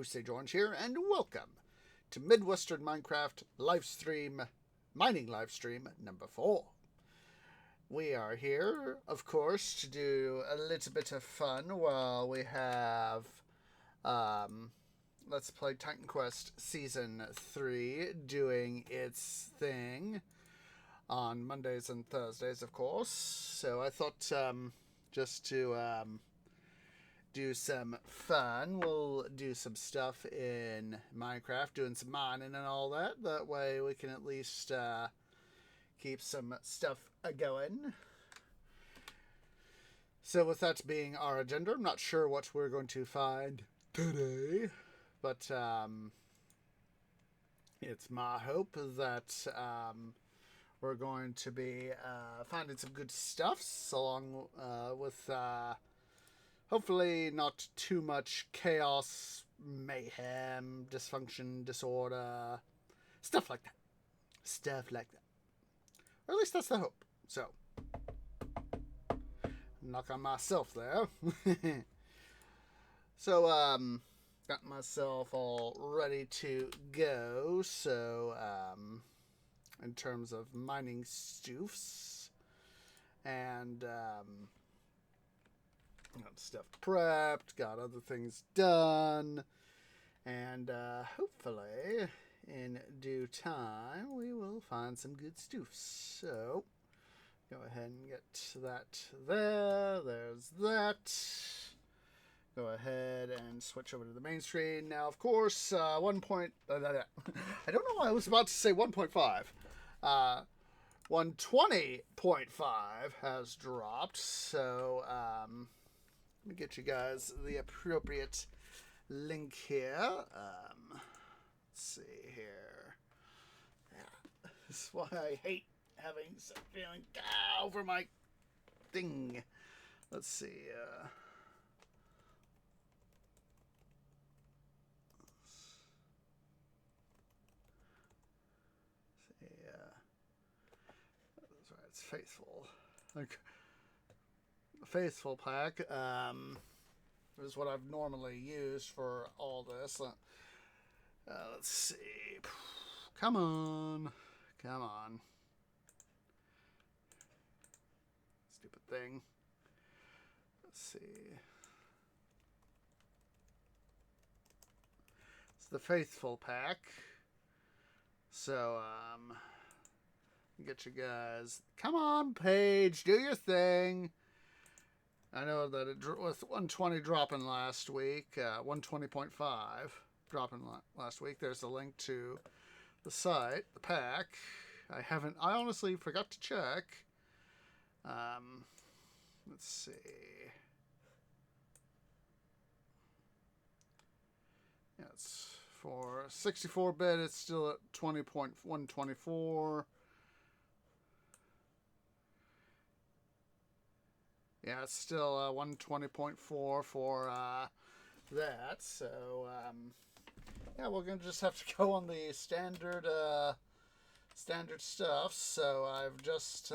Sage Orange here, and welcome to Midwestern Minecraft Livestream, Mining Livestream number 4. We are here, of course, to do a little bit of fun while we have Let's Play Titan Quest Season 3 doing its thing on Mondays and Thursdays, of course. So I thought just to do some fun, we'll do some stuff in Minecraft, doing some mining and all that. That way we can at least keep some stuff going. So with that being our agenda, I'm not sure what we're going to find today, but it's my hope that we're going to be finding some good stuffs along with hopefully not too much chaos, mayhem, dysfunction, disorder, stuff like that. Or at least that's the hope. So, knock on myself there. So, got myself all ready to go. So, in terms of mining stoofs and got stuff prepped, got other things done, and hopefully in due time we will find some good stoofs. So go ahead and get that there. There's that. Go ahead and switch over to the main screen. Now, of course, I don't know why I was about to say 1.5. 120.5 has dropped, so let me get you guys the appropriate link here. Let's see here. Yeah. This is why I hate having some feeling over my thing. Let's see. That's right. It's Faithful. Like, Faithful pack is what I've normally used for all this. Let's see. Come on. Stupid thing. Let's see. It's the Faithful pack. So, get you guys. Come on, Paige. Do your thing. I know that with 120 dropping last week, 120.5 dropping last week, there's a link to the site, the pack. I honestly forgot to check. Let's see. Yeah, it's for 64-bit, it's still at 20.124. Yeah, it's still 120.4 for that. So, yeah, we're going to just have to go on the standard stuff. So I've just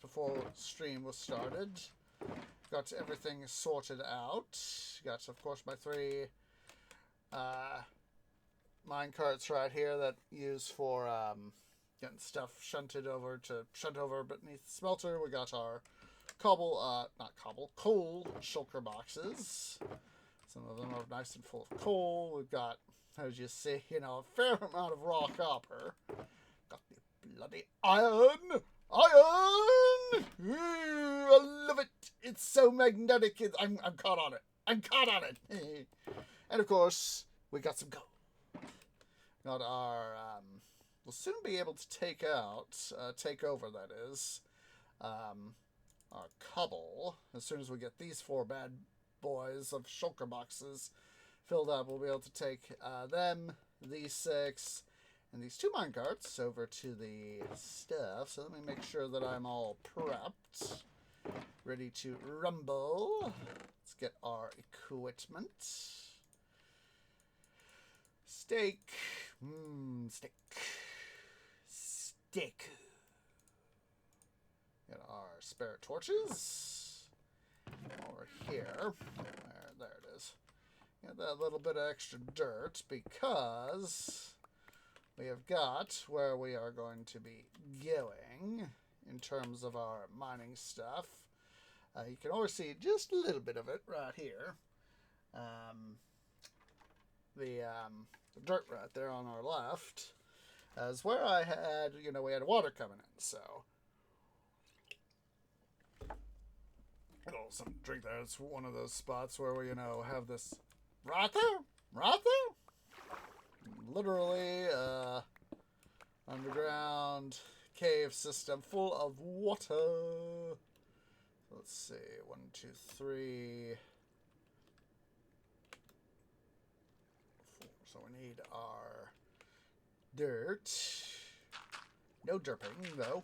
before stream was started, got everything sorted out. Got, of course, my 3 mine carts right here that use for getting stuff shunt over beneath the smelter. We got our coal shulker boxes. Some of them are nice and full of coal. We've got, as you see, a fair amount of raw copper. Got the bloody iron! I love it! It's so magnetic. I'm caught on it. And of course, we got some gold. Got our, we'll soon be able to take over, that is, our cobble. As soon as we get these 4 bad boys of shulker boxes filled up, we'll be able to take them, these 6, and these 2 minecarts over to the stuff. So let me make sure that I'm all prepped, ready to rumble. Let's get our equipment. Steak. Got our spare torches over here. There it is. get that little bit of extra dirt because we have got where we are going to be going in terms of our mining stuff. You can always see just a little bit of it right here. The dirt right there on our left is where I had, we had water coming in, so. Oh, something to drink there. It's one of those spots where we, have this right there, literally underground cave system full of water. Let's see, 1, 2, 3, 4. So we need our dirt. No derping, though.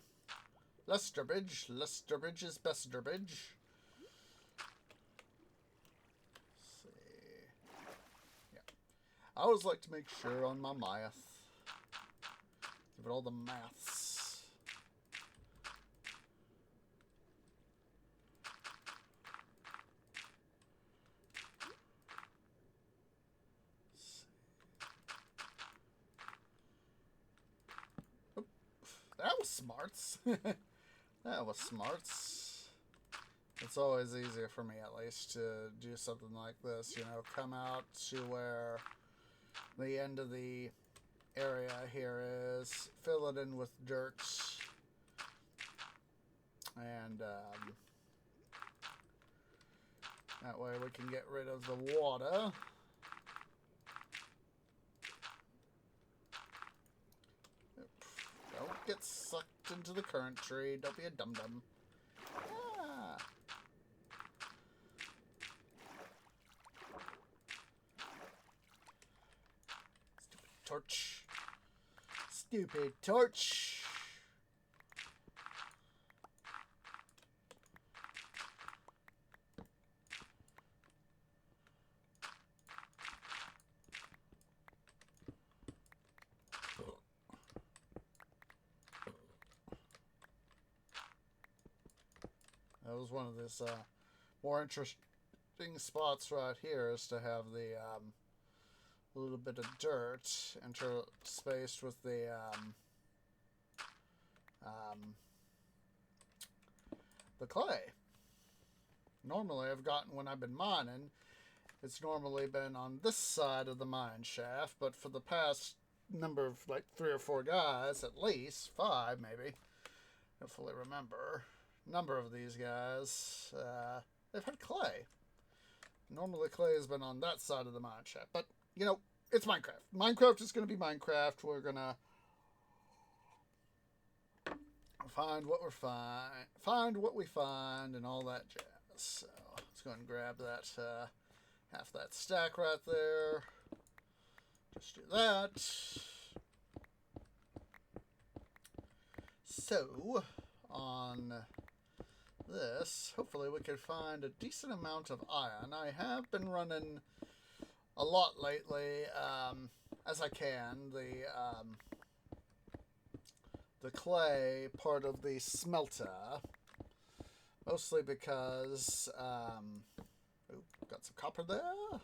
Less dirbage. Less dirbage is best dirbage. I always like to make sure on my math. Give it all the maths. Oop. That was smarts. That was smarts. It's always easier for me, at least, to do something like this. Come out to where the end of the area here is, fill it in with dirt, and that way we can get rid of the water. Don't get sucked into the current tree. Don't be a dum-dum. Ah. Torch. Stupid torch. That was one of this more interesting spots right here, is to have the a little bit of dirt interspaced with the clay. Normally, I've gotten, when I've been mining, it's normally been on this side of the mine shaft, but for the past number of, like, 3 or 4 guys, at least 5 maybe, I don't fully remember, number of these guys, they've had clay. Normally clay has been on that side of the mine shaft, but it's Minecraft. Minecraft is going to be Minecraft. We're going to find what we find, and all that jazz. So let's go and grab that half that stack right there. Just do that. So on this, hopefully we can find a decent amount of iron. I have been running a lot lately, as I can, the clay part of the smelter, mostly because, got some copper there.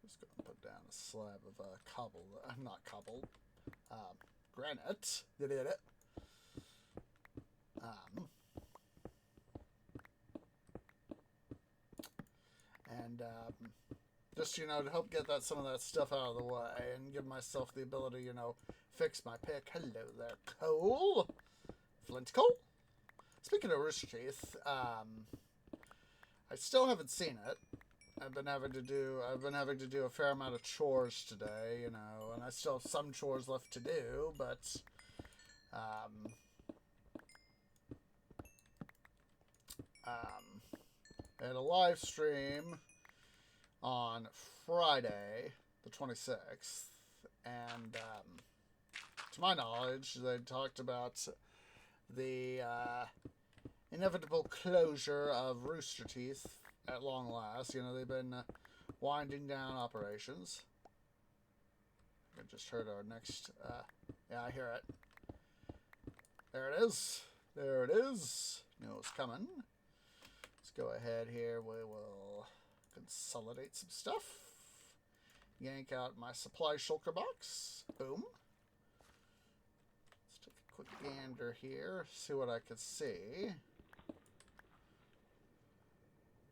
Just going to put down a slab of cobble, not cobble, granite. You did it. And just, to help get some of that stuff out of the way and give myself the ability, fix my pick. Hello there, coal. Flint coal. Speaking of Rooster Teeth, I still haven't seen it. I've been having to do a fair amount of chores today, and I still have some chores left to do, but I had a live stream on Friday, the 26th, and to my knowledge, they talked about the inevitable closure of Rooster Teeth at long last. They've been winding down operations. I just heard our next, yeah, I hear it. There it is. There it is. Knew it was coming. Let's go ahead here. We will consolidate some stuff. Yank out my supply shulker box. Boom. Let's take a quick gander here. See what I can see.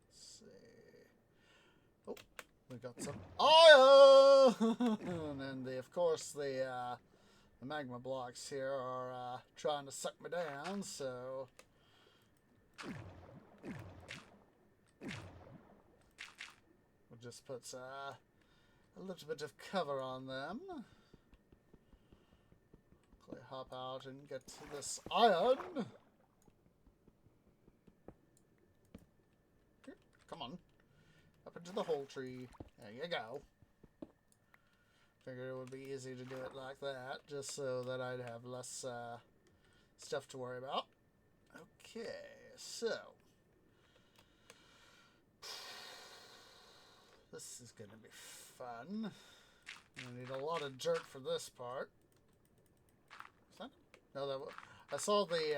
Let's see. Oh, we got some iron! And then, of course, the magma blocks here are trying to suck me down, so... We'll just put a little bit of cover on them. Quickly hop out and get to this iron. Here, come on. Up into the whole tree. There you go. Figured it would be easy to do it like that, just so that I'd have less stuff to worry about. Okay, so... This is going to be fun. I need a lot of dirt for this part. Is that? No, that was, I saw the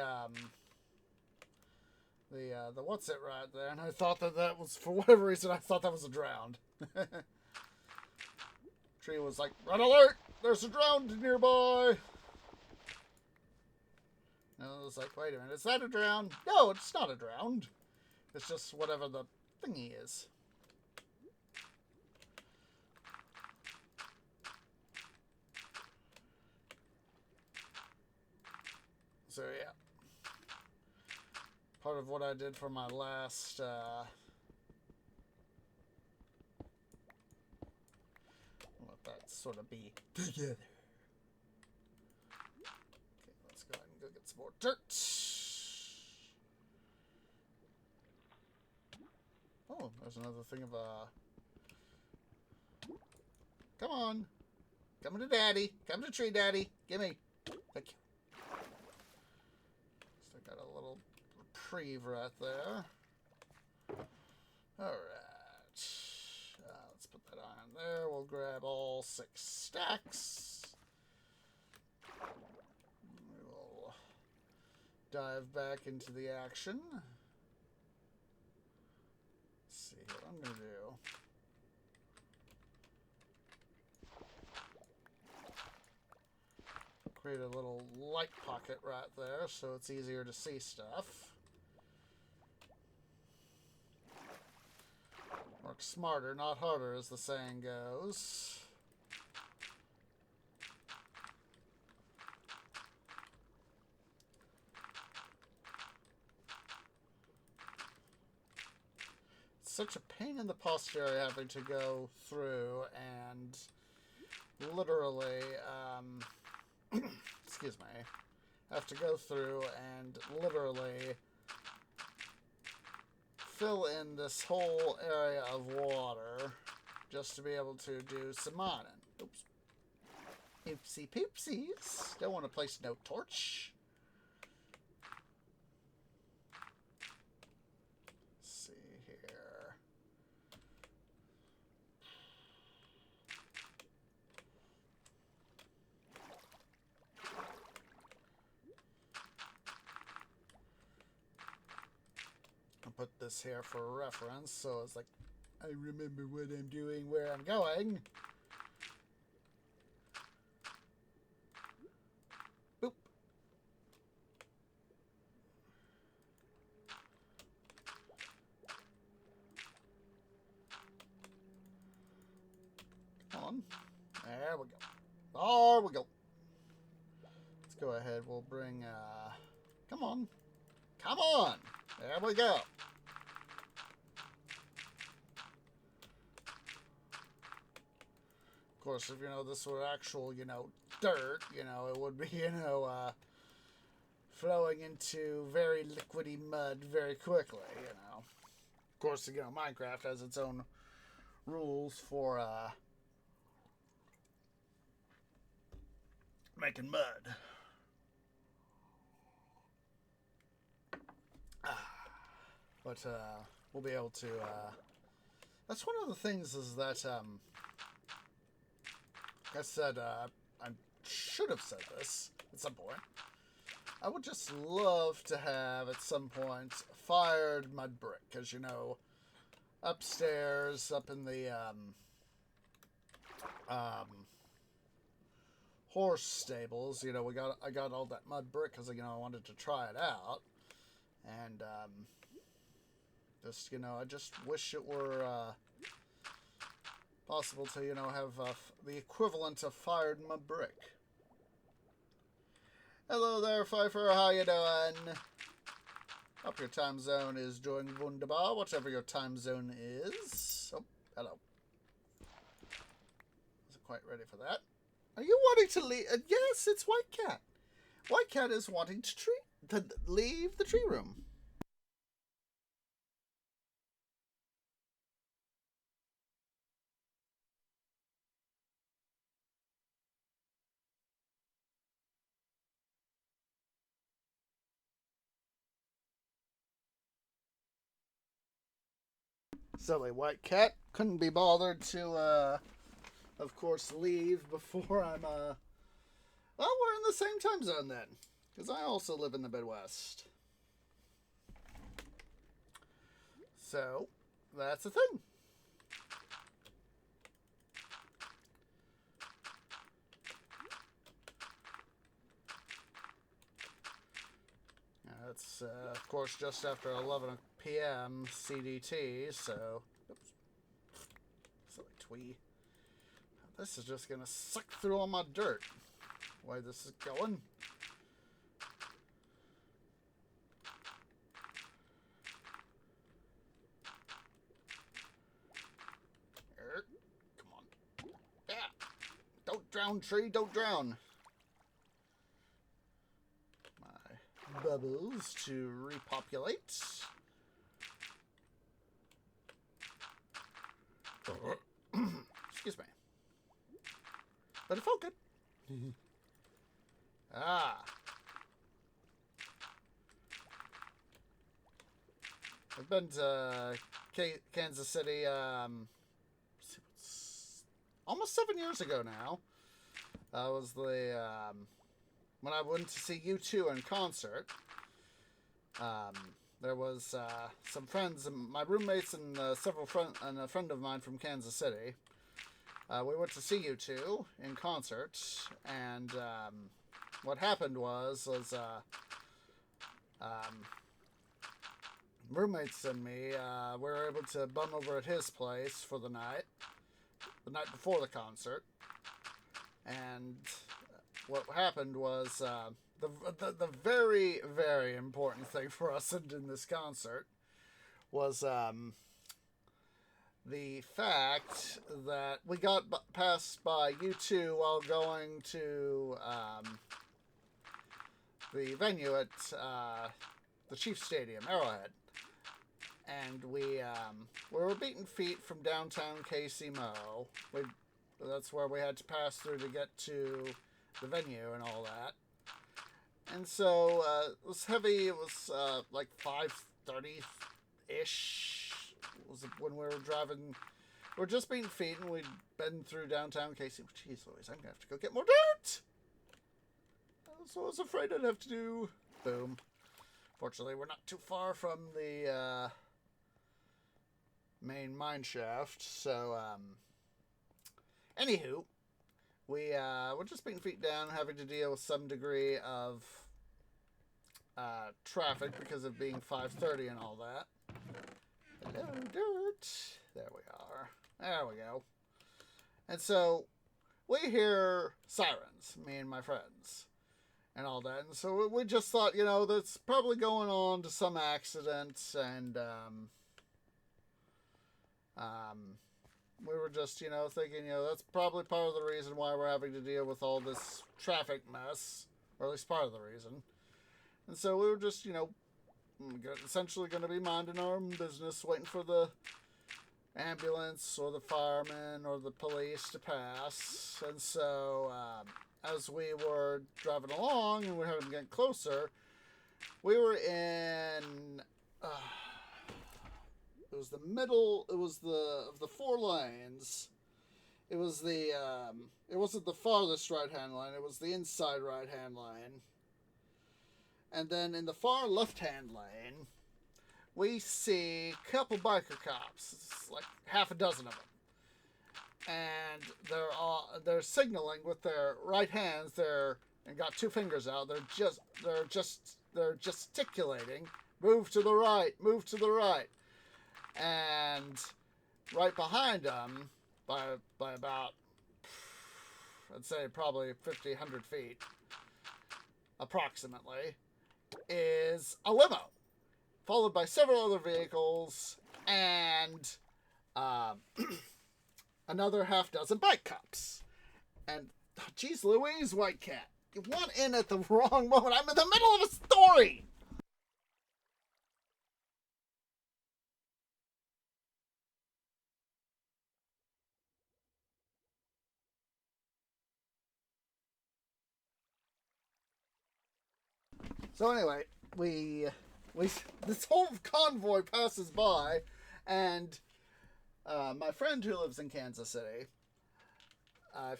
what's it right there, and I thought that was, for whatever reason, I thought that was a drowned. Tree was like, "Red alert! There's a drowned nearby!" And I was like, wait a minute, is that a drowned? No, it's not a drowned. It's just whatever the thingy is. So yeah, part of what I did for my last let that sort of be together. Okay, let's go ahead and go get some more dirt. Oh, there's another thing of come on, come to daddy, come to tree daddy, gimme. Thank you. Got a little reprieve right there. Alright. Let's put that on there. We'll grab all 6 stacks. We will dive back into the action. Let's see what I'm going to do. Create a little light pocket right there so it's easier to see stuff. Work smarter, not harder, as the saying goes. It's such a pain in the posterior having to go through and literally excuse me, have to go through and literally fill in this whole area of water just to be able to do some mining. Oops. Oopsie poopsies. Don't want to place no torch. Let's see here. Put this here for reference, so it's like I remember what I'm doing, where I'm going. Boop. Come on. There we go. There we go. Let's go ahead. We'll bring, come on. Come on. There we go. Of course, if, this were actual, dirt, it would be, flowing into very liquidy mud very quickly, Of course, Minecraft has its own rules for, making mud. But, we'll be able to, that's one of the things is that, like I said, I should have said this at some point. I would just love to have, at some point, fired mud brick. Because, you know, upstairs, up in the horse stables, you know, I got all that mud brick because, you know, I wanted to try it out. And, just, you know, I just wish it were possible to, you know, have the equivalent of fired mud brick. Hello there, Pfeiffer. How you doing? Hope your time zone is doing wunderbar, whatever your time zone is. Oh, hello. Wasn't quite ready for that. Are you wanting to leave? Yes, it's White Cat. White Cat is wanting to leave the tree room. Silly White Cat couldn't be bothered to, of course, leave before I'm, well, we're in the same time zone then, because I also live in the Midwest. So, that's the thing. It's, of course, just after 11 p.m. CDT, so... Oops. Silly twee. This is just going to suck through all my dirt. The way this is going. Come on. Yeah. Don't drown, tree. Don't drown. Bubbles to repopulate. Excuse me. But it felt good. Ah. I've been to Kansas City almost 7 years ago now. Was the when I went to see U2 in concert. There was some friends, my roommates, and a friend of mine from Kansas City. We went to see U2 in concert, and what happened was roommates and me we were able to bum over at his place for the night before the concert, and what happened was the very, very important thing for us in this concert was the fact that we got passed by U2 while going to the venue at the Chiefs Stadium, Arrowhead. And we were beating feet from downtown KC-Mo. That's where we had to pass through to get to the venue and all that. And so it was heavy. It was like 5:30-ish. Was when we were driving. We were just beating feet, and we'd been through downtown KC. Jeez Louise, I'm going to have to go get more dirt! That's what I was afraid I'd have to do. Boom. Fortunately, we're not too far from the main mine shaft. So, anywho, we were just beating feet down, having to deal with some degree of traffic because of being 5:30 and all that. Hello, dirt. There we are. There we go. And so we hear sirens, me and my friends, and all that. And so we just thought, you know, that's probably going on to some accident, and we were just, you know, thinking, you know, that's probably part of the reason why we're having to deal with all this traffic mess, or at least part of the reason. And so we were just, you know, essentially going to be minding our own business, waiting for the ambulance or the firemen or the police to pass. And so as we were driving along and we were having to get closer, we were in it was the middle, it was of the 4 lanes. It was it wasn't the farthest right hand line, it was the inside right hand line. And then in the far left-hand lane, we see a couple biker cops. It's like half a dozen of them. And they're signaling with their right hands. And got two fingers out. They're gesticulating. Move to the right. Move to the right. And right behind them, by about, I'd say probably 50, 100 feet, approximately, is a limo, followed by several other vehicles and another half dozen bike cops. And, geez Louise, White Cat, you want in at the wrong moment. I'm in the middle of a story! So anyway, we this whole convoy passes by, and my friend who lives in Kansas City, I'm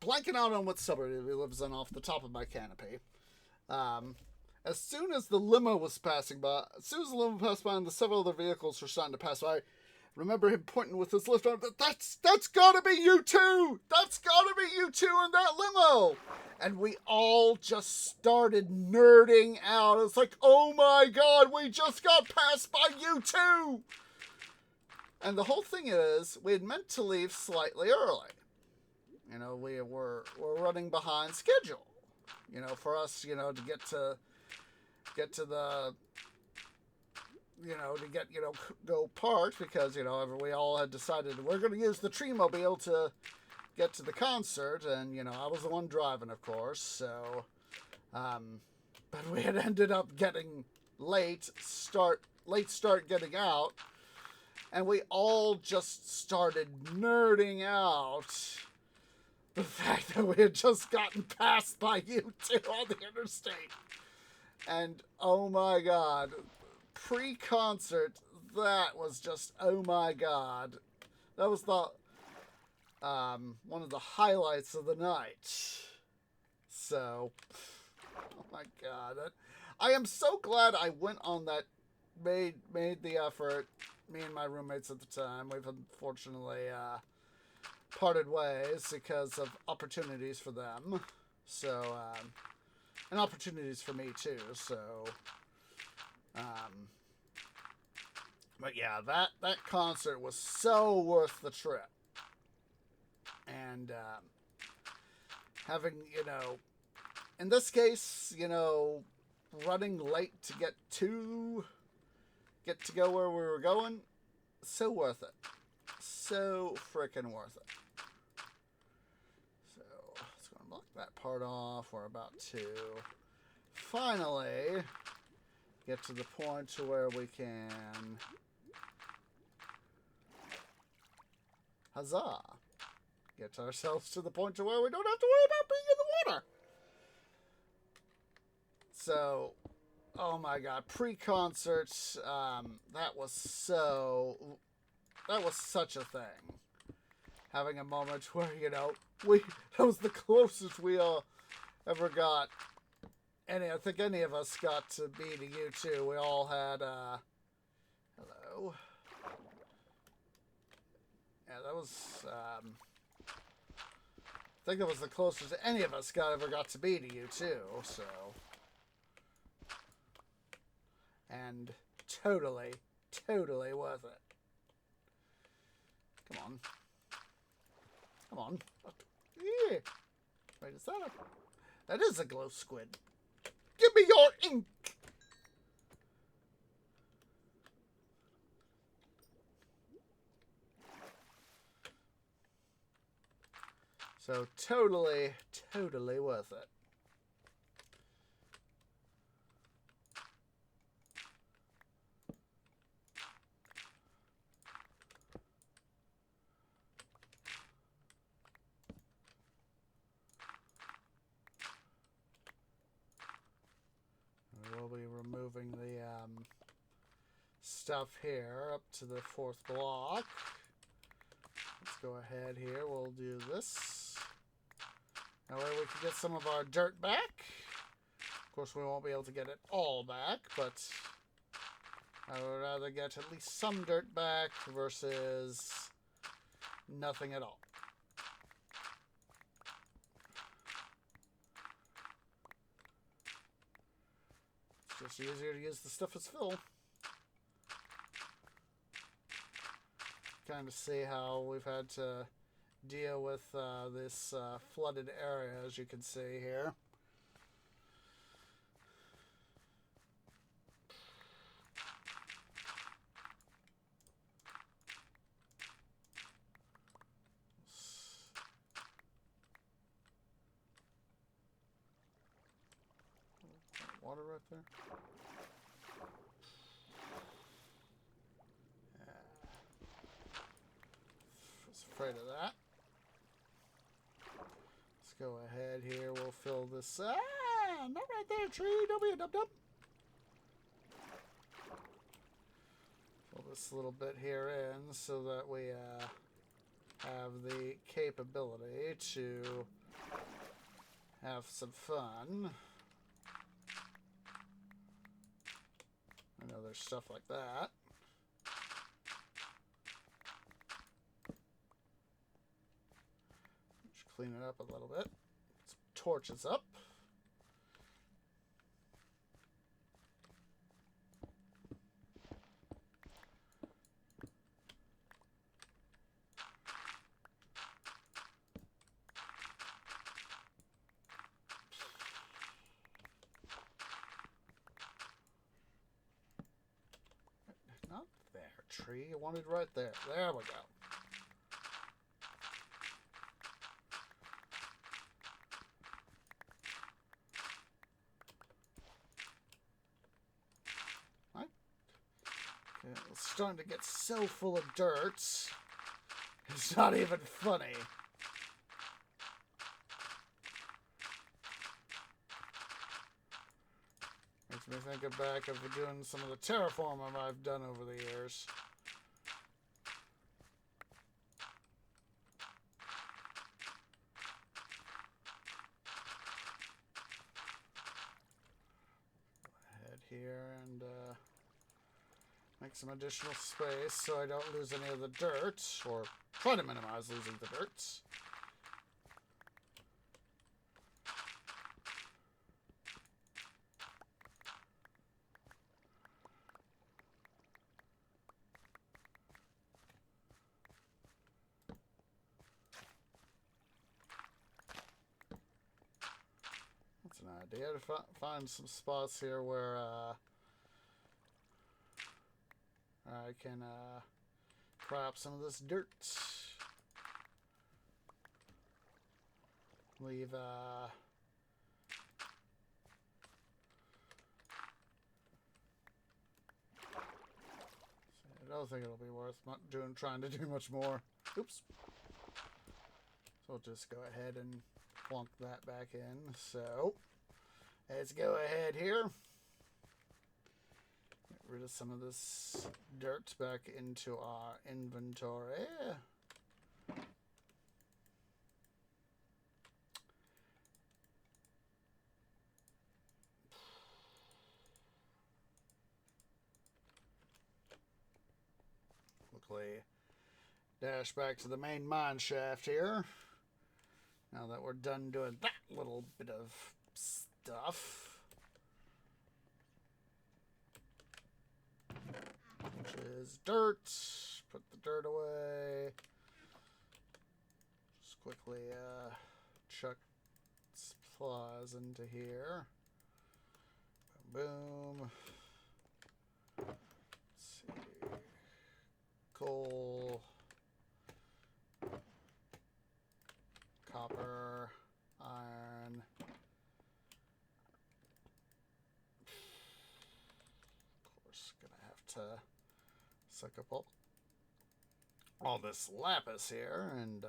blanking out on what suburb he lives in off the top of my canopy. As soon as the limo was passing by, and the several other vehicles were starting to pass by, I remember him pointing with his left arm, that's gotta be you two! That's gotta be you two in that limo! And we all just started nerding out. It's like, oh my god, we just got passed by you two! And the whole thing is, we had meant to leave slightly early. You know, we're running behind schedule. You know, for us, you know, to get to the, you know, go park, because, you know, we all had decided we're going to use the Tree-mobile to get to the concert, and, you know, I was the one driving, of course, so, but we had ended up getting late start getting out, and we all just started nerding out the fact that we had just gotten passed by you two on the interstate. And, oh my god, pre-concert, that was just, oh my god. That was the, one of the highlights of the night. So, oh my god. I am so glad I went on that, made the effort. Me and my roommates at the time, we've unfortunately, parted ways because of opportunities for them. So, and opportunities for me too, so, but yeah, that concert was so worth the trip. And, having, you know, in this case, you know, running late to get to go where we were going, so worth it. So freaking worth it. So, let's go and block that part off. We're about to finally get to the point to where we can, huzzah, get ourselves to the point to where we don't have to worry about being in the water. So, oh my god, pre-concert, that was such a thing. Having a moment where, you know, that was the closest we all ever got. I think any of us got to beating you two. We all had, hello. Yeah, that was, I think that was the closest any of us ever got to beating you too, so. And totally worth it. Come on. Come on. Yeah. Wait, is that is a glow squid. Give me your ink! So totally worth it. We'll be removing the stuff here up to the 4th block. Let's go ahead here. We'll do this. That way we can get some of our dirt back. Of course, we won't be able to get it all back, but I would rather get at least some dirt back versus nothing at all. It's just easier to use the stuff as fill. Kind of see how we've had to deal with this flooded area, as you can see here. Water right there. Was afraid of that. Let's go ahead here. We'll fill this. Ah, not right there, tree. Don't be a dum-dum. Fill this little bit here in so that we have the capability to have some fun. I know there's stuff like that. Just clean it up a little bit. Some torches up. Not there, tree. I wanted right there. There we go. Right. Okay, it's starting to get so full of dirt. It's not even funny. Makes me think back of doing some of the terraforming I've done over the years. Head here and make some additional space so I don't lose any of the dirt, or try to minimize losing the dirt. That's an idea, to find some spots here where I can crop some of this dirt. Leave I don't think it'll be worth trying to do much more. Oops. So we'll just go ahead and plunk that back in. So let's go ahead here. Get rid of some of this dirt back into our inventory. Quickly dash back to the main mine shaft here. Now that we're done doing that little bit of stuff. Which is dirt. Put the dirt away. Just quickly chuck supplies into here. Boom. Let's see. Coal. Copper. Iron. Of course, gonna have to suck up all this lapis here and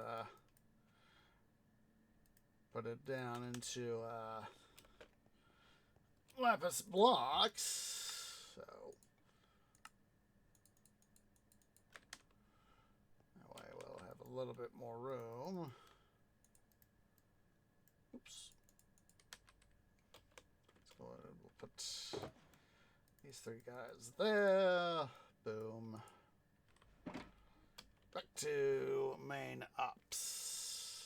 put it down into lapis blocks. So that way we'll have a little bit more room. Oops. Let's go ahead There's 3 guys there. Boom. Back to main ops.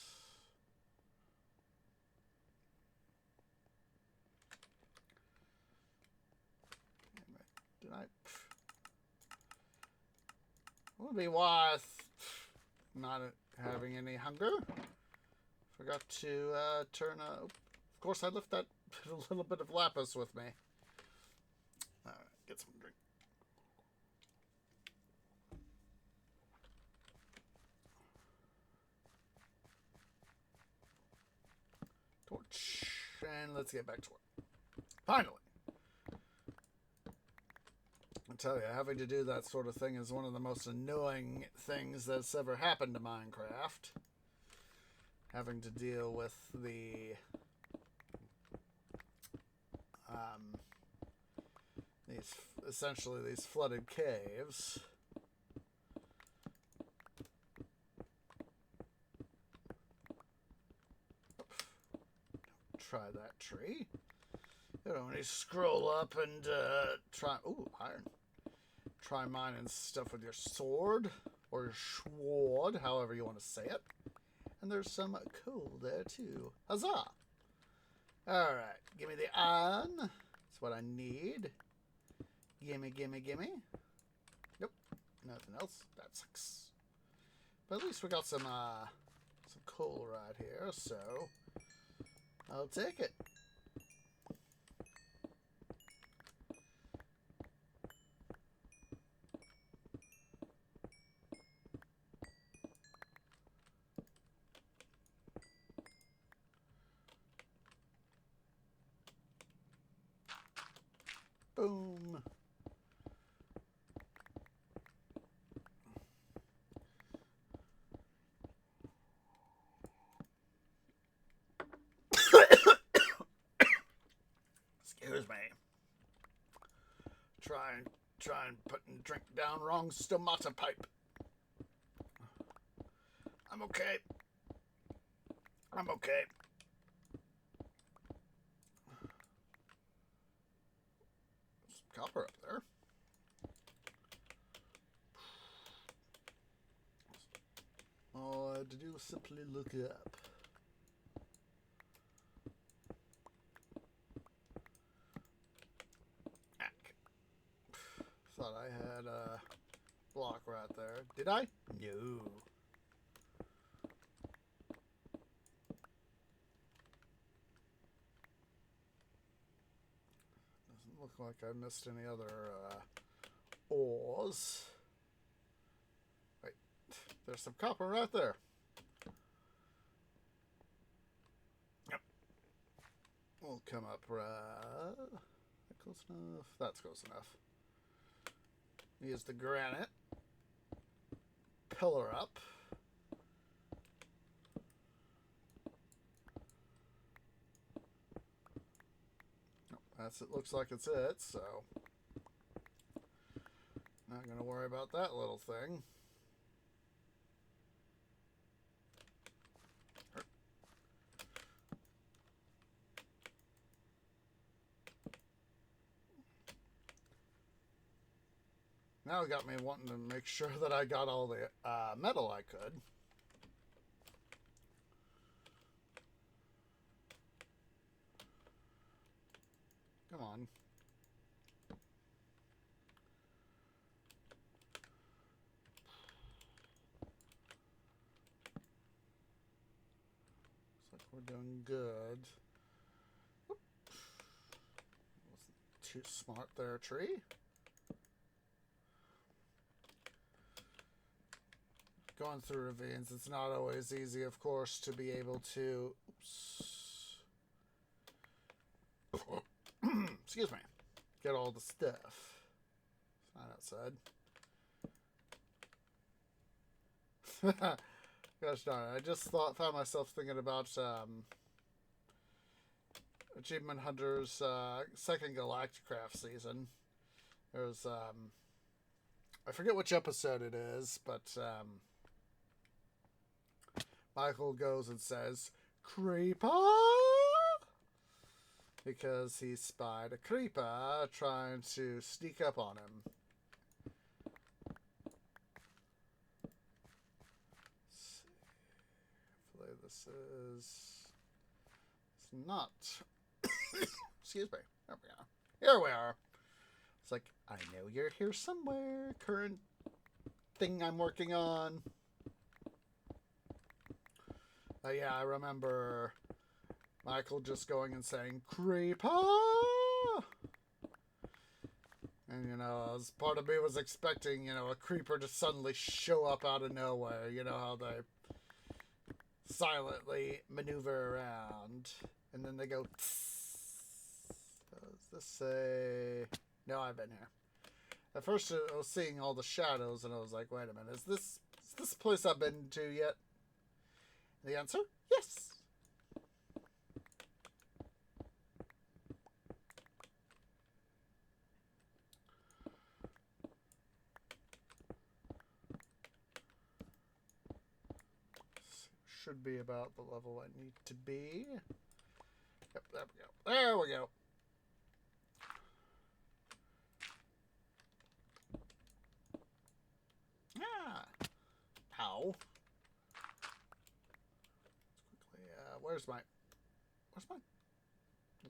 Did I? Would be worth not having any hunger. Forgot to turn. Of course, I left that little bit of lapis with me. All right, get some drink. Torch, and let's get back to work. Finally. I tell you, having to do that sort of thing is one of the most annoying things that's ever happened to Minecraft. Having to deal with the these flooded caves. Try that tree. You know, when you scroll up and try... Ooh, iron. Try mining stuff with your sword. Or your sword, however you want to say it. And there's some coal there, too. Huzzah! Alright, give me the iron. That's what I need. Gimme, gimme, gimme. Nope, nothing else. That sucks. But at least we got some coal right here, so... I'll take it. Boom. Excuse me. Try and drink down wrong stomata pipe. I'm okay. I'm okay. Some copper up there. All I had to do was simply look up. Thought I had a block right there. Did I? No. Doesn't look like I missed any other ores. Wait, there's some copper right there. Yep. We'll come up right. That close enough. That's close enough. Use the granite. Pillar up. That's it. Looks like it's it, so not gonna worry about that little thing. Now it got me wanting to make sure that I got all the metal I could. Come on. Looks like we're doing good. Whoop. Wasn't too smart there, tree. Going through ravines, it's not always easy, of course, to be able to... Oops. Excuse me. Get all the stuff. It's not outside. Gosh darn it. I just found myself thinking about Achievement Hunter's second Galacticraft season. There's, I forget which episode it is, but Michael goes and says, "Creeper!" because he spied a creeper trying to sneak up on him. Let's see. Hopefully this is... It's not. Excuse me. There we are. Here we are. It's like, I know you're here somewhere. Current thing I'm working on. Yeah, I remember Michael just going and saying, "Creeper!" And, you know, as part of me was expecting, you know, a creeper to suddenly show up out of nowhere. You know how they silently maneuver around. And then they go, tss. Does this say... No, I've been here. At first I was seeing all the shadows and I was like, wait a minute, is this place I've been to yet? The answer, yes. Should be about the level I need to be. Yep, there we go. There we go. Ah. Ow. Quickly,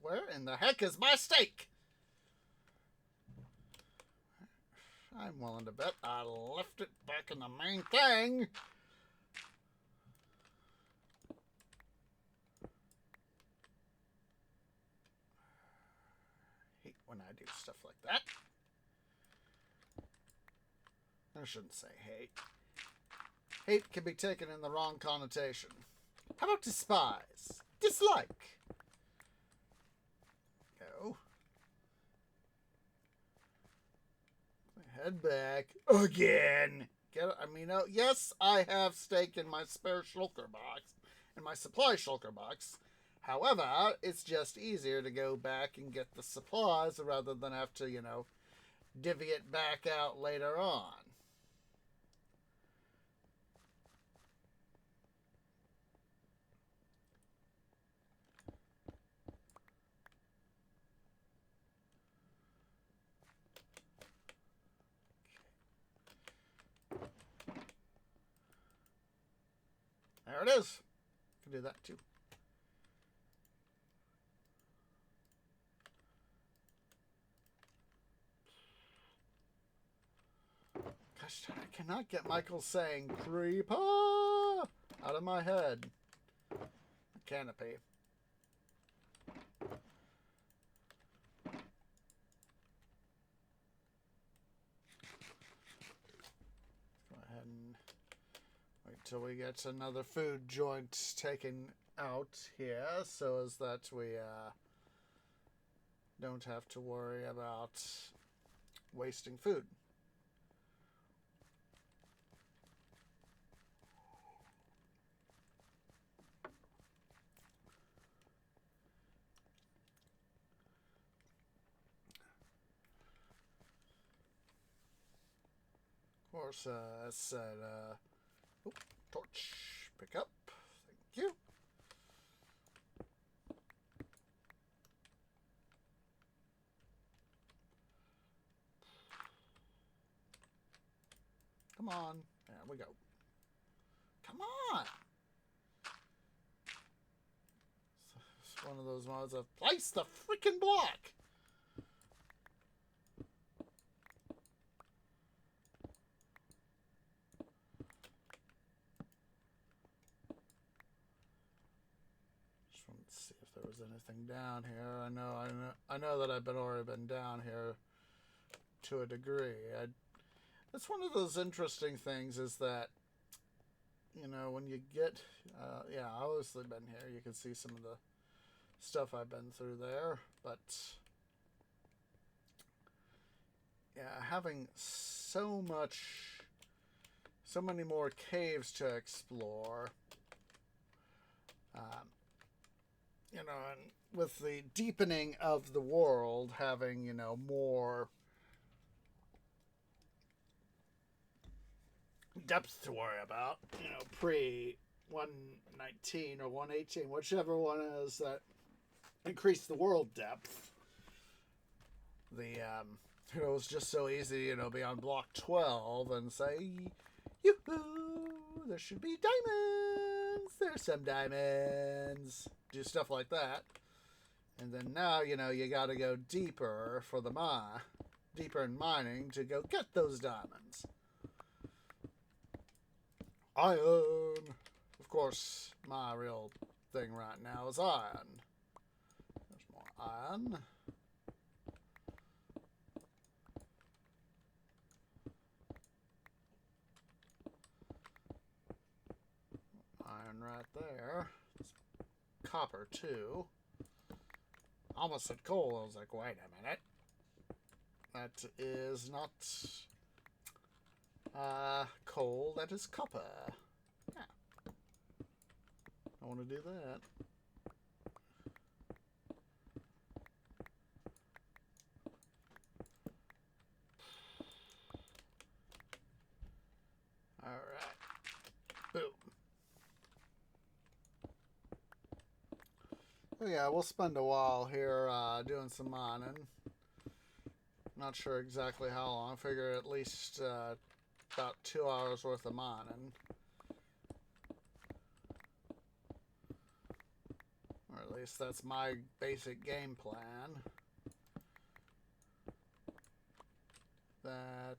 where in the heck is my steak? I'm willing to bet I left it back in the main thing. Hate when I do stuff like that. I shouldn't say hate. Hate can be taken in the wrong connotation. How about despise? Dislike. Go. Head back. Again. Get it? I mean, yes, I have steak in my spare shulker box. In my supply shulker box. However, it's just easier to go back and get the supplies rather than have to, you know, divvy it back out later on. There it is. Can do that too. Gosh, I cannot get Michael saying creeper out of my head. The canopy. Go ahead and wait till we get another food joint taken out here so as that we don't have to worry about wasting food. Of course, as said, torch, pick up, thank you. Come on, there we go. Come on! It's one of those mods of, place the freaking block! See if there was anything down here. I know that I've already been down here to a degree. It's one of those interesting things is that, you know, when you get, yeah, I've obviously been here. You can see some of the stuff I've been through there, but yeah, having so many more caves to explore. You know, and with the deepening of the world, having, you know, more depth to worry about, you know, pre 119 or 118, whichever one is that increase the world depth. It was just so easy, be on block 12 and say, yoo-hoo, there should be diamonds. There's some diamonds. Do stuff like that. And then now, you got to go deeper for the deeper in mining to go get those diamonds. Iron. Of course, my real thing right now is iron. There's more iron. Iron right there. It's copper too. Almost said coal. I was like, wait a minute. That is not coal. That is copper. Yeah. I want to do that. All right. Boom. Oh yeah, we'll spend a while here doing some mining. Not sure exactly how long. I figure at least about 2 hours worth of mining. Or at least that's my basic game plan. That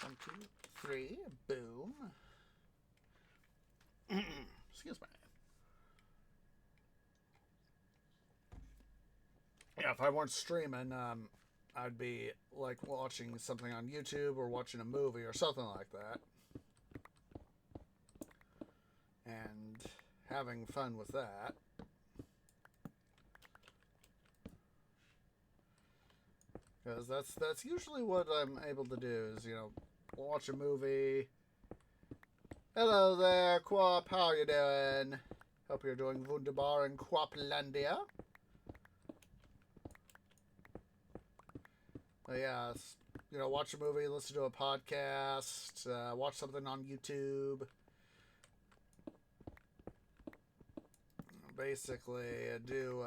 1, 2, 3, boom. Excuse me. Yeah, if I weren't streaming, I'd be like watching something on YouTube or watching a movie or something like that. And having fun with that. Because that's usually what I'm able to do is, watch a movie. Hello there, Quap. How are you doing? Hope you're doing wunderbar in Quaplandia. Yeah, watch a movie, listen to a podcast, watch something on YouTube. Basically, do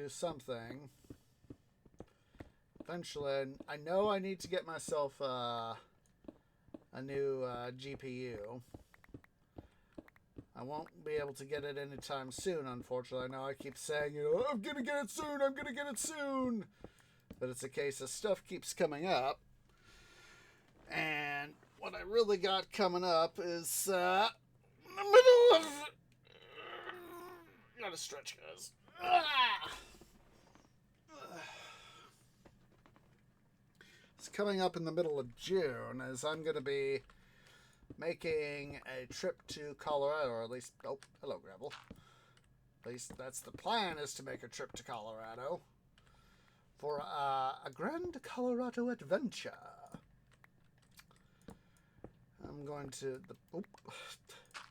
something. Eventually, I know I need to get myself a new GPU. I won't be able to get it anytime soon, unfortunately. I know I keep saying, I'm going to get it soon, I'm going to get it soon. But it's a case of stuff keeps coming up. And what I really got coming up is the middle of... Gotta stretch, guys. It's coming up in the middle of June, as I'm going to be making a trip to Colorado, or at least... Oh, hello, Gravel. At least that's the plan, is to make a trip to Colorado for a grand Colorado adventure. I'm going to...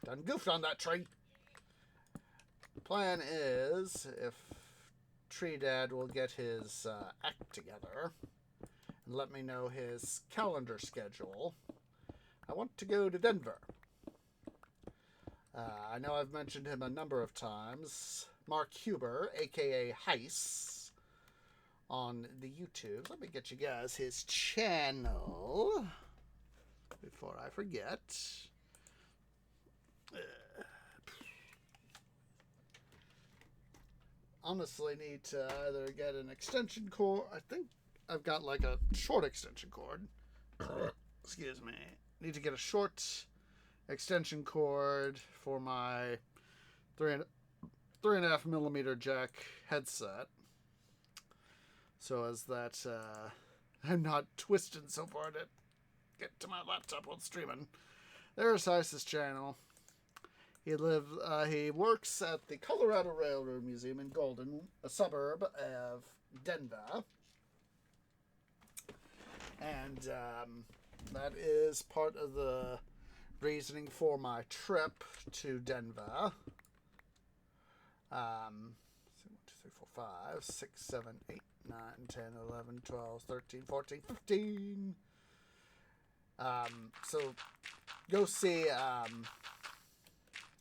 Done goofed on that tree. The plan is, if Tree Dad will get his act together and let me know his calendar schedule, I want to go to Denver. I know I've mentioned him a number of times. Mark Huber, a.k.a. Heiss, on the YouTube. Let me get you guys his channel before I forget. Honestly need to either get an extension cord. I think I've got like a short extension cord. Excuse me. Need to get a short extension cord for my 3.5 millimeter jack headset, so as that I'm not twisting so far to get to my laptop while streaming. There's Heiss's channel. He works at the Colorado Railroad Museum in Golden, a suburb of Denver. And that is part of the reasoning for my trip to Denver. 1, 2, 3, 4, 5, 6, 7, 8, 9, 10, 11, 12, 13, 14, 15. So go see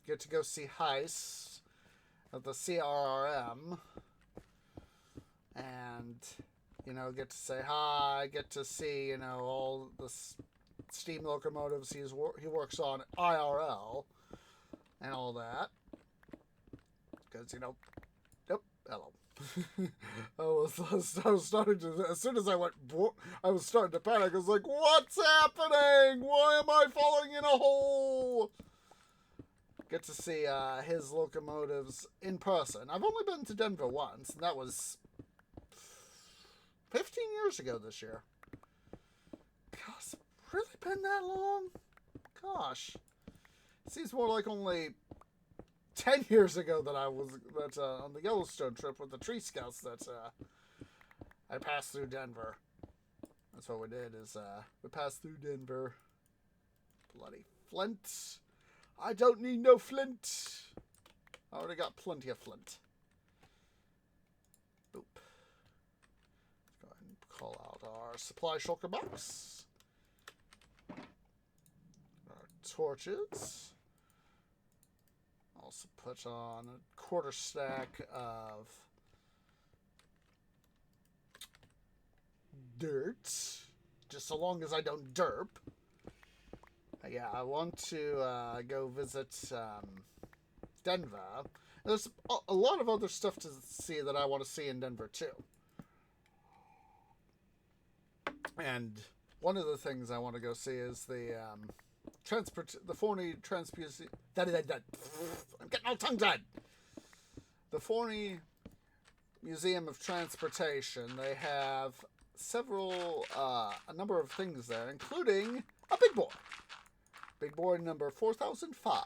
get to go see Heiss at the CRRM, and get to say hi, get to see all the steam locomotives he works on IRL and all that, because yep, hello. I was starting to, as soon as I I was starting to panic. I was like, what's happening? Why am I falling in a hole? Get to see his locomotives in person. I've only been to Denver once, and that was 15 years ago this year. Gosh, it's really been that long? Gosh. It seems more like only 10 years ago that I was on the Yellowstone trip with the Tree Scouts that I passed through Denver. That's what we did, is we passed through Denver. Bloody flint. I don't need no flint. I already got plenty of flint. Boop. Let's go ahead and call out our supply shulker box. Our torches. Also put on a quarter stack of dirt, just so long as I don't derp. Yeah, I want to go visit Denver. There's a lot of other stuff to see that I want to see in Denver too. And one of the things I want to go see is the Forney Transmuseum. I'm getting all tongue-tied. The Forney Museum of Transportation. They have a number of things there, including a big boy. Big boy number 4005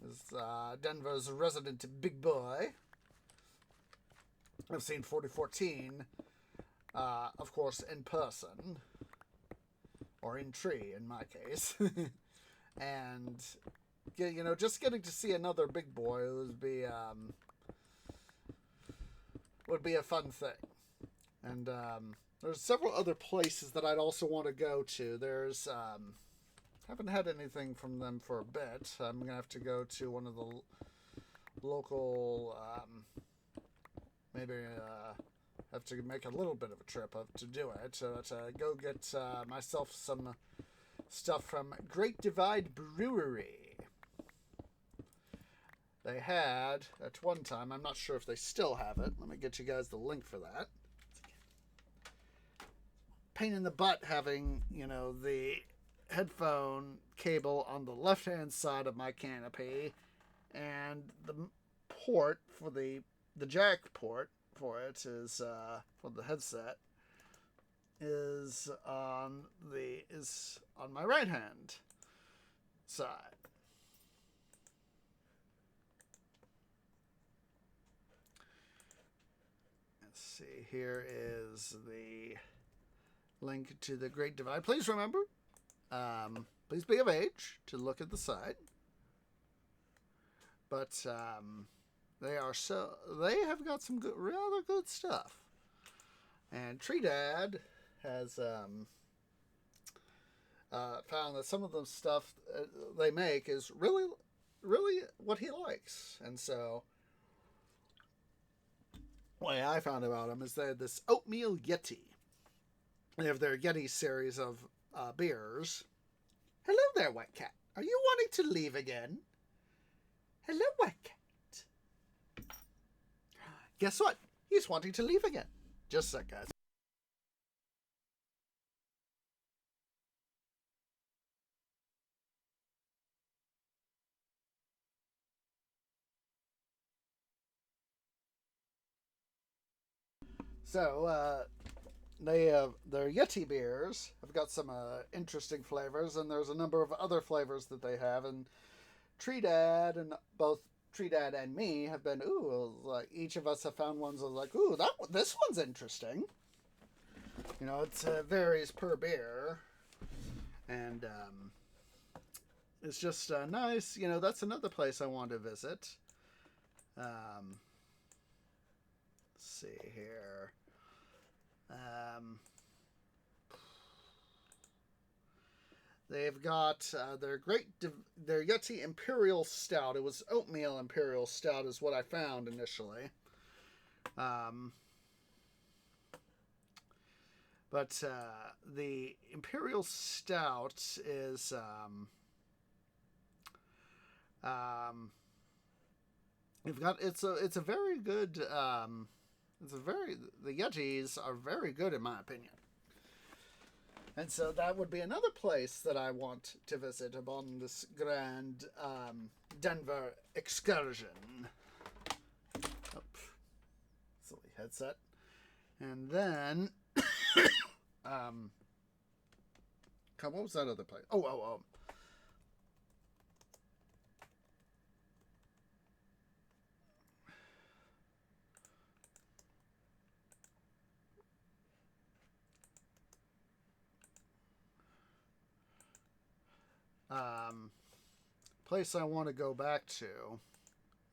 is Denver's resident big boy. I've seen 4014, of course, in person. Or in tree, in my case. And, just getting to see another big boy would be a fun thing. And there's several other places that I'd also want to go to. There's, haven't had anything from them for a bit. I'm going to have to go to one of the local, maybe have to make a little bit of a trip up to do it, to go get myself some stuff from Great Divide Brewery. They had, at one time, I'm not sure if they still have it. Let me get you guys the link for that. Pain in the butt having, the headphone cable on the left-hand side of my canopy, and the port for the jack port for it is for the headset is on my right hand side. Let's see, here is the link to the Great Divide. Please remember, please be of age to look at the site. But they have got some rather good stuff. And Tree Dad has found that some of the stuff they make is really, really what he likes. And so, the way I found about them is they had this Oatmeal Yeti. They have their Yeti series of beers. Hello there, White Cat. Are you wanting to leave again? Hello, White Cat. Guess what? He's wanting to leave again. Just a sec, guys. So, their Yeti beers have got some interesting flavors, and there's a number of other flavors that they have. And Tree Dad and both Tree Dad and me have been, like each of us have found ones that like, this one's interesting. It varies per beer, and it's just nice. That's another place I want to visit. Let's see here. They've got their Yeti Imperial Stout. It was oatmeal Imperial Stout is what I found initially. But the Imperial Stout is you've got it's a very good the Yetis are very good in my opinion. And so that would be another place that I want to visit upon this grand Denver excursion. Oh, silly headset. And then, what was that other place? Oh. Place I want to go back to.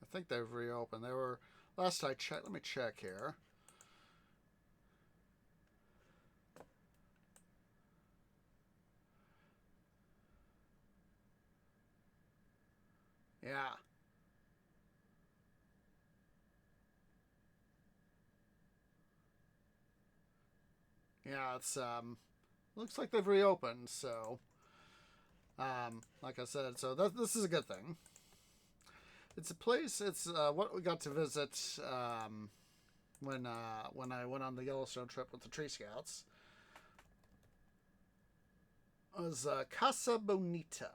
I think they've reopened. They were last I checked. Let me check here. Yeah. Yeah, it's looks like they've reopened, so like I said, so this is a good thing. It's a place. It's what we got to visit when I went on the Yellowstone trip with the Tree Scouts. It was Casa Bonita.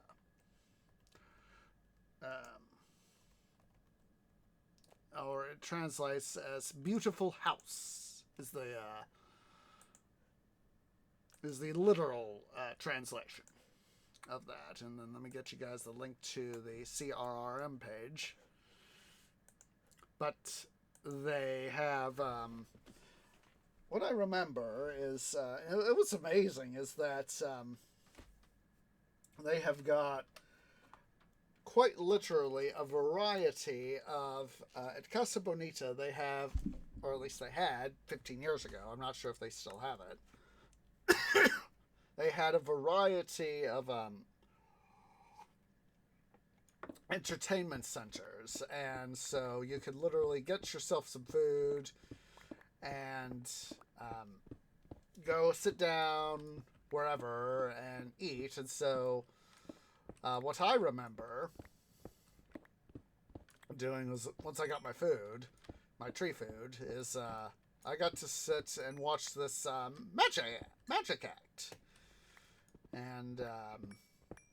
Or it translates as "beautiful house" is the literal translation of that. And then let me get you guys the link to the CRRM page. But they have what I remember is it was amazing is that they have got quite literally a variety of at Casa Bonita. They have, or at least they had 15 years ago, I'm not sure if they still have it. They had a variety of entertainment centers, and so you could literally get yourself some food and go sit down wherever and eat. And so what I remember doing was, once I got my food, my tree food, is I got to sit and watch this magic act. And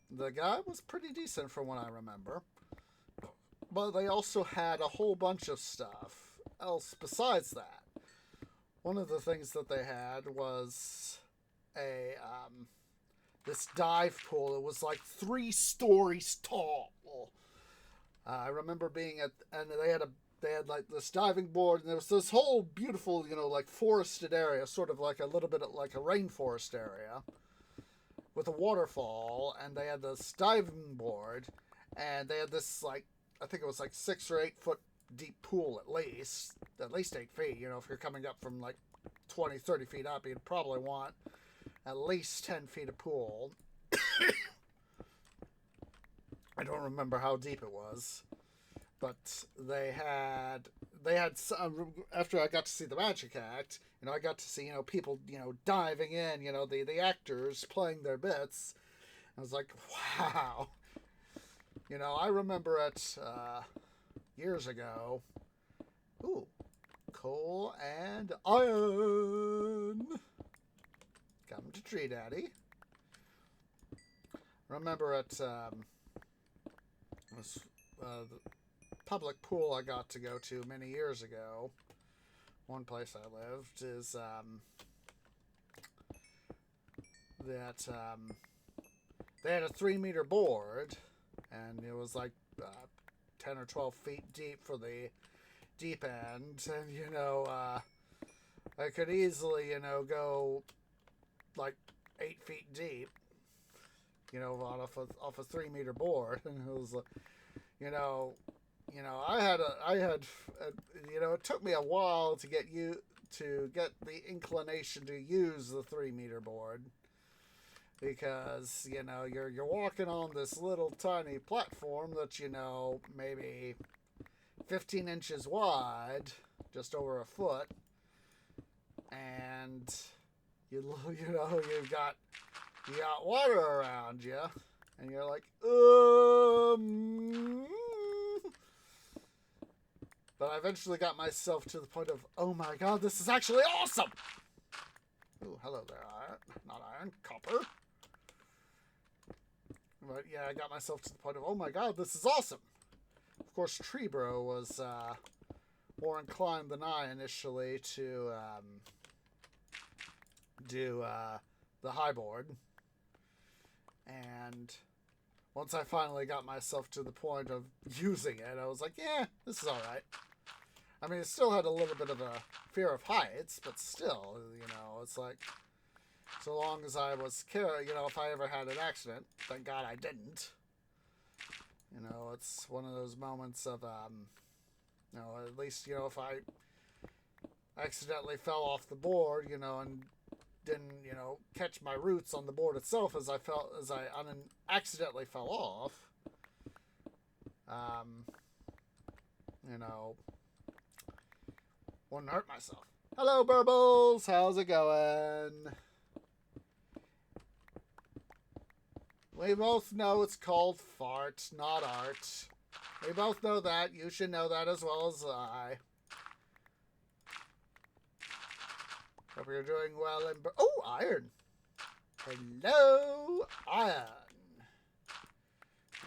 the guy was pretty decent from what I remember. But they also had a whole bunch of stuff else besides that. One of the things that they had was a this dive pool. It was like 3 stories tall. I remember being at, and they had like this diving board, and there was this whole beautiful, like forested area, sort of like a little bit like a rainforest area, with a waterfall, and they had this diving board, and they had this, like, I think it was like 6 or 8 foot deep pool at least 8 feet. If you're coming up from like 20, 30 feet up, you'd probably want at least 10 feet of pool. I don't remember how deep it was, but they had some, after I got to see the magic act, I got to see, people, diving in, the actors playing their bits. I was like, wow. I remember it years ago. Ooh, coal and iron. Come to Tree Daddy. Remember it was the public pool I got to go to many years ago. One place I lived is that they had a 3-meter board, and it was like 10 or 12 feet deep for the deep end, and I could easily go like 8 feet deep, off a 3-meter board, and it was I had it took me a while to get the inclination to use the 3-meter board. because, you know, you're walking on this little tiny platform that's, you know, maybe 15 inches wide, just over a foot, and you know you got water around you, and you're like, But I eventually got myself to the point of, oh my god, this is actually awesome! Ooh, hello there, iron. Not iron, copper. But yeah, I got myself to the point of, oh my god, this is awesome! Of course, Tree Bro was more inclined than I initially to do the high board. And once I finally got myself to the point of using it, I was like, yeah, this is alright. I mean, it still had a little bit of a fear of heights, but still, you know, it's like, so long as I was careful, you know, if I ever had an accident, thank God I didn't. You know, it's one of those moments of, you know, at least, you know, if I accidentally fell off the board, you know, and didn't, you know, catch my roots on the board itself as I accidentally fell off, you know, wouldn't hurt myself. Hello, Burbles! How's it going? We both know it's called fart, not art. We both know that. You should know that as well as I. Hope you're doing well in... Oh, iron! Hello, iron!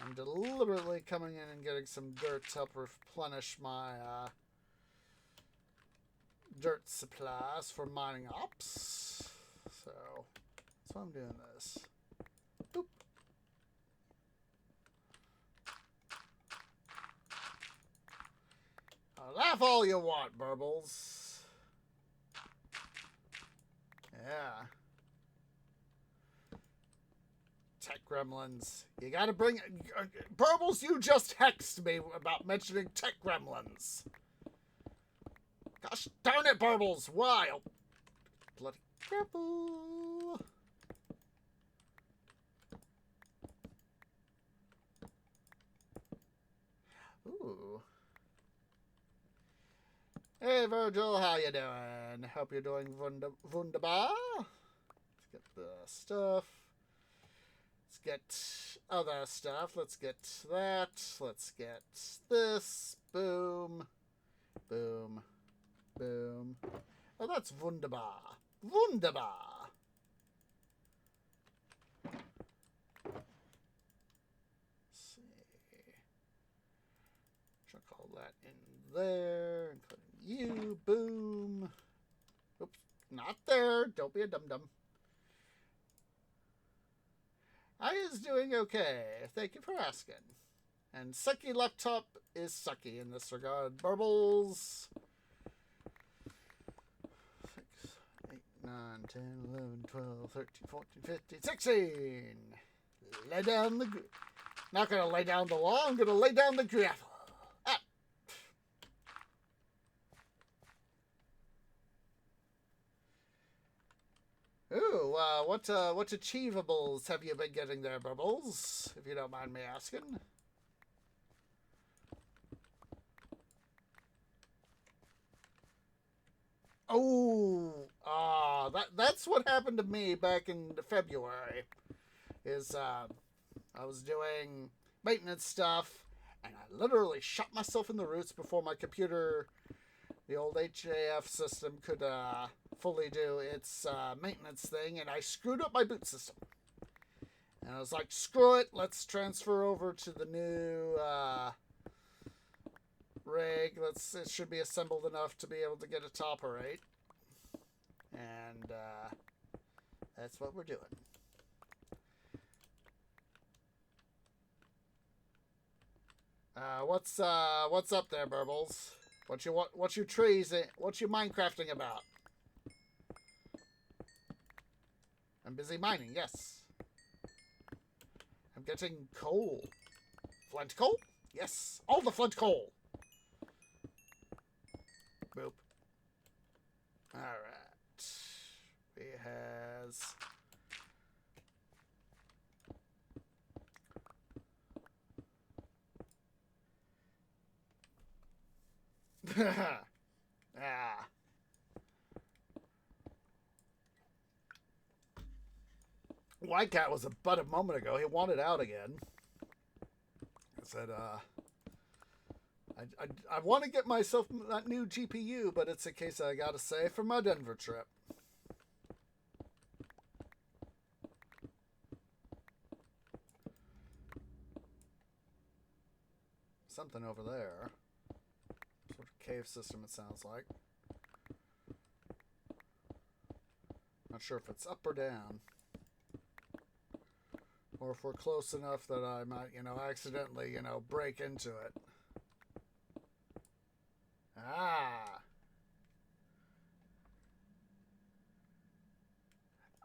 I'm deliberately coming in and getting some dirt to help replenish my dirt supplies for mining ops. So, that's why I'm doing this. Boop. Laugh all you want, Burbles. Yeah. Tech gremlins. You gotta bring... Burbles, you just hexed me about mentioning tech gremlins. Gosh darn it, Burbles. Why? Oh, bloody careful. Ooh. Hey, Virgil, how you doing? Hope you're doing wunderbar. Let's get the stuff. Let's get other stuff. Let's get that. Let's get this. Boom. Boom. Boom. Oh, that's wunderbar. Wunderbar. Let's see. Chuck all that in there, including you. Boom. Oops. Not there. Don't be a dum-dum. I is doing okay. Thank you for asking. And sucky laptop is sucky in this regard. Burbles. 6, 8, 9, 10, 11, 12, 13, 14, 15, 16. Lay down the... Not going to lay down the law. I'm going to lay down the gravel. Ah. Ooh, what achievables have you been getting there, Burbles? If you don't mind me asking. Oh, that's what happened to me back in February. Is I was doing maintenance stuff, and I literally shot myself in the roots before my computer, the old HAF system, could fully do its maintenance thing, and I screwed up my boot system. And I was like, screw it, let's transfer over to the new rig. It should be assembled enough to be able to get it to operate. And that's what we're doing. What's up there, Burbles? What you trees? What you Minecrafting about? I'm busy mining. Yes. I'm getting coal. Flint coal? Yes. All the flint coal. Boop. All right. We has Ah. White Cat was a butt a moment ago. He wanted out again. I said, I want to get myself that new GPU, but it's a case I gotta save for my Denver trip. Something over there. Sort of cave system it sounds like. Not sure if it's up or down. Or if we're close enough that I might, accidentally, break into it. Ah.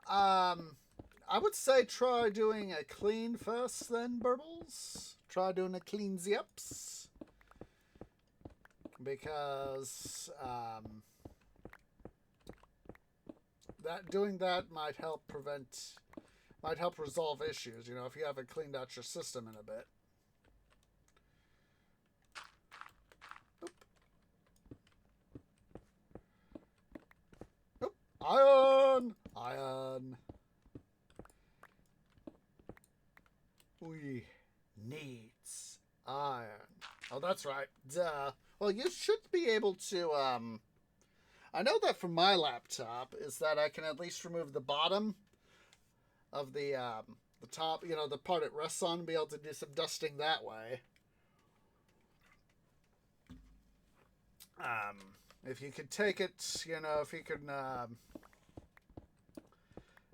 I would say try doing a clean first then, Burbles. Try doing a clean zips. Because, doing that might help resolve issues, if you haven't cleaned out your system in a bit. Oop. Iron! Iron! We needs iron. Oh, that's right. Duh. Well, you should be able to, I know that from my laptop is that I can at least remove the bottom of the top, the part it rests on, and be able to do some dusting that way. If you could take it, if you could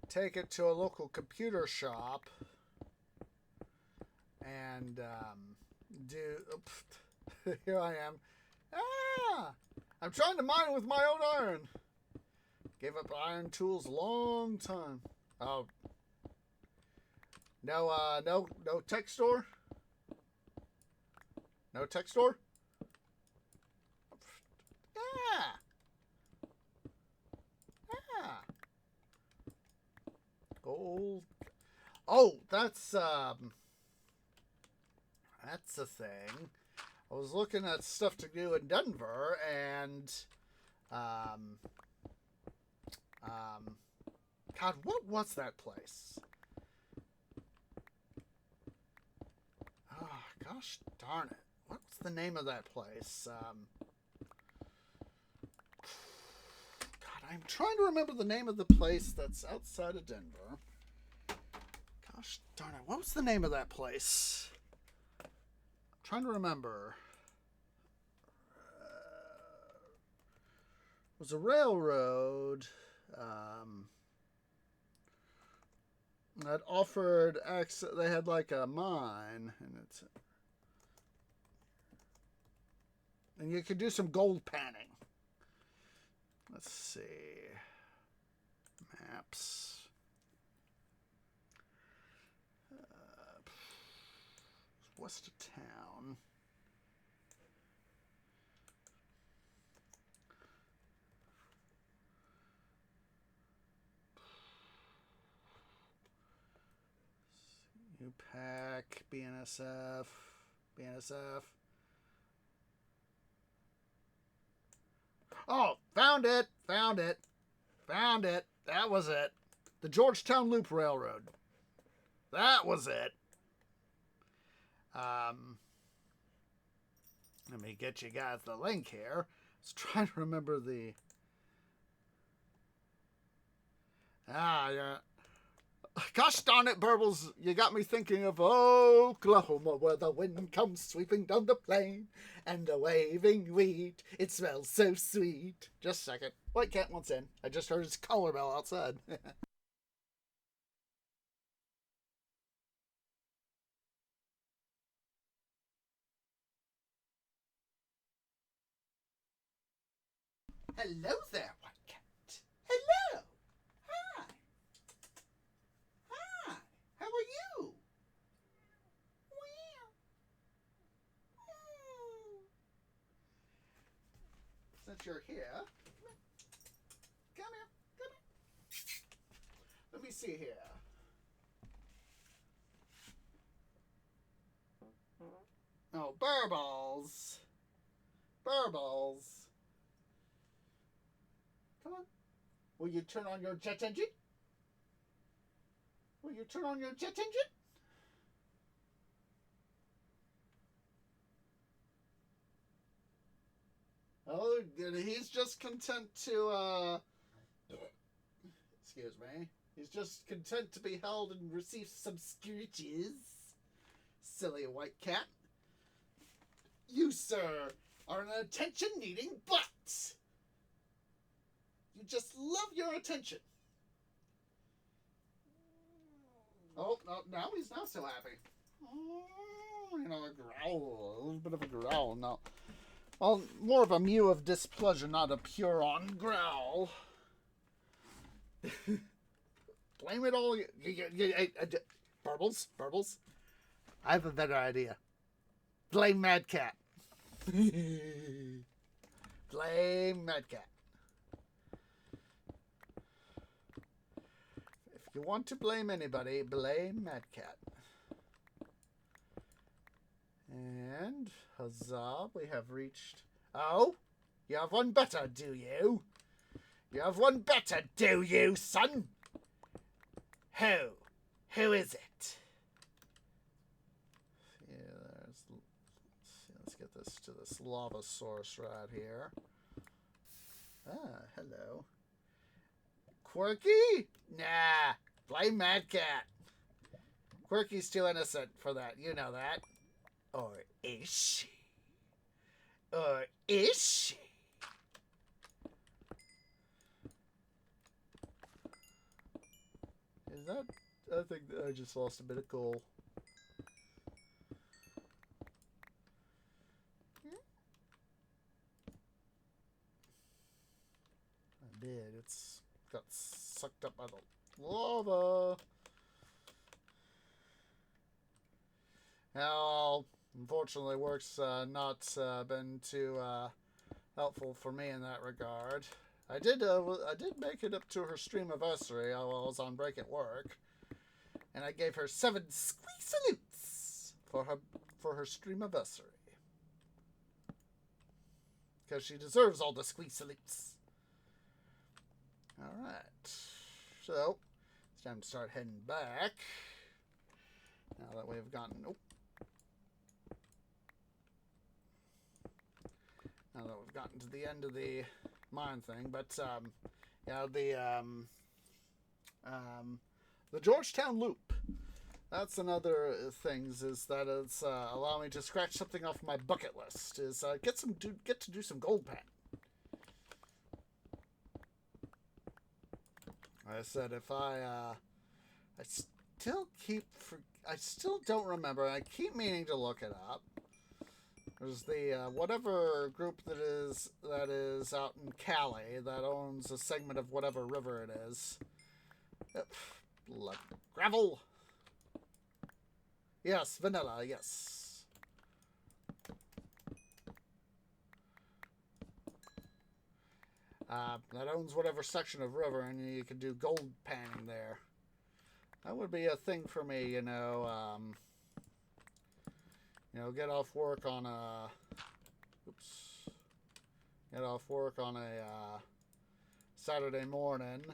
take it to a local computer shop and do. Here I am. Ah! I'm trying to mine with my own iron. Gave up iron tools a long time. Oh. No tech store? No tech store? Yeah. Yeah. Gold. Oh, that's a thing. I was looking at stuff to do in Denver, and God, what was that place? Oh, gosh darn it. What's the name of that place? God, I'm trying to remember the name of the place that's outside of Denver. Gosh darn it. What was the name of that place? I'm trying to remember. It was a railroad that offered access. They had like a mine, and you could do some gold panning. Let's see. Maps. West of town. UPAC, BNSF. Oh, found it. That was it. The Georgetown Loop Railroad. That was it. Let me get you guys the link here. I was trying to remember the... yeah. Gosh darn it, Burbles, you got me thinking of Oklahoma, where the wind comes sweeping down the plain, and the waving wheat, it smells so sweet. Just a second. White Cat wants in. I just heard his collar bell outside. Hello there, White Cat. Hello. Hi. Hi. How are you? Since you're here, come here. Let me see here. Oh, Burbles. Burbles. Come on. Will you turn on your jet engine? Will you turn on your jet engine? Oh, he's just content to, excuse me. He's just content to be held and receive some scratches. Silly white cat. You, sir, are an attention-needing butt. You just love your attention. Oh, no, now he's not so happy. Oh, you know, a growl, a little bit of a growl. No, well, more of a mew of displeasure, not a pure-on growl. Blame it all. Burbles. I have a better idea. Blame Mad Cat. Blame Mad Cat. If you want to blame anybody, blame Mad Cat. And, huzzah, we have reached... Oh, you have one better, do you? You have one better, do you, son? Who? Who is it? Yeah, let's get this to this lava source right here. Ah, hello. Quirky? Nah, blame Mad Cat. Quirky's too innocent for that, you know that. Or is she? Or is she? Is that... I think I just lost a bit of coal. I did. It's got sucked up by the lava. Now, unfortunately, work's not been too helpful for me in that regard. I did make it up to her streamiversary while I was on break at work, and I gave her 7 squeak salutes for her streamiversary, because she deserves all the squeak salutes. All right, so it's time to start heading back. Now that we've gotten now that we've gotten to the end of the mine thing, but yeah, the Georgetown Loop. That's another things is that it's allow me to scratch something off my bucket list. Is get to do some gold pan. I said if I still don't remember. I keep meaning to look it up. There's the whatever group that is out in Cali that owns a segment of whatever river it is. Gravel. Yes, vanilla. Yes. That owns whatever section of river, and you can do gold panning there. That would be a thing for me, you know. Get off work on a Saturday morning.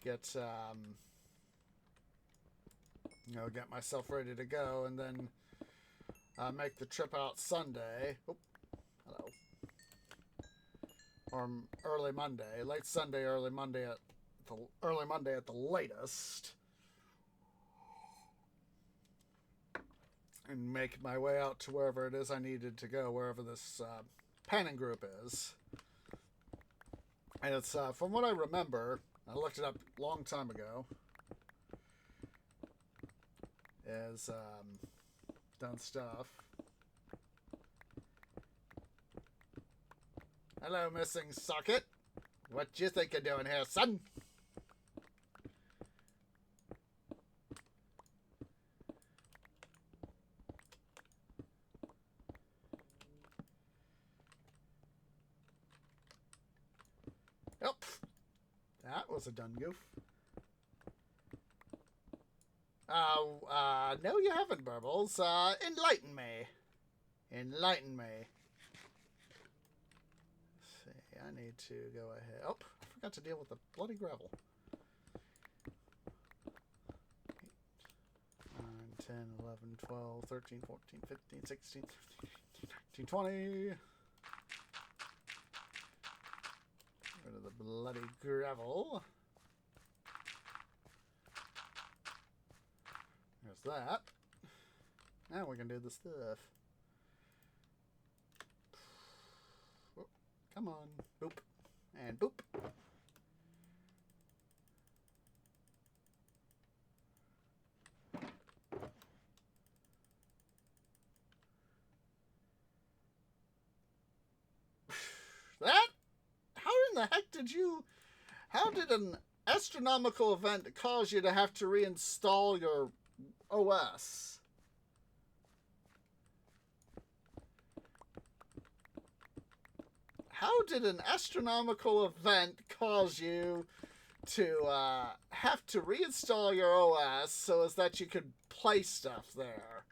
Get myself ready to go, and then make the trip out Sunday. Oh, hello. Or early Monday, late Sunday, early Monday at the latest. And make my way out to wherever it is I needed to go, wherever this panning group is. And it's, from what I remember, I looked it up a long time ago, is done stuff. Hello, missing socket. What you think you're doing here, son? Yep. That was a done goof. No you haven't, Burbles. Enlighten me. Enlighten me. I need to go ahead. Oh, I forgot to deal with the bloody gravel. 8, 9, 10, 11, 12, 13, 14, 15, 16, 17, 18, 19, 20. Rid of the bloody gravel. There's that. Now we can do the stuff. Oh, come on. Boop. And boop. That? How in the heck did you... How did an astronomical event cause you to have to reinstall your OS? How did an astronomical event cause you to have to reinstall your OS so as that you could play stuff there?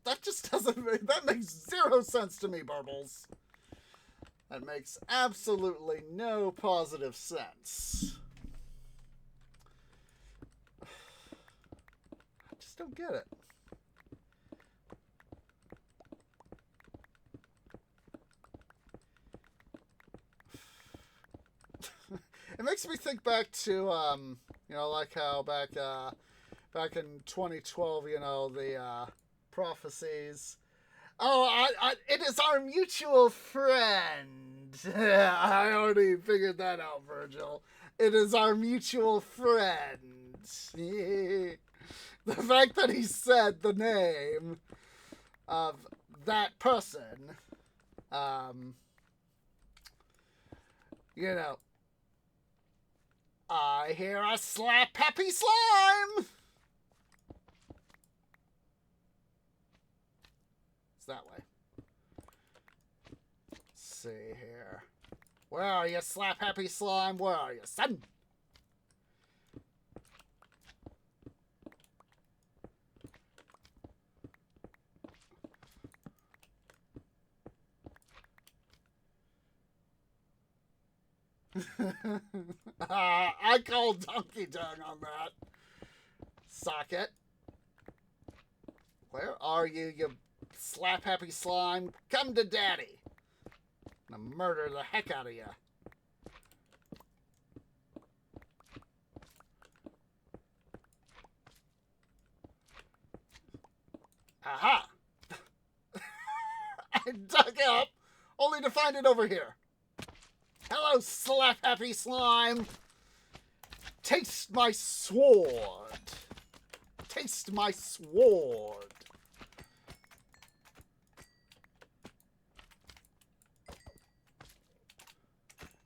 That just doesn't make, that makes zero sense to me, Burbles. That makes absolutely no positive sense. I just don't get it. It makes me think back to you know, like how back in 2012, you know, the prophecies. Oh, it is our mutual friend. I already figured that out, Virgil. It is our mutual friend. The fact that he said the name of that person, you know, I hear a slap happy slime. That way. Let's see here. Where are you, slap happy slime? Where are you, son? I call Donkey Dung on that. Socket. Where are you, you slap happy slime? Come to daddy. I'm gonna murder the heck out of you. Aha! I dug up only to find it over here. Hello, slap happy slime. Taste my sword. Taste my sword.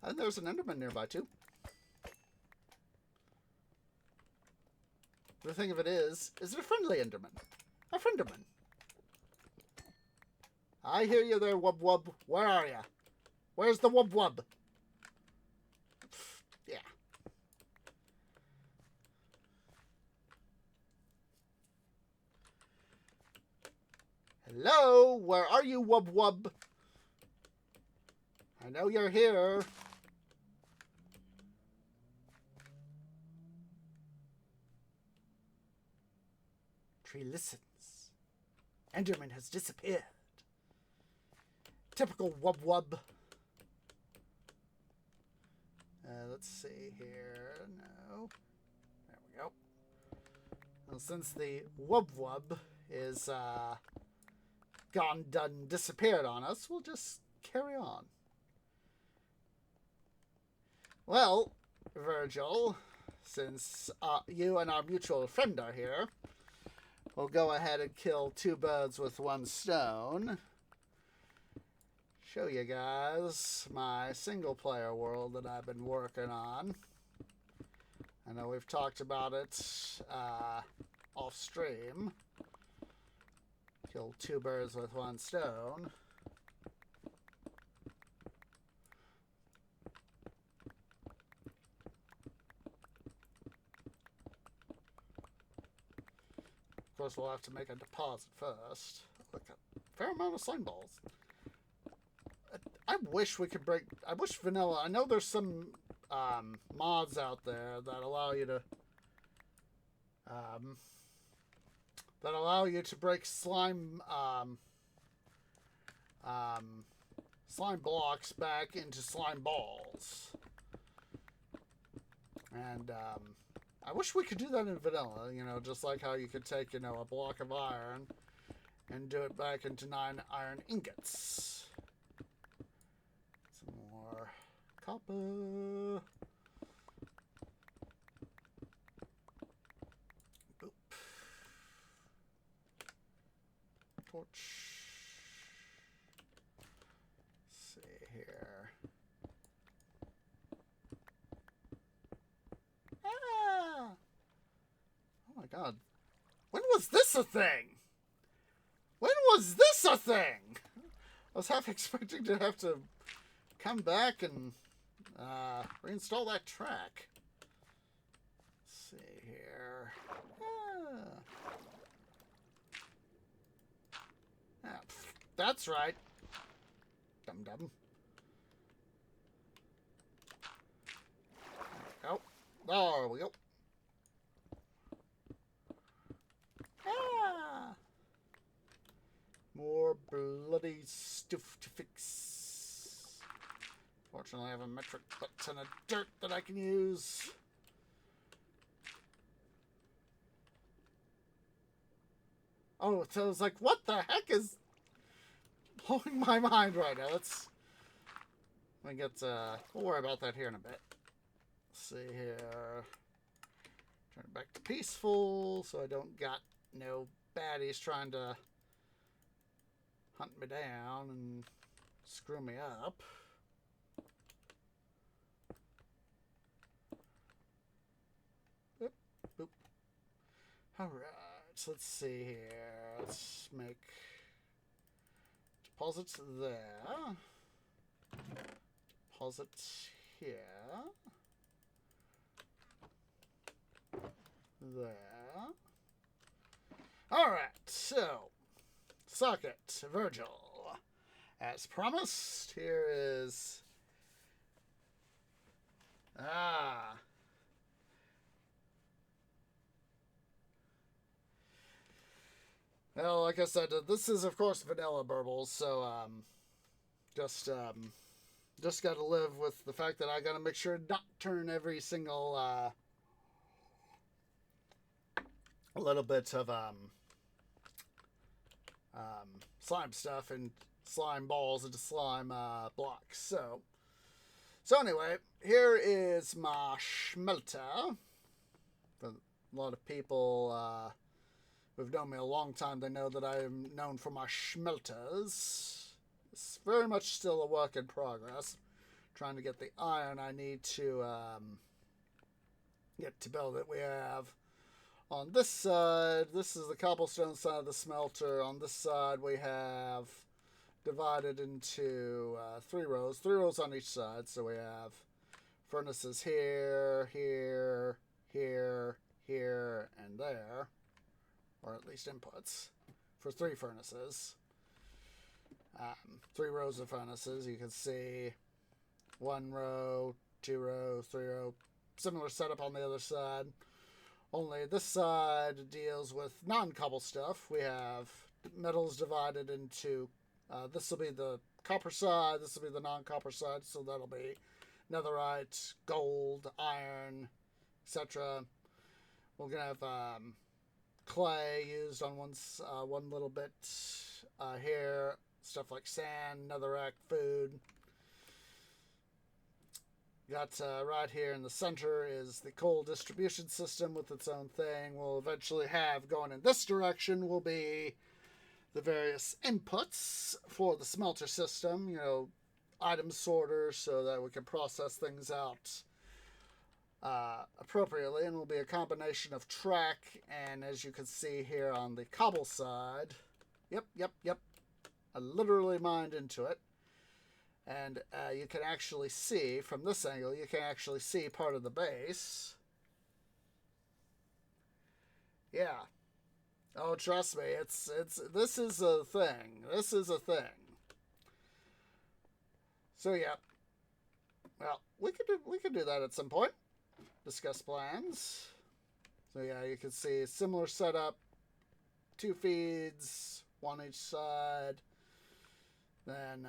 And there's an Enderman nearby, too. The thing of it is it a friendly Enderman? A frienderman. I hear you there, Wub Wub. Where are you? Where's the Wub Wub? Yeah. Hello? Where are you, Wub Wub? I know you're here. Tree listens. Enderman has disappeared. Typical Wub Wub. Let's see here. No. There we go. Well, since the Wub Wub is gone, done, disappeared on us, we'll just carry on. Well, Virgil, since you and our mutual friend are here, we'll go ahead and kill 2 birds with 1 stone. Show you guys my single player world that I've been working on. I know we've talked about it off stream. Kill 2 birds with 1 stone. course, we'll have to make a deposit first. Look, a fair amount of slime balls. I wish we could break... I wish vanilla... I know there's some mods out there that allow you to... that allow you to break slime... slime blocks back into slime balls. And, I wish we could do that in vanilla, you know, just like how you could take, you know, a block of iron and do it back into 9 iron ingots. Some more copper. Boop. Torch. Let's see here. Ah! Oh my god. When was this a thing? When was this a thing? I was half expecting to have to come back and reinstall that track. Let's see here. That's right. Dum-dum. There we go. Ah! More bloody stuff to fix. Fortunately, I have a metric butt ton of dirt that I can use. Oh, so I was like, what the heck is blowing my mind right now? Let me get, we'll worry about that here in a bit. Let's see here. Turn it back to peaceful so I don't got no baddies trying to hunt me down and screw me up. Boop, boop. Alright, so let's see here. Let's make deposits there. Deposits here. There. Alright, so socket, Virgil. As promised, here is well, like I said, this is of course vanilla burbles, so just gotta live with the fact that I gotta make sure not turn every single a little bit of slime stuff and slime balls into slime blocks. So anyway, here is my smelter. For a lot of people who've known me a long time, they know that I am known for my smelters. It's very much still a work in progress. Trying to get the iron I need to get to build it. We have on this side, this is the cobblestone side of the smelter. On this side, we have divided into 3 rows. 3 rows on each side. So we have furnaces here, here, here, here, and there. Or at least inputs for 3 furnaces. 3 rows of furnaces. You can see 1 row, 2 row, 3 row. Similar setup on the other side. Only this side deals with non-cobble stuff. We have metals divided into, this will be the copper side, this will be the non-copper side, so that'll be netherite, gold, iron, etc. We're going to have clay used on one little bit here, stuff like sand, netherrack, food. Got right here in the center is the coal distribution system with its own thing. We'll eventually have, going in this direction, will be the various inputs for the smelter system. You know, item sorter so that we can process things out appropriately. And will be a combination of track and, as you can see here on the cobble side. Yep. I literally mined into it. And you can actually see, from this angle, you can actually see part of the base. Yeah. Oh, trust me, this is a thing. This is a thing. So yeah, well, we could do that at some point. Discuss plans. So yeah, you can see similar setup, 2 feeds, 1 each side. Then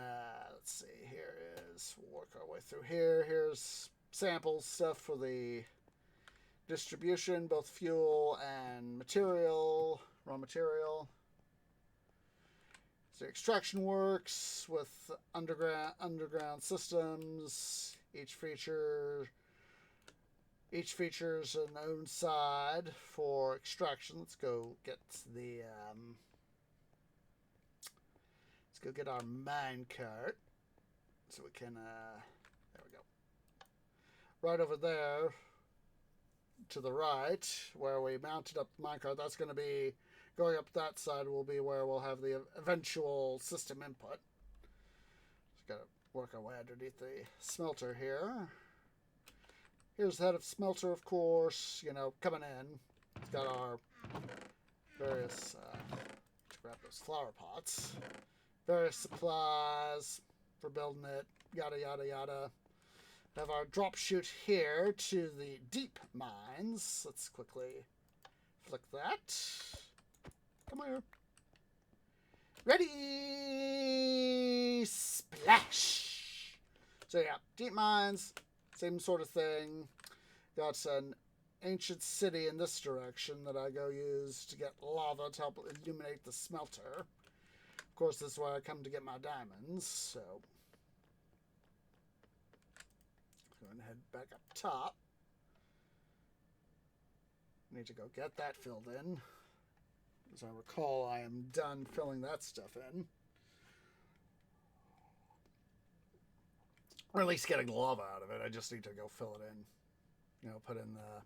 let's see. Here is we'll work our way through here. Here's sample stuff for the distribution, both fuel and material, raw material. So extraction works with underground systems. Each features an own side for extraction. Let's go get the let's go get our mine cart so we can there we go. Right over there to the right where we mounted up the minecart, that's going to be going up that side will be where we'll have the eventual system input. Just got to work our way underneath the smelter here. Here's the head of smelter, of course, you know, coming in. It's got our various, to grab those flower pots, various supplies for building it, yada, yada, yada. Have our drop chute here to the deep mines. Let's quickly flick that. Come here. Ready, splash. So yeah, deep mines, same sort of thing. Got an ancient city in this direction that I go use to get lava to help illuminate the smelter. Of course, this is where I come to get my diamonds, so go ahead and head back up top. Need to go get that filled in. As I recall, I am done filling that stuff in. Or at least getting the lava out of it. I just need to go fill it in. You know, put in the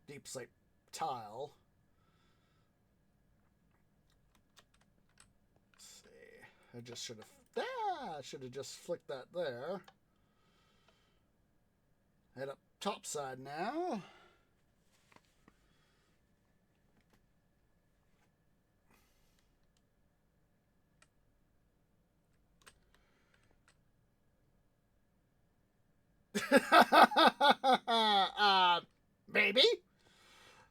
deep slate tile. Let's see. I just should have... I should have just flicked that there. Head up top side now. Maybe.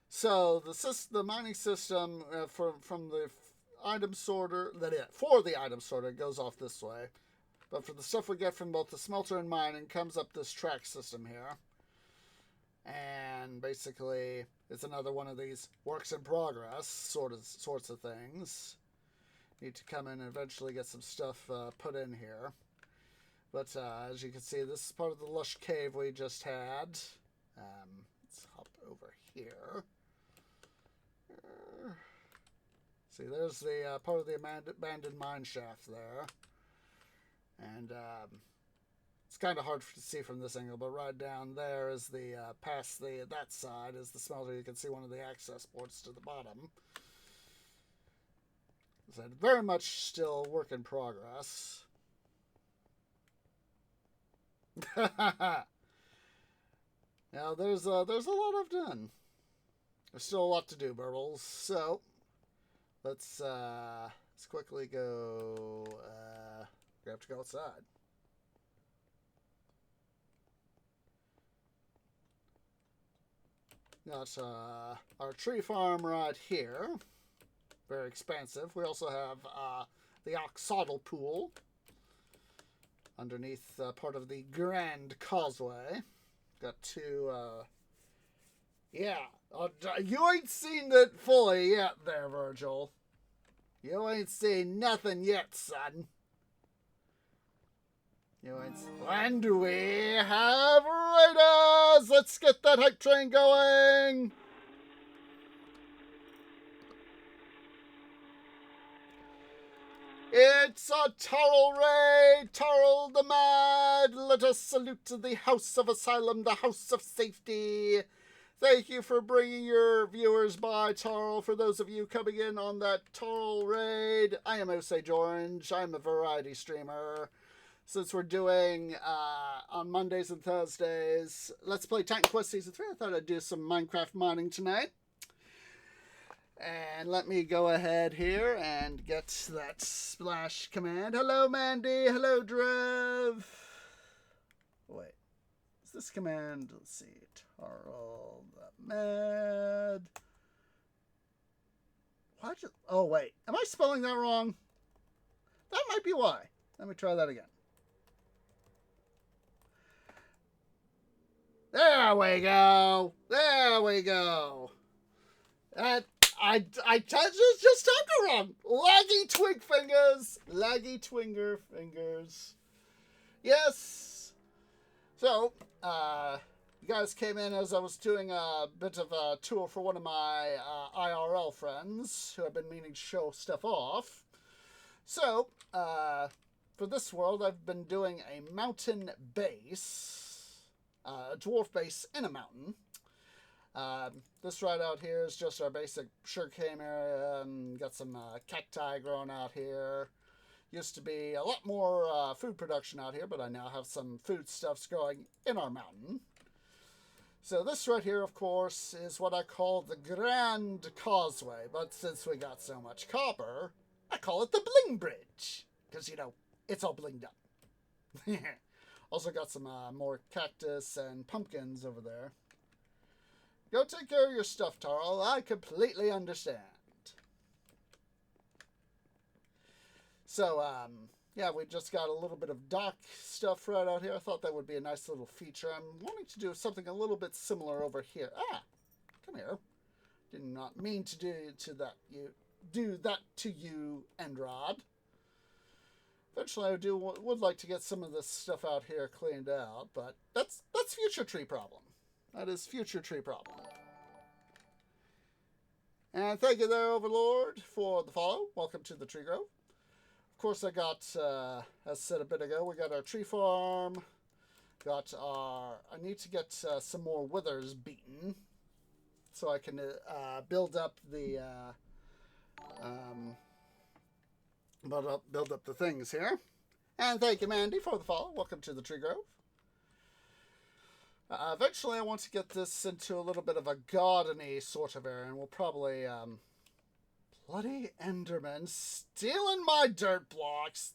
So the mining system from the item sorter for the item sorter goes off this way, but for the stuff we get from both the smelter and mining comes up this track system here, and basically it's another one of these works in progress sorts of things. Need to come in and eventually get some stuff put in here. But as you can see, this is part of the lush cave we just had. Let's hop over here. See, there's the part of the abandoned mine shaft there. And it's kind of hard to see from this angle, but right down there is the, past that side is the smelter. You can see one of the access ports to the bottom. So very much still work in progress. Now there's a lot I've done. There's still a lot to do, Burbles. So let's quickly go. We have to go outside. Got our tree farm right here. Very expansive. We also have the Oxodal pool underneath part of the Grand Causeway. Got two, yeah. You ain't seen it fully yet there, Virgil. You ain't seen nothing yet, son. And we have raiders! Let's get that hype train going! It's a Tarl raid! Tarl the Mad! Let us salute the House of Asylum, the House of Safety. Thank you for bringing your viewers by, Tarl. For those of you coming in on that Tarl raid, I am Osage Orange. I'm a variety streamer. Since we're doing on Mondays and Thursdays, Let's Play Titan Quest Season 3, I thought I'd do some Minecraft mining tonight. And let me go ahead here and get that splash command. Hello, Mandy. Hello, Drev. Wait. Is this command? Let's see. Tarl Med. Why just, oh, wait. Am I spelling that wrong? That might be why. Let me try that again. There we go. There we go. I just talking wrong. Laggy twig fingers. Laggy twinger fingers. Yes. So, you guys came in as I was doing a bit of a tour for one of my IRL friends who have been meaning to show stuff off. So, for this world, I've been doing a mountain base, a dwarf base in a mountain. This right out here is just our basic sugarcane area, and got some cacti growing out here. Used to be a lot more food production out here, but I now have some foodstuffs growing in our mountain. So this right here, of course, is what I call the Grand Causeway, but since we got so much copper, I call it the Bling Bridge, because, you know, it's all blinged up. Also got some more cactus and pumpkins over there. Go take care of your stuff, Tarl. I completely understand. So, yeah, we just got a little bit of dock stuff right out here. I thought that would be a nice little feature. I'm wanting to do something a little bit similar over here. Ah, come here. Did not mean to do that to you, Enrod. Eventually, I would like to get some of this stuff out here cleaned out, but that's future tree problem. That is future tree problem. And thank you there, Overlord, for the follow. Welcome to the Tree Grove. Of course, I got, as said a bit ago, we got our tree farm. Got our, I need to get some more withers beaten so I can build up the, build up the things here. And thank you, Mandy, for the follow. Welcome to the Tree Grove. Eventually, I want to get this into a little bit of a garden-y sort of area, and we'll probably, bloody Enderman stealing my dirt blocks.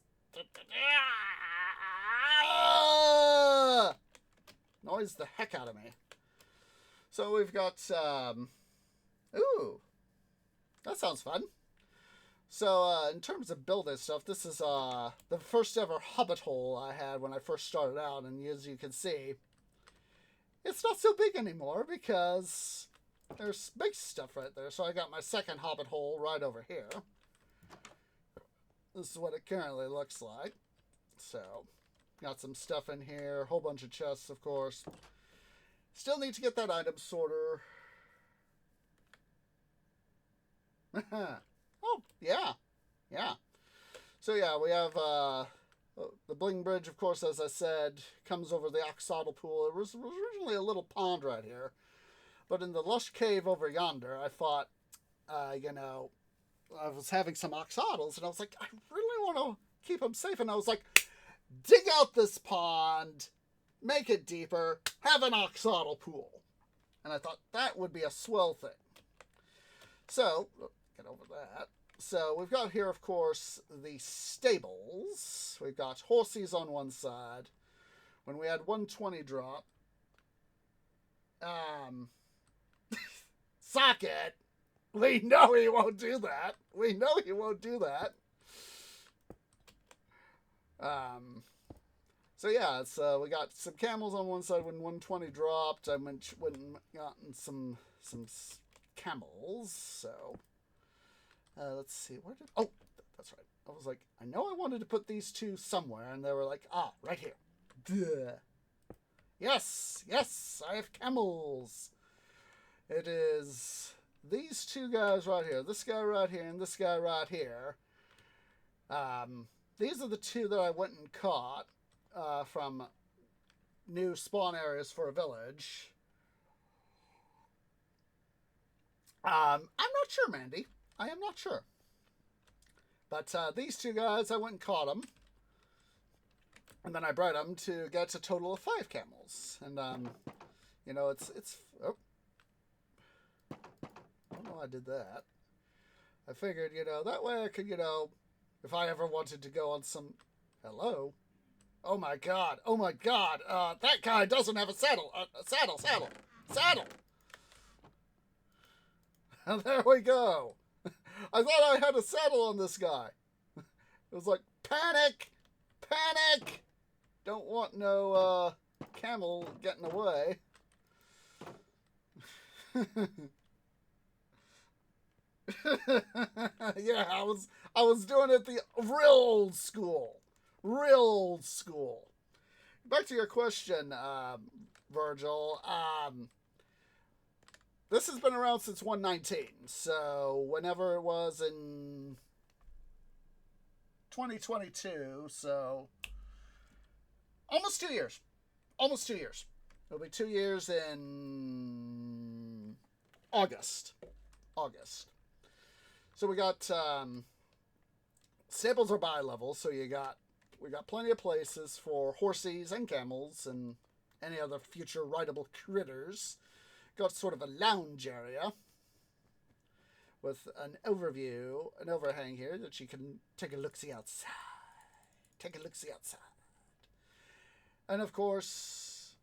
Noise the heck out of me. So we've got, ooh, that sounds fun. So, in terms of building stuff, this is, the first ever hobbit hole I had when I first started out, and as you can see, it's not so big anymore because there's big stuff right there. So I got my second hobbit hole right over here. This is what it currently looks like. So, got some stuff in here, a whole bunch of chests, of course. Still need to get that item sorter. Oh, yeah. Yeah. So, yeah, we have, the Bling Bridge, of course, as I said, comes over the Oxodal Pool. It was originally a little pond right here. But in the lush cave over yonder, I thought, you know, I was having some oxodals, and I was like, I really want to keep them safe. And I was like, dig out this pond, make it deeper, have an oxodal pool. And I thought that would be a swell thing. So, get over that. So we've got here, of course, the stables. We've got horsies on one side. When we had 120 drop, socket. We know he won't do that. We know he won't do that. So yeah, so we got some camels on one side when 120 dropped. I went and gotten some camels. So. Let's see, where did... Oh, that's right. I was like, I know I wanted to put these two somewhere, and they were like, ah, right here. Duh. Yes, yes, I have camels. It is these two guys right here. This guy right here and this guy right here. These are the two that I went and caught from new spawn areas for a village. I'm not sure, Mandy. I am not sure. But these two guys, I went and caught them. And then I bred them to get a total of 5 camels. And, you know, it's... Oh. I don't know why I did that. I figured, that way I could, if I ever wanted to go on some... Hello? Oh my god. Oh my god. That guy doesn't have a saddle. Saddle. Saddle. And there we go. I thought I had a saddle on this guy. It was like, panic. Panic. Don't want no camel getting away. Yeah, I was doing it the real old school. Real old school. Back to your question, Virgil. This has been around since 119, so whenever it was in 2022, so almost 2 years. Almost 2 years. It'll be 2 years in August. So we got stables are bi-level, so we got plenty of places for horses and camels and any other future rideable critters. Got sort of a lounge area with an overhang here that you can take a look-see outside. And of course,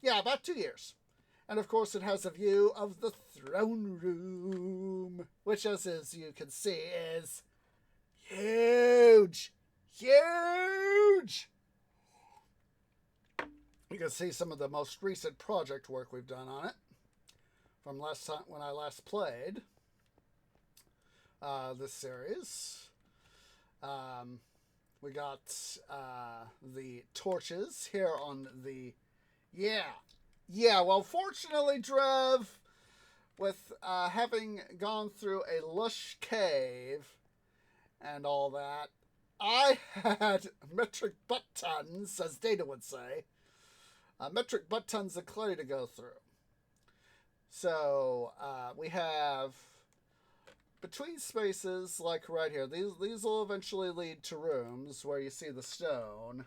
about 2 years. And of course, it has a view of the throne room, which, as you can see, is huge. Huge! You can see some of the most recent project work we've done on it from last time when I last played this series. We got the torches here on the... Well, fortunately, Drev, with having gone through a lush cave and all that, I had metric butt tons, as Data would say, metric butt tons of clay to go through. So we have between spaces like right here. These will eventually lead to rooms where you see the stone.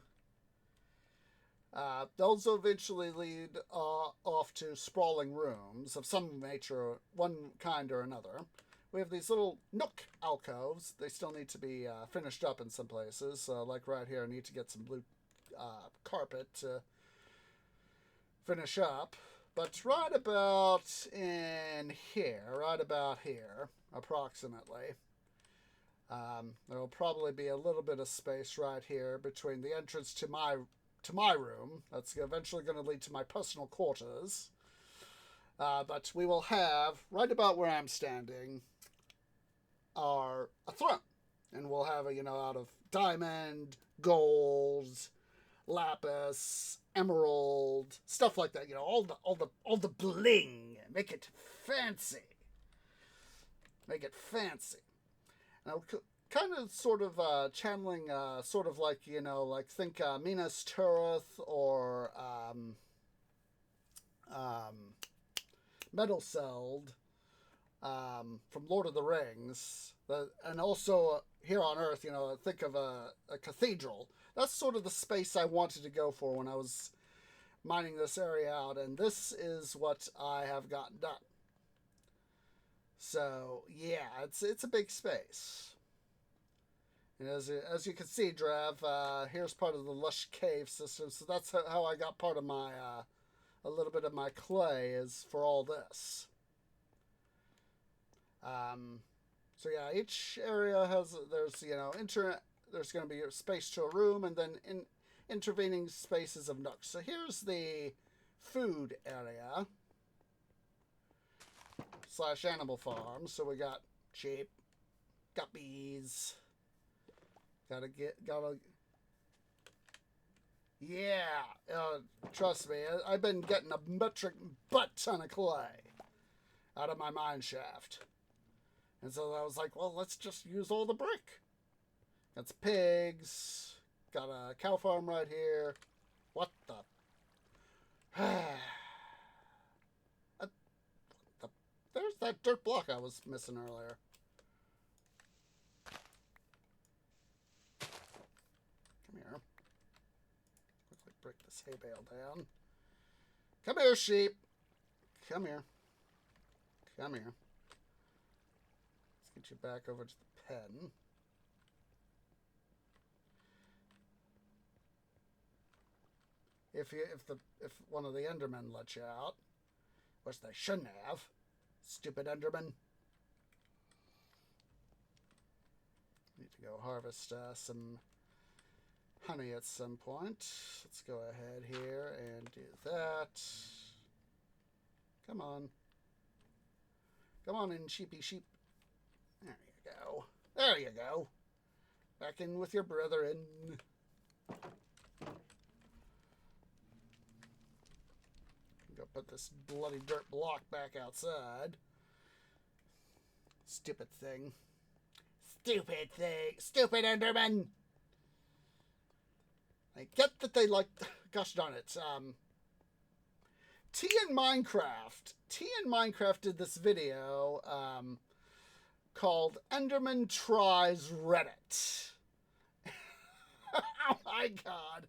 Those will eventually lead off to sprawling rooms of some nature, one kind or another. We have these little nook alcoves. They still need to be finished up in some places. Like right here, I need to get some blue carpet to finish up. But right about here, approximately, there will probably be a little bit of space right here between the entrance to my room. That's eventually going to lead to my personal quarters. But we will have, right about where I'm standing, a throne. And we'll have out of diamond, gold, lapis, emerald, stuff like that. All the bling. Make it fancy. And I'll kind of sort of channeling sort of like think Minas Tirith or Metal Celled from Lord of the Rings, and also here on Earth, think of a cathedral. That's sort of the space I wanted to go for when I was mining this area out, and this is what I have gotten done. So yeah, it's a big space. And as you can see, Drav, here's part of the lush cave system. So that's how I got part of my a little bit of my clay is for all this. So yeah, each area there's going to be a space to a room, and then intervening spaces of nooks. So here's the food area / animal farm. So we got sheep, got bees. Trust me, I've been getting a metric butt ton of clay out of my mine shaft. And so I was like, well, let's just use all the brick. Got some pigs. Got a cow farm right here. What the? There's that dirt block I was missing earlier. Come here. Quickly break this hay bale down. Come here, sheep. Come here. sent you back over to the pen. If one of the Endermen let you out, which they shouldn't have, stupid Endermen. Need to go harvest some honey at some point. Let's go ahead here and do that. Come on. Come on in, sheepy sheep. There you go. There you go. Back in with your brethren. Go put this bloody dirt block back outside. Stupid thing. Stupid thing. Stupid Enderman. I get that they like... Gosh darn it. T in Minecraft did this video called Enderman Tries Reddit. Oh my god.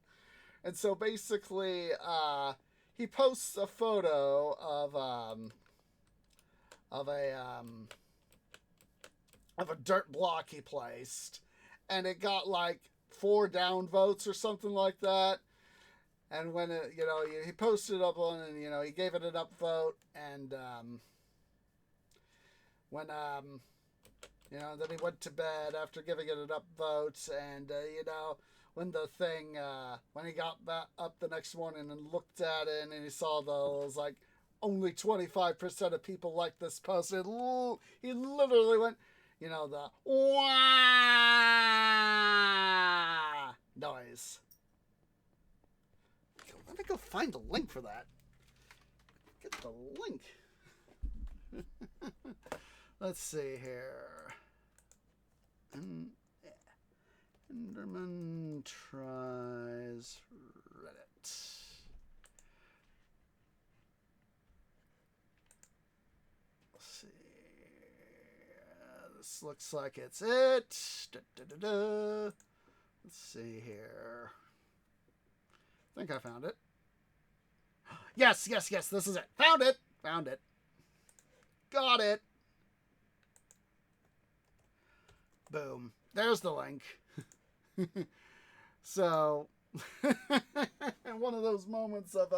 And so basically, he posts a photo of a dirt block he placed, and it got like 4 downvotes or something like that. And when it, he posted up one, and he gave it an upvote, and when then he went to bed after giving it an upvote, and when the thing when he got back up the next morning and looked at it, and he saw those like only 25% of people like this post, he literally went, the wah noise. Let me go find the link for that. Get the link. Let's see here. Enderman tries Reddit. Let's see. This looks like it's it. Let's see here. I think I found it. Yes, this is it. Found it. Got it. Boom. There's the link. So, one of those moments of,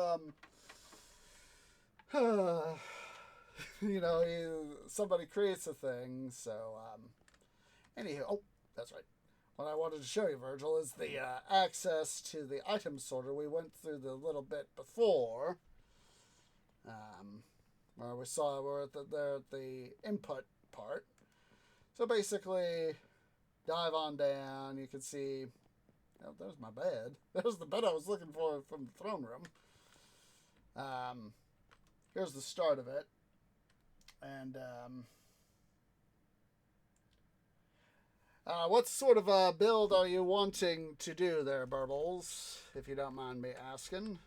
somebody creates a thing, so, anywho, oh, that's right. What I wanted to show you, Virgil, is the access to the item sorter. We went through the little bit before, where we saw we're at the input part. So basically, dive on down. You can see, oh, there's my bed. There's the bed I was looking for from the throne room. Here's the start of it, and what sort of a build are you wanting to do there, Burbles, if you don't mind me asking?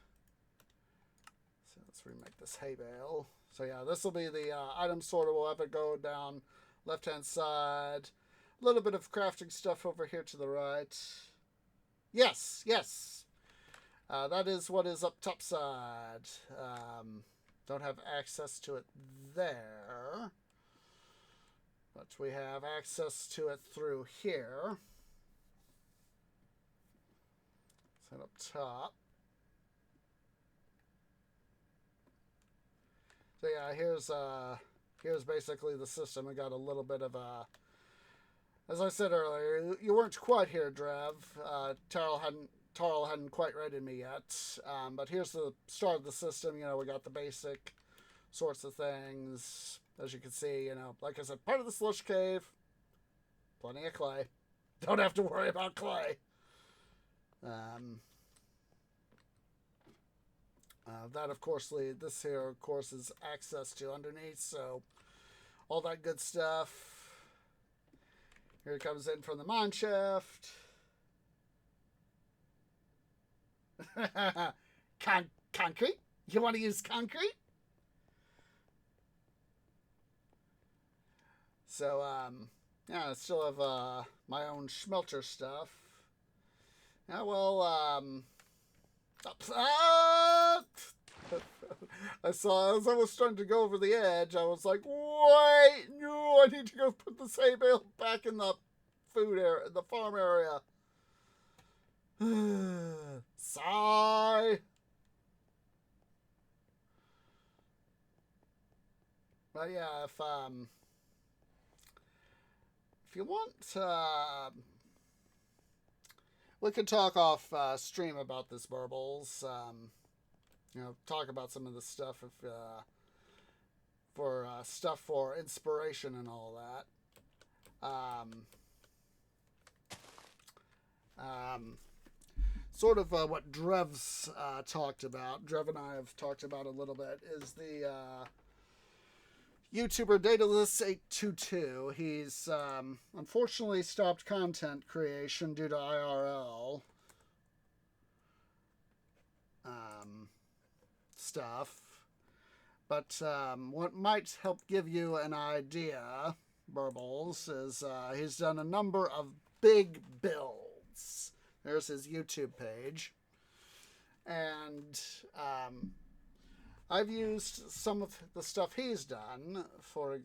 So let's remake this hay bale. So yeah, this will be the item sorter. We'll have it go down left-hand side. A little bit of crafting stuff over here to the right. Yes. That is what is up top side. Don't have access to it there. But we have access to it through here. Set up top. So yeah, here's basically the system. I got a little bit of a, as I said earlier, you weren't quite here, Drev. Tarl hadn't quite rated me yet. But here's the start of the system. We got the basic sorts of things. As you can see, like I said, part of the slush cave, plenty of clay. Don't have to worry about clay. That, of course, this here, of course, is access to underneath, so all that good stuff. Here it comes in from the mine shaft. Concrete? You want to use concrete? So, yeah, I still have my own smelter stuff. Yeah, well, I saw as I was starting to go over the edge, I was like, wait, no, I need to go put the hay bale back in the food area, the farm area. Sigh. But yeah, if you want, we could talk off stream about this, Burbles. Talk about some of the stuff if for stuff for inspiration and all that. Sort of what Drev's talked about. Drev and I have talked about a little bit is the YouTuber Daedalus822. He's unfortunately stopped content creation due to IRL stuff. But what might help give you an idea, Burbles, is he's done a number of big builds. There's his YouTube page. And I've used some of the stuff he's done. For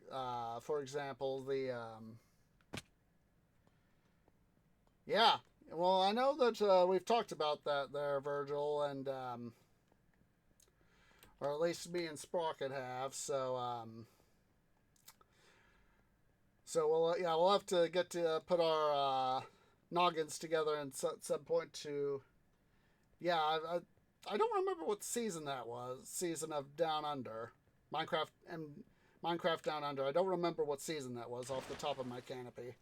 example, the... yeah. Well, I know that we've talked about that there, Virgil, and... or at least me and Sprocket have, so we'll have to get to put our noggins together and at some point to, I don't remember what season that was, season of Down Under, Minecraft Down Under. I don't remember what season that was off the top of my canopy.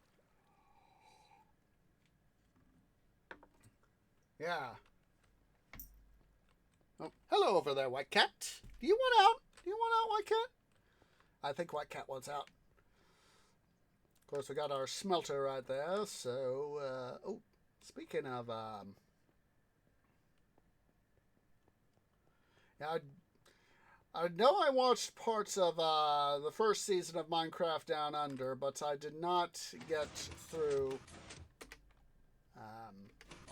Yeah. Oh, hello over there, White Cat. Do you want out? Do you want out, White Cat? I think White Cat wants out. Of course, we got our smelter right there. So, speaking of, yeah, I know I watched parts of the first season of Minecraft Down Under, but I did not get through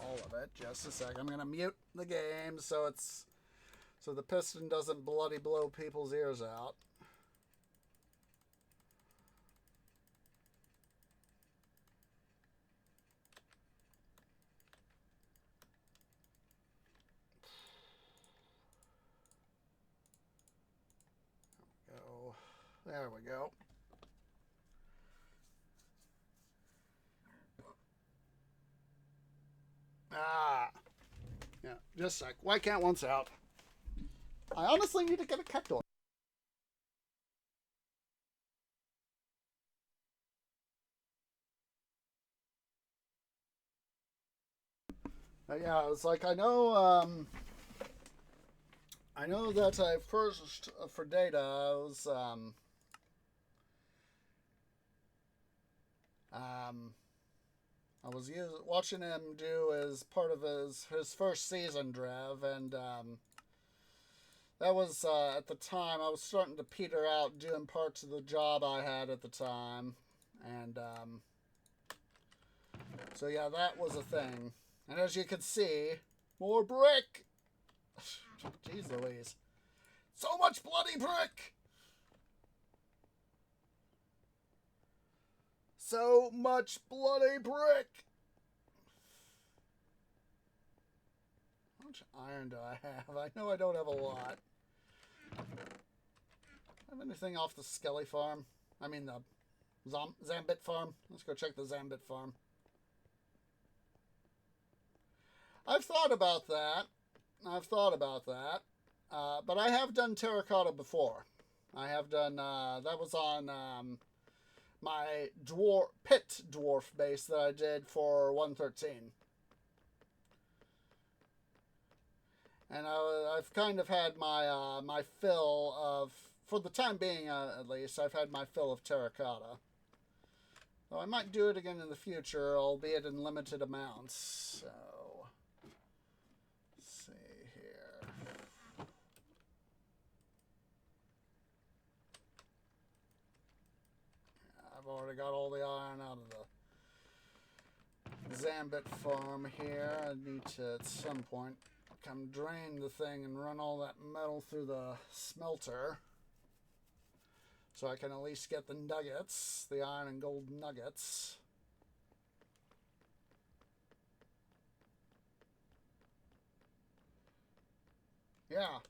all of it. Just a sec. I'm gonna mute the game so the piston doesn't bloody blow people's ears out. There we go. Yeah, just a sec. White Cat wants out. I honestly need to get a cat door. Yeah, it's like I know that I first for data I was watching him do as part of his first season, Drev, and that was at the time I was starting to peter out doing parts of the job I had at the time, and so yeah, that was a thing. And as you can see, more brick. Jeez Louise, so much bloody brick. So much bloody brick. How much iron do I have? I know I don't have a lot. Have anything off the Skelly farm? I mean the Zambit farm. Let's go check the Zambit farm. I've thought about that. But I have done terracotta before. I have done, that was on my pit dwarf base that I did for 113. And I've kind of had my my fill of, for the time being at least, I've had my fill of terracotta. Though I might do it again in the future, albeit in limited amounts. So, let's see here. I've already got all the iron out of the Zambit farm here. I need to, at some point, come drain the thing and run all that metal through the smelter. So I can at least get the nuggets, the iron and gold nuggets. Yeah.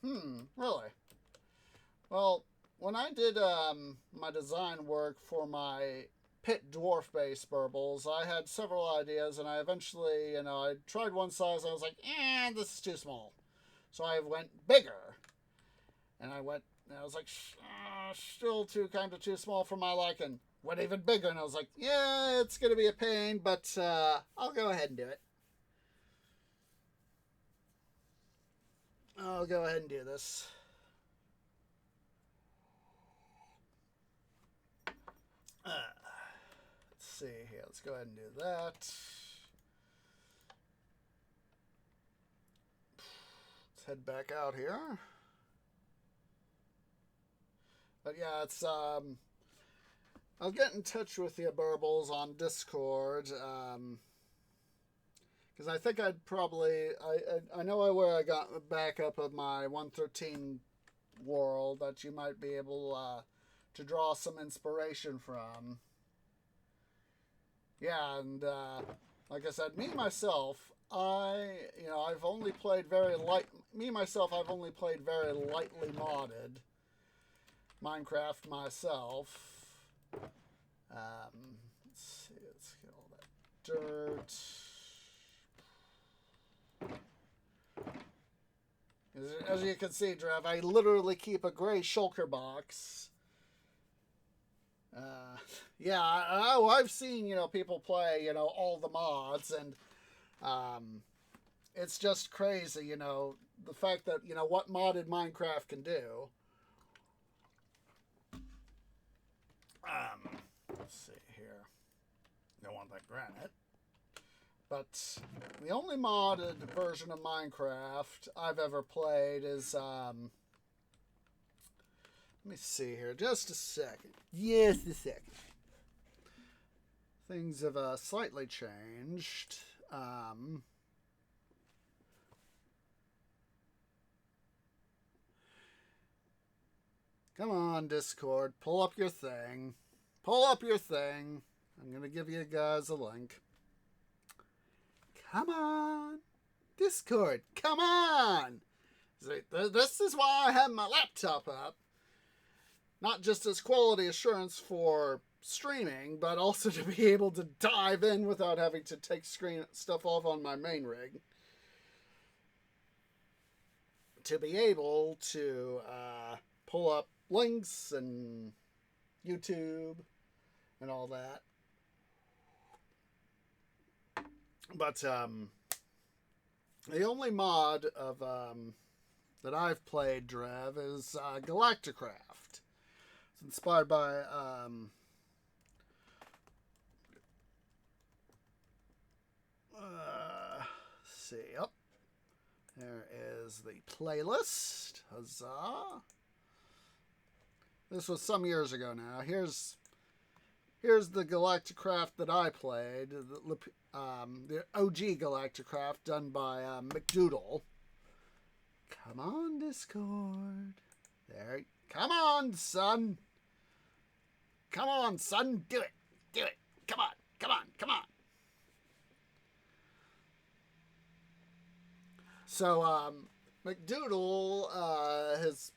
Really? Well, when I did my design work for my pit dwarf base burbles, I had several ideas, and I eventually, I tried one size, and I was like, this is too small. So I went bigger. And I was like, still kind of too small for my liking. Went even bigger, and I was like, yeah, it's going to be a pain, but I'll go ahead and do it. I'll go ahead and do this. Let's see here. Let's go ahead and do that. Let's head back out here. But yeah, it's I'll get in touch with you, Burbles, on Discord. Because I think I'd probably I know where I got the backup of my 113 world that you might be able to draw some inspiration from. Yeah, and like I said, I've only played very I've only played very lightly modded Minecraft myself. Let's see, let's get all that dirt. As you can see, Drev, I literally keep a gray shulker box. Yeah, I've seen, people play, all the mods, and it's just crazy, the fact that, what modded Minecraft can do. Let's see here. Don't want that granite. But the only modded version of Minecraft I've ever played is, let me see here, just a second. Just a second. Things have slightly changed. Come on, Discord, pull up your thing. Pull up your thing. I'm going to give you guys a link. Come on, Discord, come on. This is why I have my laptop up. Not just as quality assurance for streaming, but also to be able to dive in without having to take screen stuff off on my main rig. To be able to pull up links and YouTube and all that. But the only mod of that I've played, Drev, is Galacticraft. It's inspired by let's see. Yep. There is the playlist. Huzzah! This was some years ago now. Here's the Galacticraft that I played. The OG Galacticraft done by McDoodle. Come on, Discord. There. Come on, son. Come on, son. Do it. Do it. Come on. Come on. Come on. So, McDoodle has,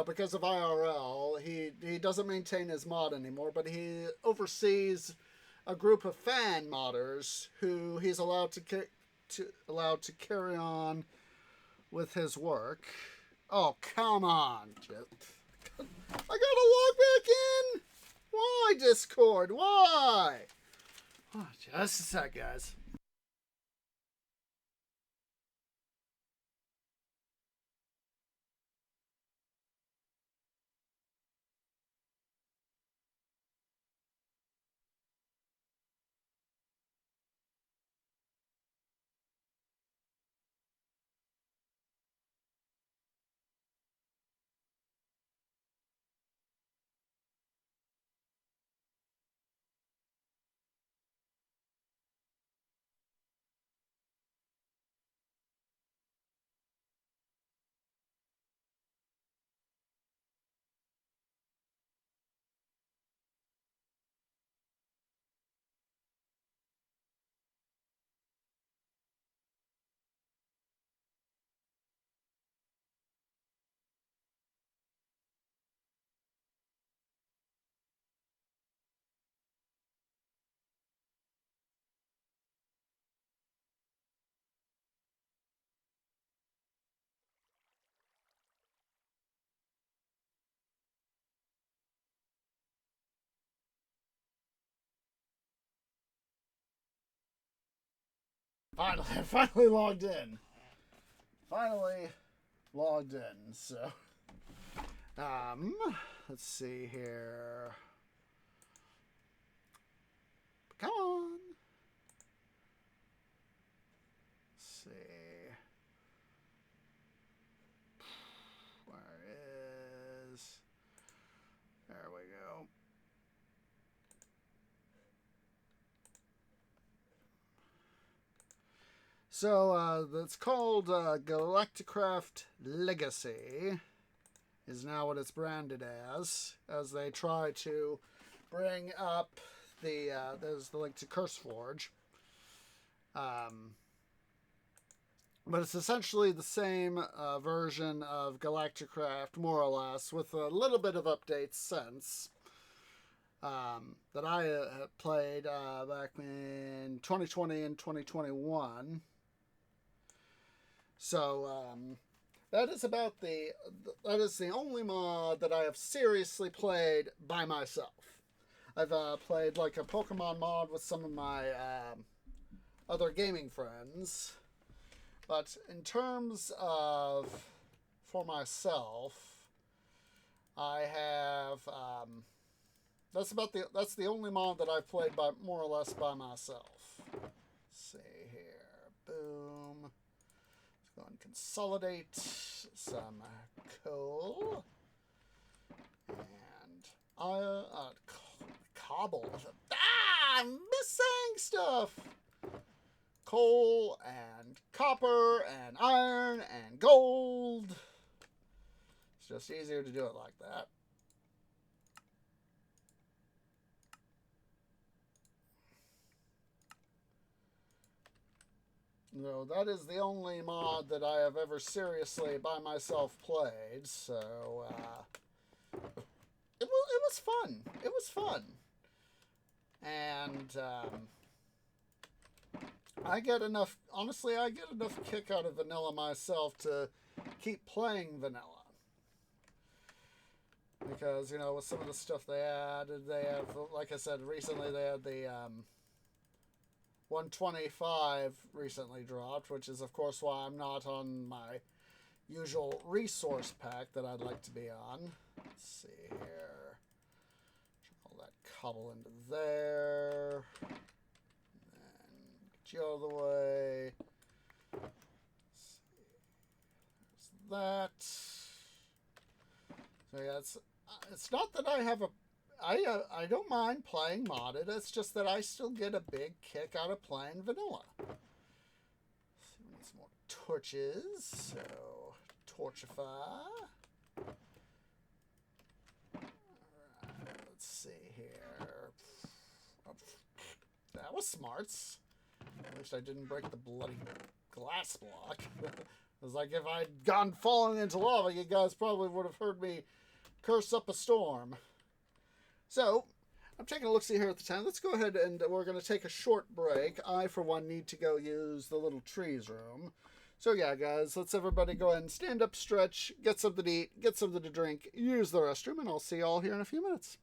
because of IRL, he doesn't maintain his mod anymore, but he oversees a group of fan modders who he's allowed to carry on with his work. Oh, come on. I gotta log back in. Why, Discord? Why? Oh, just a sec, guys. I finally logged in. Finally logged in. So, let's see here. Come on. Let's see. Where is? There we go. So that's called Galacticraft Legacy. Is now what it's branded as they try to bring up the there's the link to CurseForge. But it's essentially the same version of Galacticraft, more or less, with a little bit of updates since that I played back in 2020 and 2021. So that is the only mod that I have seriously played by myself. I've played like a Pokemon mod with some of my other gaming friends, but in terms of for myself, I have that's the only mod that I've played by more or less by myself. Let's see here, boom. Go and consolidate some coal and cobble. I'm missing stuff. Coal and copper and iron and gold. It's just easier to do it like that. No, that is the only mod that I have ever seriously by myself played, so it was fun. It was fun. And I get enough kick out of vanilla myself to keep playing vanilla. Because, with some of the stuff they added, they have, like I said, recently they had the 125 recently dropped, which is, of course, why I'm not on my usual resource pack that I'd like to be on. Let's see here. All that cobble into there. And get you out of the way. Let's see. There's that. So, yeah, it's not that I have I don't mind playing modded. It's just that I still get a big kick out of playing vanilla. Let's see, we need some more torches. So, torchify. Alright, let's see here. That was smarts. At least I didn't break the bloody glass block. It was like if I'd gone falling into lava, you guys probably would have heard me curse up a storm. So, I'm taking a look-see here at the time. Let's go ahead and we're going to take a short break. I, for one, need to go use the little trees room. So, yeah, guys, let's everybody go ahead and stand up, stretch, get something to eat, get something to drink, use the restroom, and I'll see you all here in a few minutes.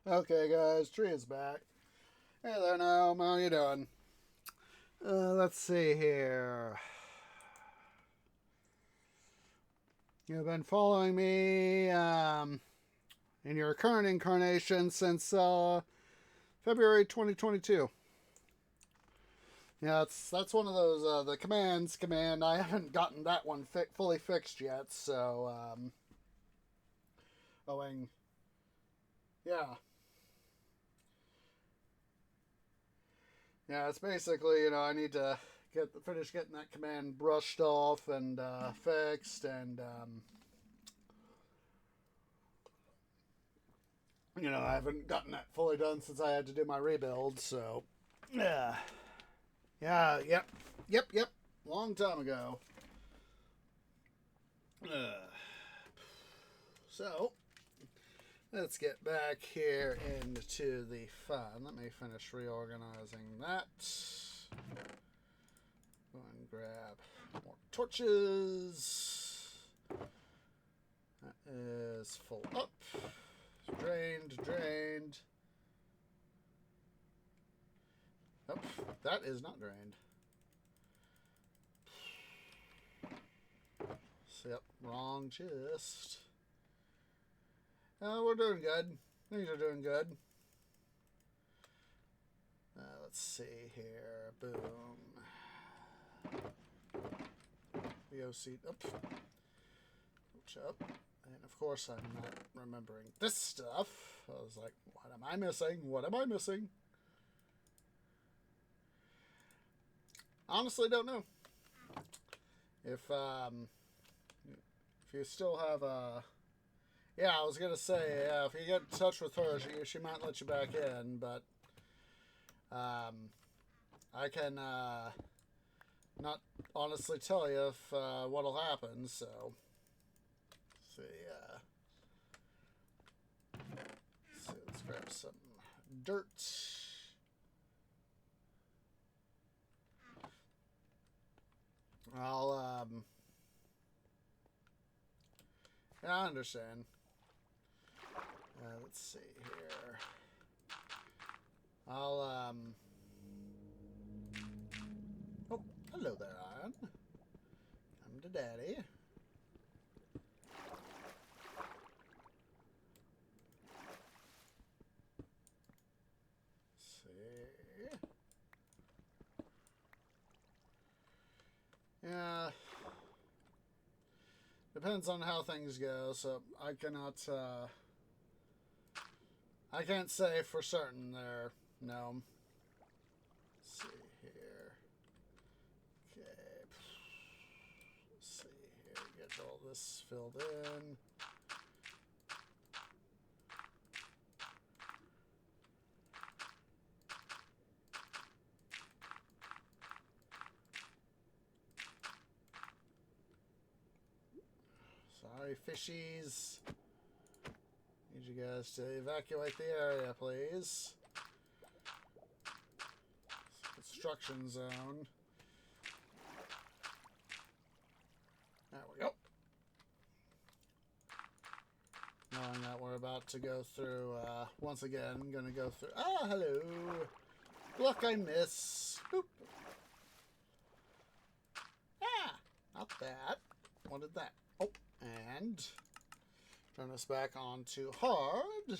Okay, guys, tree is back. Hey there, Noam. How you doing? Let's see here. You've been following me in your current incarnation since February 2022. Yeah, that's one of those the command. I haven't gotten that one fully fixed yet, so owing, yeah, yeah. It's basically I need to finish getting that command brushed off and fixed, and I haven't gotten that fully done since I had to do my rebuild. So yeah, yep, long time ago. So let's get back here into the fun. Let me finish reorganizing that. Go and grab more torches. That is full up. Drained. Oh, that is not drained. Yep, wrong chest. We're doing good. Things are doing good. Let's see here. Boom. The OC up. Up. And of course, I'm not remembering this stuff. I was like, what am I missing? What am I missing? Honestly, don't know. If you still have yeah, I was gonna say, yeah, if you get in touch with her, she might let you back in, but I can not honestly tell you if what'll happen. So let's grab some dirt. Yeah, I understand. Let's see here. Oh, hello there, Iron. Come to Daddy. See. Yeah. Depends on how things go, so I cannot, I can't say for certain there. No. Let's see here. Okay. Let's see here. Get all this filled in. Sorry, fishies. Need you guys to evacuate the area, please. Construction zone. There we go. Knowing that we're about to go through, once again, gonna go through. Ah, hello. Look, I miss. Boop. Ah, not that. Wanted that. Oh, and turn us back on to hard.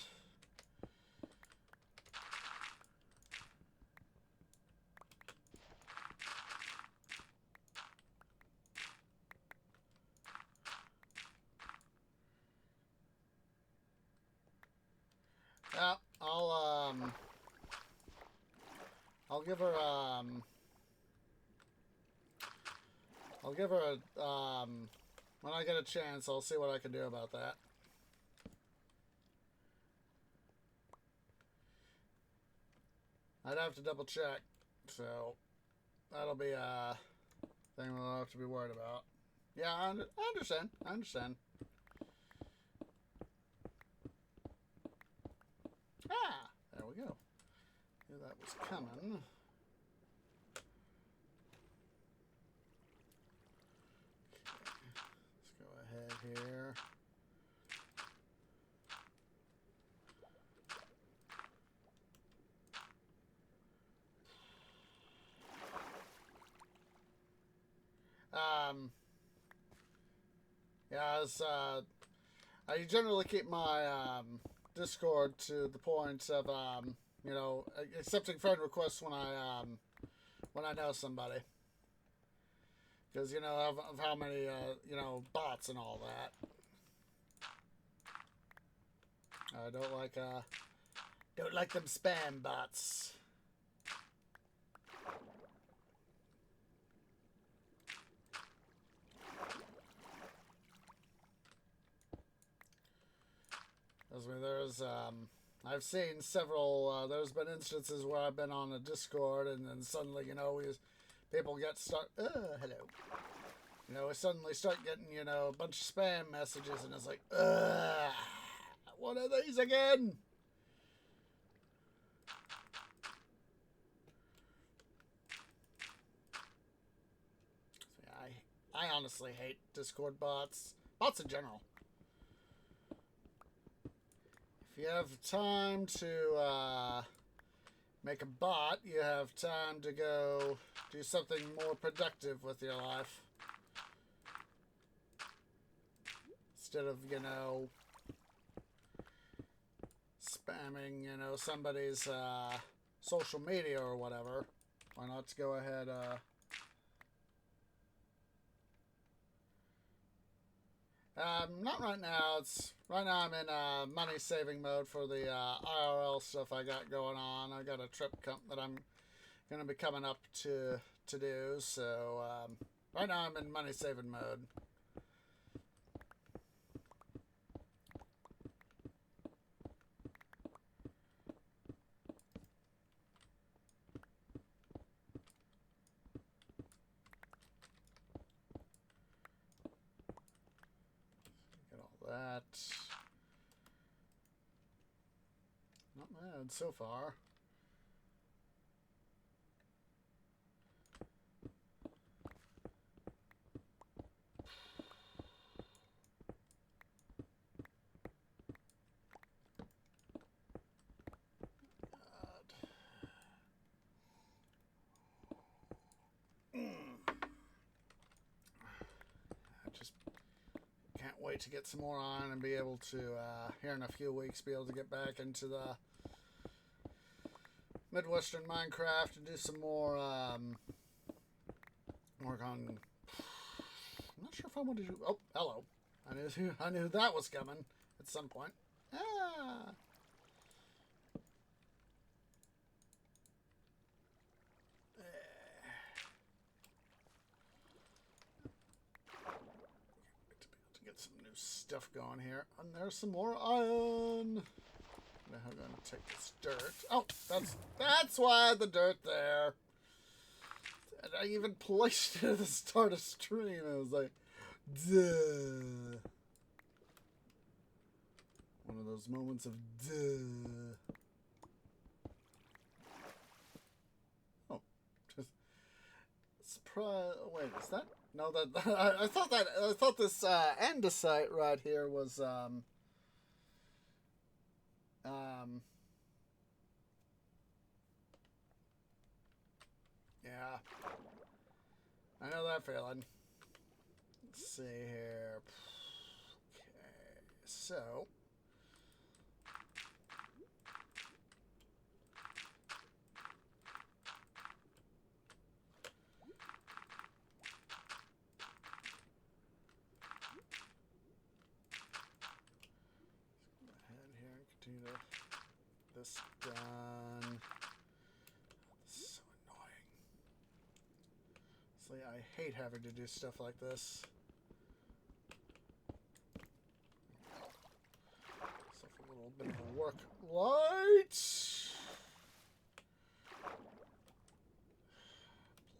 Yeah, I'll give her, when I get a chance, I'll see what I can do about that. I'd have to double check, so that'll be a thing we'll have to be worried about. Yeah, I understand. I understand. Ah, there we go. Knew that was coming. Okay, let's go ahead here. Yeah, I generally keep my Discord to the point of you know, accepting friend requests when I know somebody, because you know of how many you know, bots and all that. I don't like them spam bots. I mean, I've seen several. There's been instances where I've been on a Discord, and then suddenly, you know, people hello. You know, we suddenly start getting, you know, a bunch of spam messages, and it's like, what are these again? I honestly hate Discord bots. Bots in general. If you have time to make a bot, you have time to go do something more productive with your life. Instead of, you know, spamming, you know, somebody's social media or whatever. Why not go ahead, not right now. Right now I'm in money saving mode for the IRL stuff I got going on. I got a trip that I'm gonna be coming up to do. So right now I'm in money saving mode. Get all that. Not bad so far. Can't wait to get some more on and be able to, here in a few weeks, be able to get back into the Midwestern Minecraft and do some more work on. I'm not sure if I want to do. Oh, hello! I knew that was coming at some point. Ah. To get some new stuff going here, and there's some more iron. Now I'm going to take this dirt. Oh, that's why the dirt there. And I even placed it at the start of stream. I was like, duh. One of those moments of duh. Oh, just surprise. Wait, is that? No, I thought this andesite right here was yeah. I know that feeling. Let's see here. Okay, so this done. This is so annoying. See, I hate having to do stuff like this. So a little bit of a work light.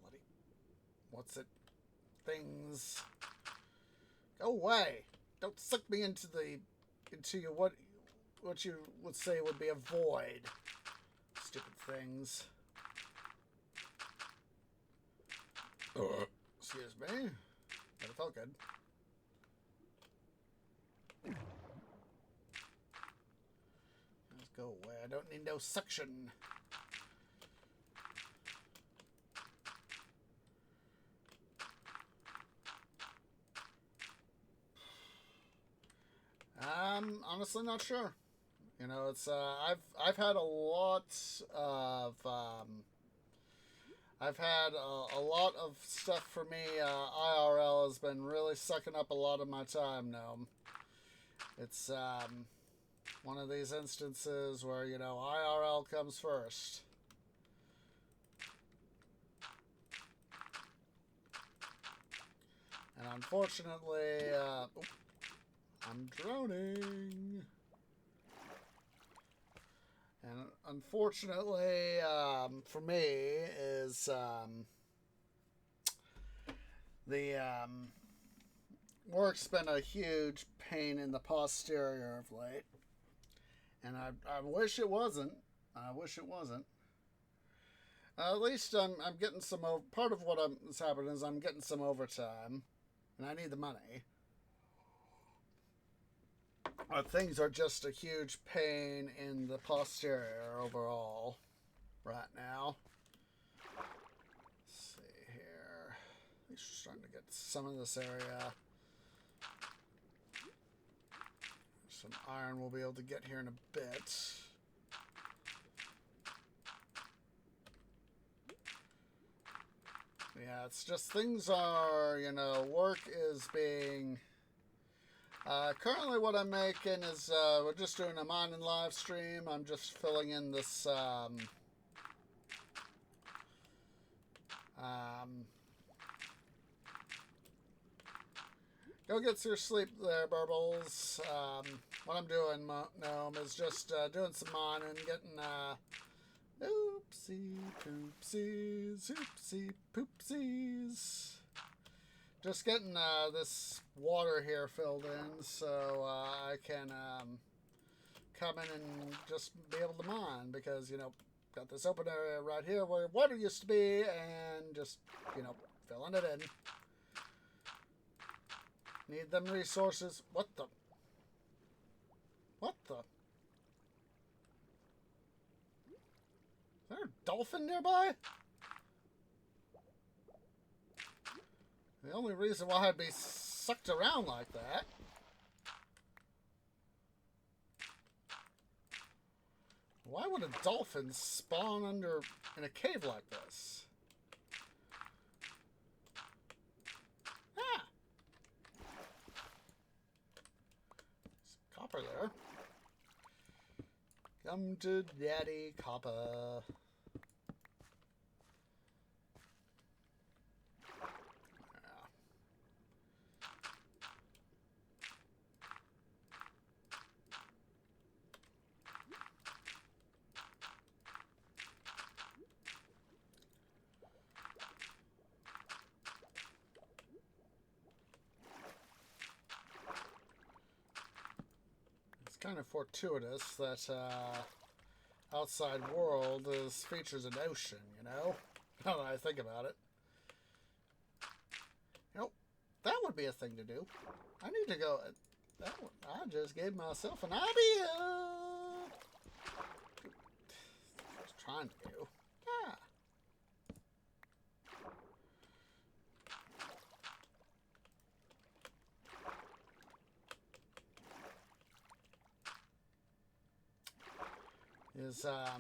Bloody. What's it? Things. Go away. Don't suck me into your what you would say would be a void. Stupid things. Excuse me. But it felt good. Let's go away. I don't need no suction. I'm honestly not sure. You know, it's I've had a lot of I've had a lot of stuff for me. IRL has been really sucking up a lot of my time now. It's one of these instances where, you know, IRL comes first. And unfortunately, I'm drowning. And unfortunately, for me, is the work's been a huge pain in the posterior of late. And I wish it wasn't. I wish it wasn't. At least I'm getting some. Part of what's happening is I'm getting some overtime, and I need the money. Things are just a huge pain in the posterior overall right now. Let's see here. At least we're starting to get some of this area. Some iron we'll be able to get here in a bit. Yeah, it's just things are, you know, work is being... currently what I'm making is, we're just doing a mining live stream. I'm just filling in this, go get your sleep there, Burbles. What I'm doing, Gnome, is just doing some mining, getting, oopsie poopsies, oopsie poopsies. Just getting this water here filled in so I can come in and just be able to mine, because, you know, got this open area right here where water used to be, and just, you know, filling it in. Need them resources. What the? What the? Is there a dolphin nearby? The only reason why I'd be sucked around like that. Why would a dolphin spawn in a cave like this? Ah! Some copper there. Come to Daddy Copper. Kind of fortuitous that outside world features an ocean, you know? Now that I think about it. You know, that would be a thing to do. I need to go... I just gave myself an idea! I was trying to do. Yeah. I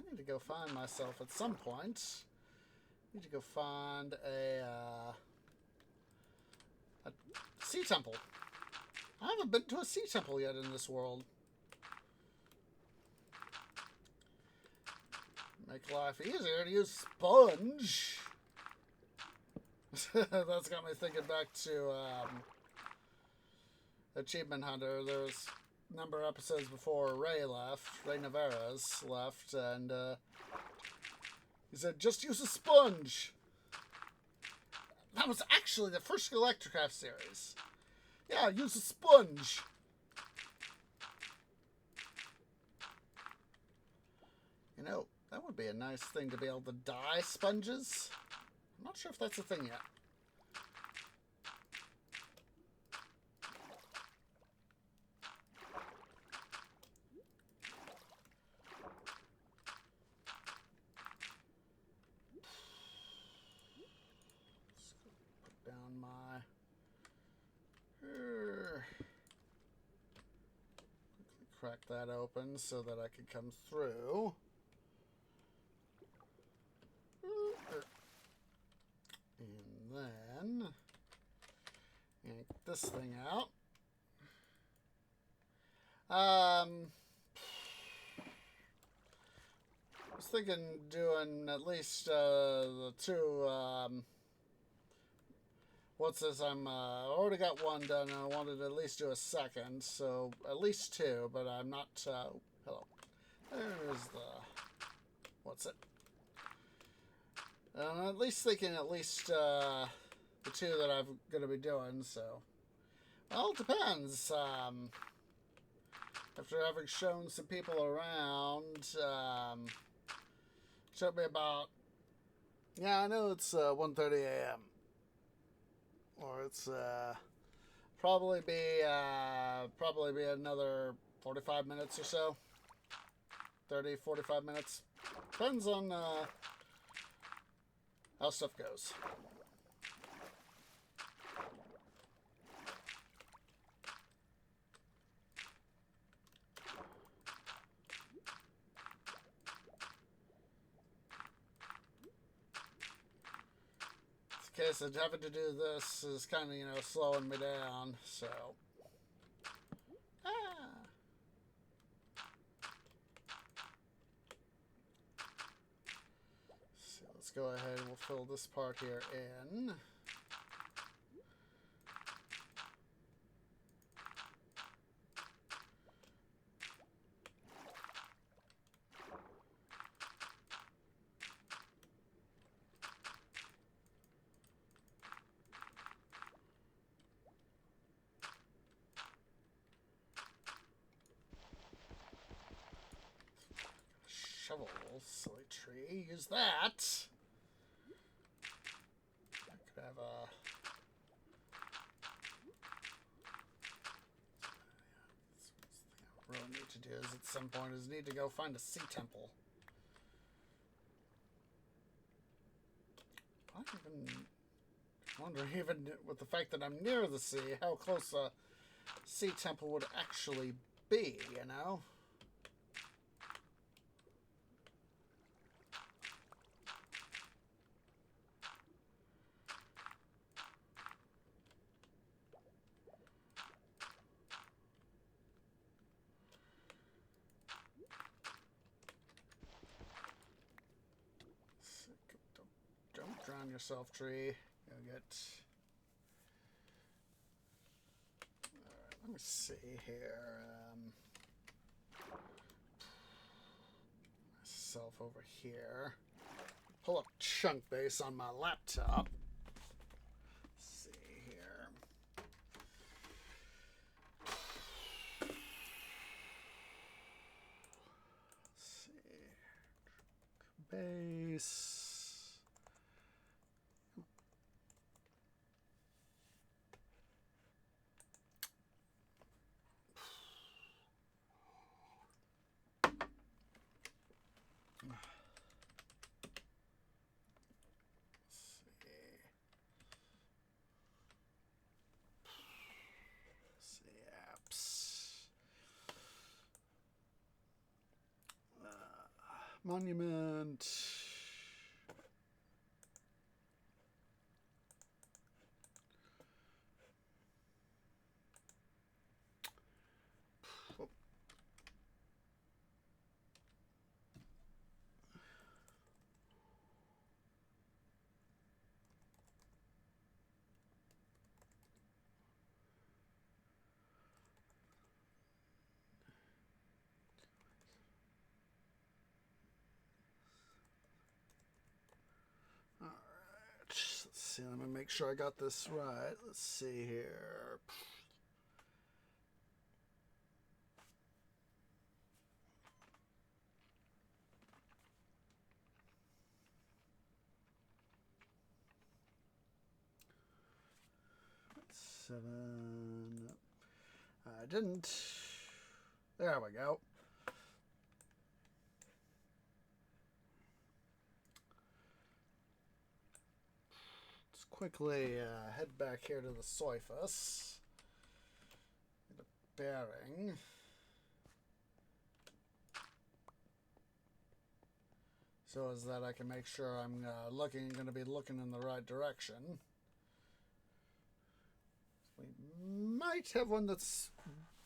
need to go find myself at some point. I need to go find a sea temple. I haven't been to a sea temple yet in this world. Make life easier to use sponge. That's got me thinking back to Achievement Hunter. There's number of episodes before Ray Navarez left, and he said, just use a sponge. That was actually the first Electrocraft series. Yeah, use a sponge. You know, that would be a nice thing to be able to dye sponges. I'm not sure if that's a thing yet. Down my... that open so that I can come through. And then yank this thing out. I was thinking doing at least the two. What's this? I'm already got one done, and I wanted to at least do a second, so at least two. But I'm not. Hello. There's the. What's it? I'm at least thinking at least the two that I'm going to be doing. So, well, it depends. After having shown some people around, showed me about. Yeah, I know it's 1:30 a.m. Or it's probably be another 45 minutes or so. 30, 45 minutes. Depends on how stuff goes. The case of having to do this is kind of, slowing me down, so. So let's go ahead and we'll fill this part here in. Shovel, silly tree. Use that. I could have a. What I really need to do is at some point is need to go find a sea temple. I wonder, even with the fact that I'm near the sea, how close a sea temple would actually be, Don't drown yourself, tree. Go get. Alright, let me see here. Myself over here. Pull up chunk base on my laptop. Let's see here. Let's see. Base. Monument. Oh. Let's see, let me make sure I got this right. Let's see here. Seven. I didn't. There we go. Let's quickly head back here to the surface. Get a bearing. so as that I can make sure I'm going to be looking in the right direction. We might have one that's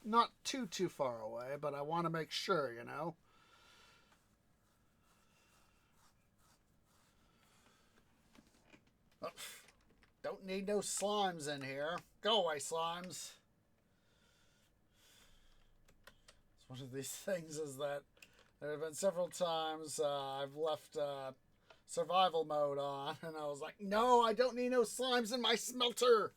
not too far away, but I want to make sure, you know. Oh, don't need no slimes in here. Go away, slimes. It's one of these things is that there have been several times I've left survival mode on, and I was like, no, I don't need no slimes in my smelter.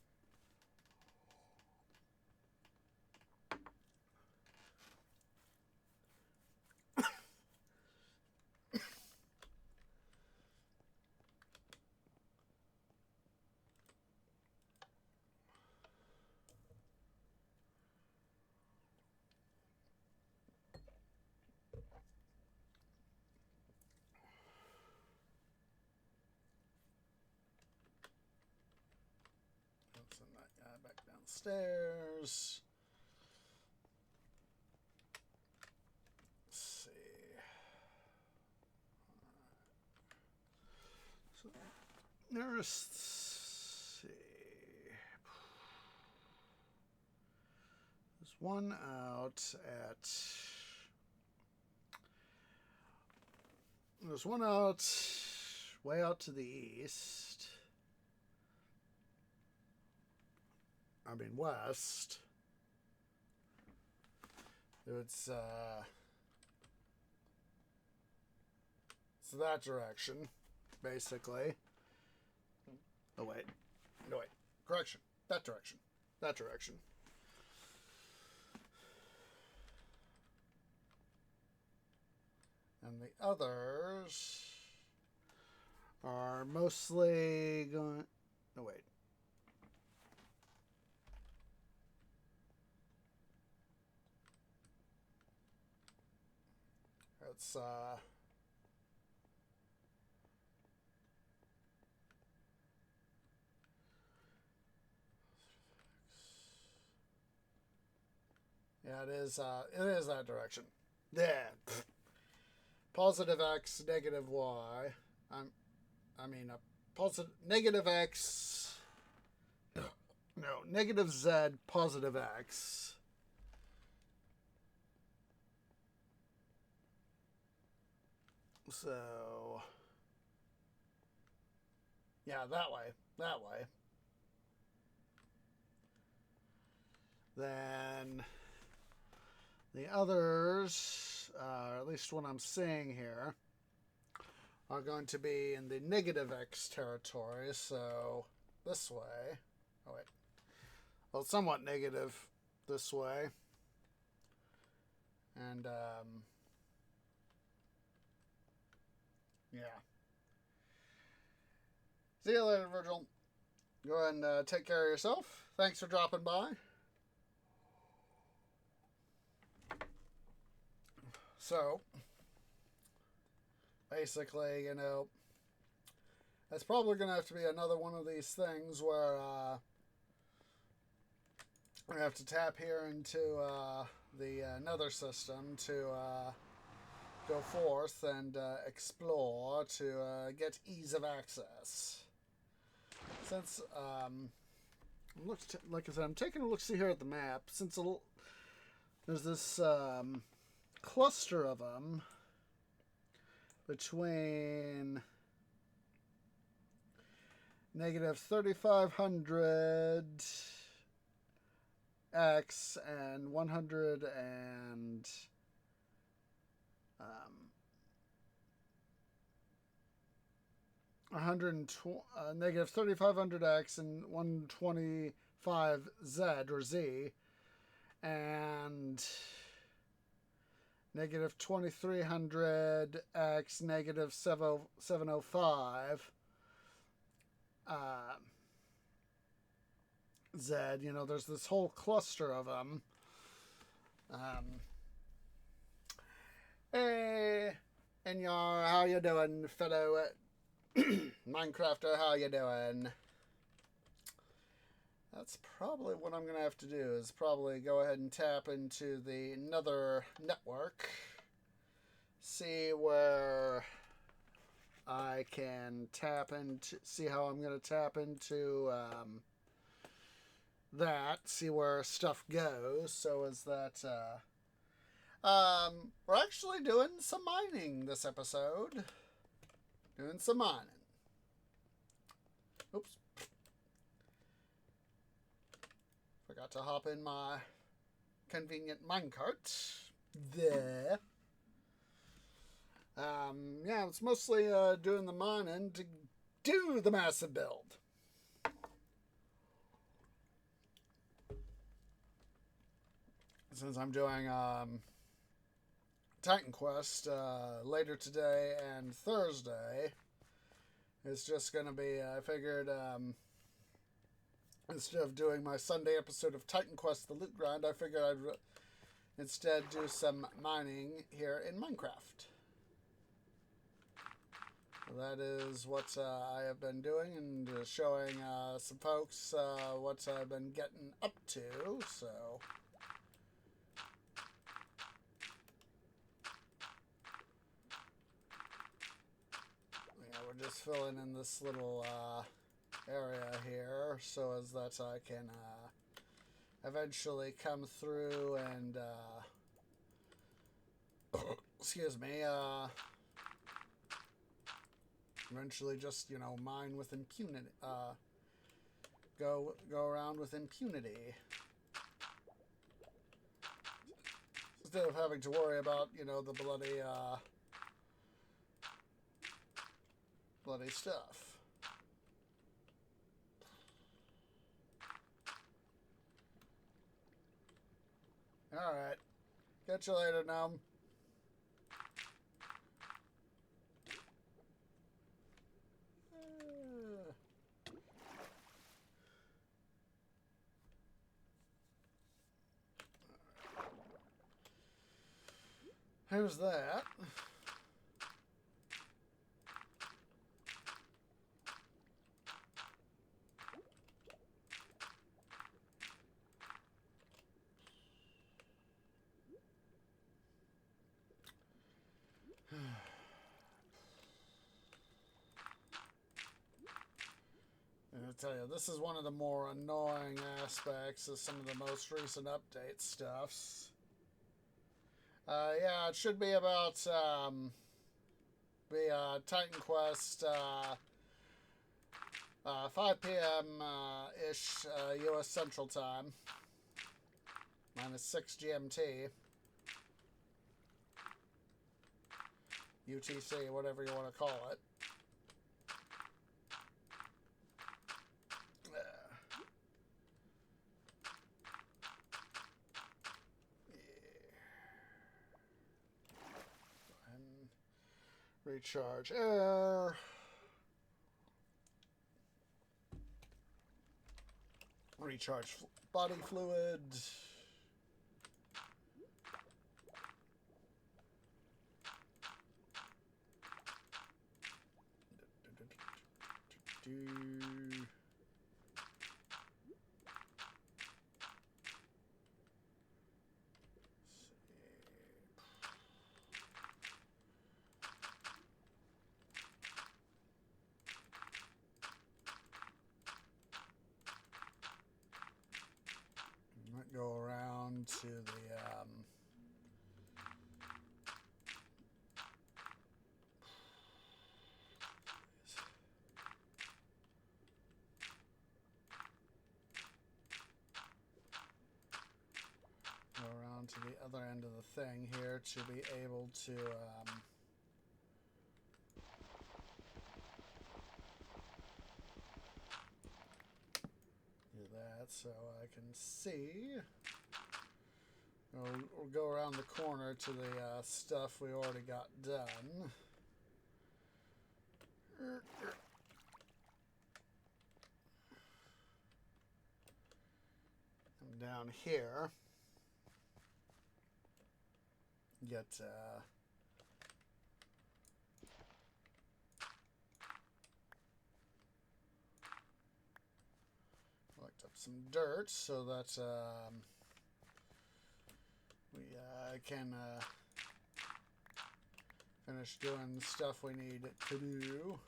Send that guy back downstairs. Let's see. So let's see. There's one out at. There's one out way out to the east. I mean west. It's that direction, basically. Oh wait, no wait, correction. That direction. That direction. And the others are mostly going. No wait. It's yeah, it is that direction. Yeah. Positive X, negative Y. I mean, positive, negative X. No, negative Z, positive X. So, yeah, that way. That way. Then the others, at least what I'm seeing here, are going to be in the negative X territory. So this way. Oh, wait. Well, somewhat negative this way. And, yeah. See you later, Virgil. Go ahead and take care of yourself. Thanks for dropping by. So, basically, you know, it's probably going to have to be another one of these things where we have to tap here into the nether system to go forth and explore to get ease of access. Since, like I said, I'm taking a look-see here at the map. Since there's this cluster of them between negative 3,500 X and 100 and negative 3,500 X and 125 Z or Z, and negative 2,300 X, negative 705 Z. You know, there's this whole cluster of them. Hey, Inyar, how you doing, fellow Minecrafter? How you doing? That's probably what I'm going to have to do, is probably go ahead and tap into the Nether network. See where I can tap into, see how I'm going to tap into that, see where stuff goes. So is that we're actually doing some mining this episode. Doing some mining. Oops. Forgot to hop in my convenient minecart. There. Yeah, it's mostly doing the mining to do the massive build. Since I'm doing Titan Quest later today and Thursday, it's just going to be, I figured, instead of doing my Sunday episode of Titan Quest, the loot grind, I figured I'd instead do some mining here in Minecraft. So that is what I have been doing, and showing some folks what I've been getting up to, so... Yeah, we're just filling in this little area here so as that I can eventually come through and excuse me, eventually just, you know, mine with impunity, go around with impunity instead of having to worry about, you know, the bloody stuff. Alright. Catch you later, Gnome. Who's that? And I tell you, this is one of the more annoying aspects of some of the most recent update stuffs. Yeah, it should be about the Titan Quest 5 p.m. Ish U.S. Central Time, minus 6 GMT, UTC, whatever you want to call it. Recharge air. Recharge body fluid. Might go around to the go around to the other end of the thing here to be able to do that, so I can see. We'll go around the corner to the stuff we already got done. And down here, get collect up some dirt so that we can finish doing stuff we need to do.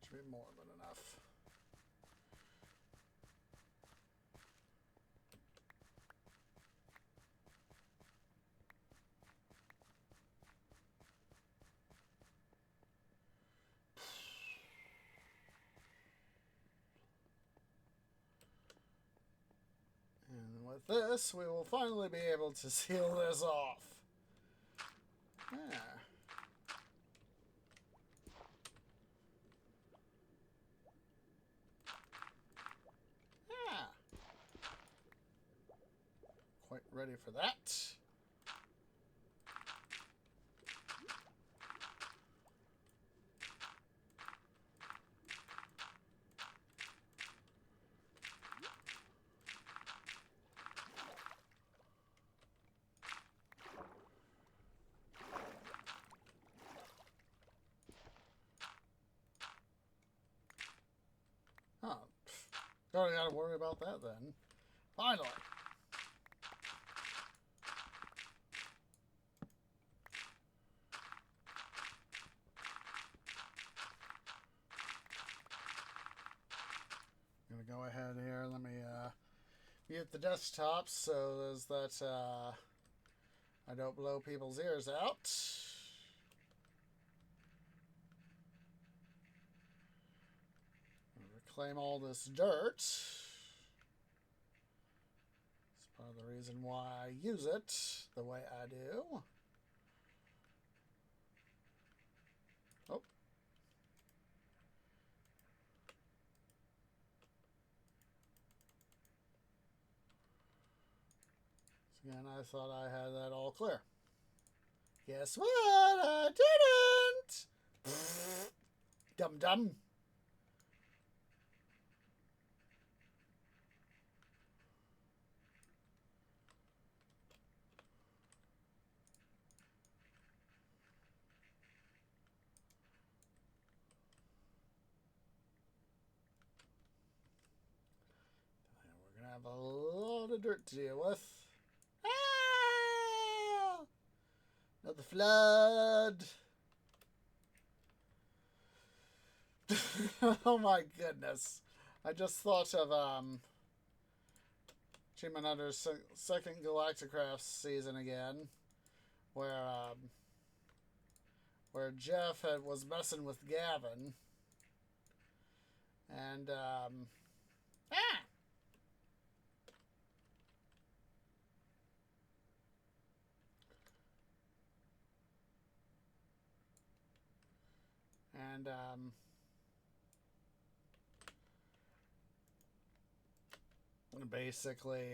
Should be more than enough. And with this, we will finally be able to seal this off. Yeah. Yeah. Quite ready for that. Oh, don't gotta worry about that then. Finally. I'm gonna go ahead here. Let me mute the desktop so there's that I don't blow people's ears out. Reclaim all this dirt. It's part of the reason why I use it the way I do. Oh. So again, I thought I had that all clear. Guess what? I didn't! Dum-dum. We're going to have a lot of dirt to deal with. Ah! Another flood. Oh my goodness. I just thought of Achievement Hunter's second Galacticraft season again, where Jeff was messing with Gavin, and basically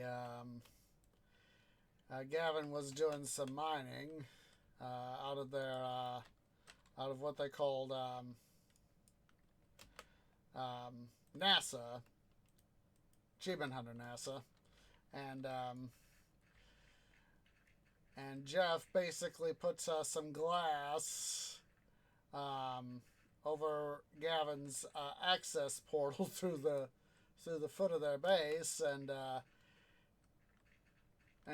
Gavin was doing some mining out of their out of what they called NASA, Achievement Hunter NASA, and Jeff basically puts some glass over Gavin's access portal through the foot of their base, and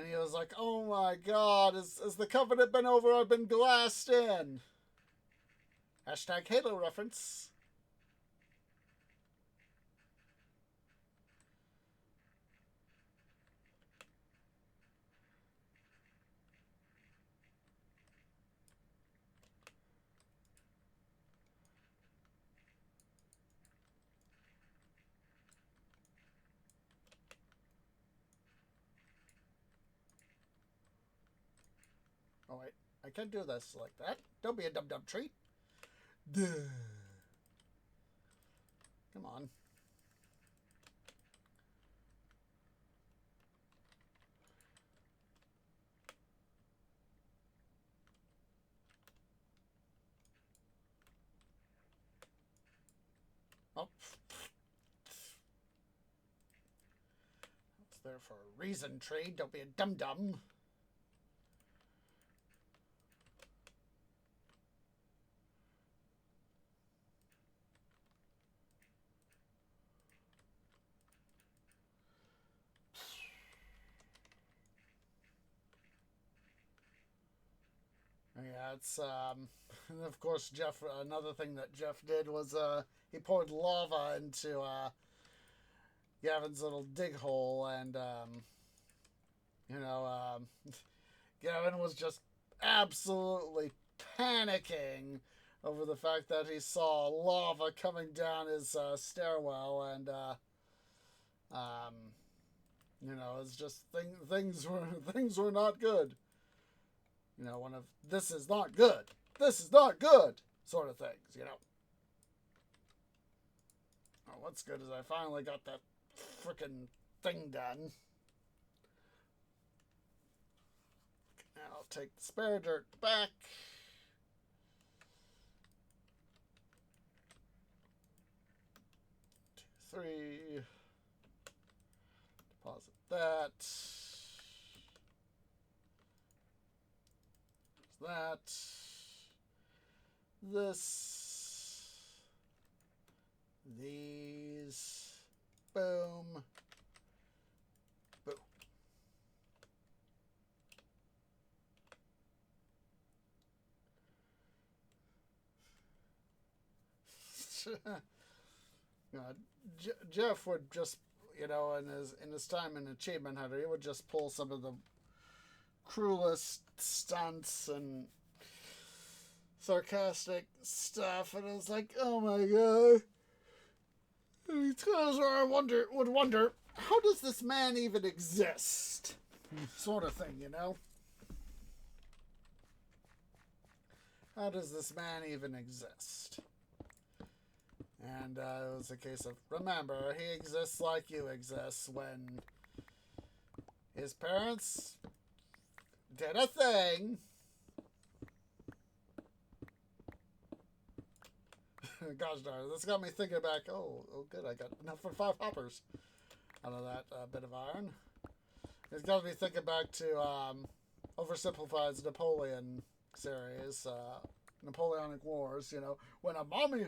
he was like, "Oh my God, has the Covenant been over? I've been glassed in." Hashtag Halo reference. Oh wait, I can't do this like that. Don't be a dum-dum tree. Duh. Come on. Oh. It's there for a reason, tree. Don't be a dum-dum. it's and of course Jeff. Another thing that Jeff did was he poured lava into Gavin's little dig hole, and you know, Gavin was just absolutely panicking over the fact that he saw lava coming down his stairwell, and you know, it's just things were not good. You know, one of this is not good sort of things. You know. Oh, what's good is I finally got that frickin' thing done. Now I'll take the spare dirt back. Three. Deposit that. That. This. These. Boom. Boom. Jeff would just, you know, in his time in Achievement Hunter, he would just pull some of the cruelest stunts and sarcastic stuff, and it was like, oh my god. And times where I would wonder, how does this man even exist? Sort of thing, you know? How does this man even exist? And it was a case of, remember, he exists like you exist when his parents did a thing. Gosh darn, this got me thinking back, oh good, I got enough for 5 hoppers out of that bit of iron. It's got me thinking back to Oversimplified's Napoleon series, Napoleonic Wars, you know, when a mommy,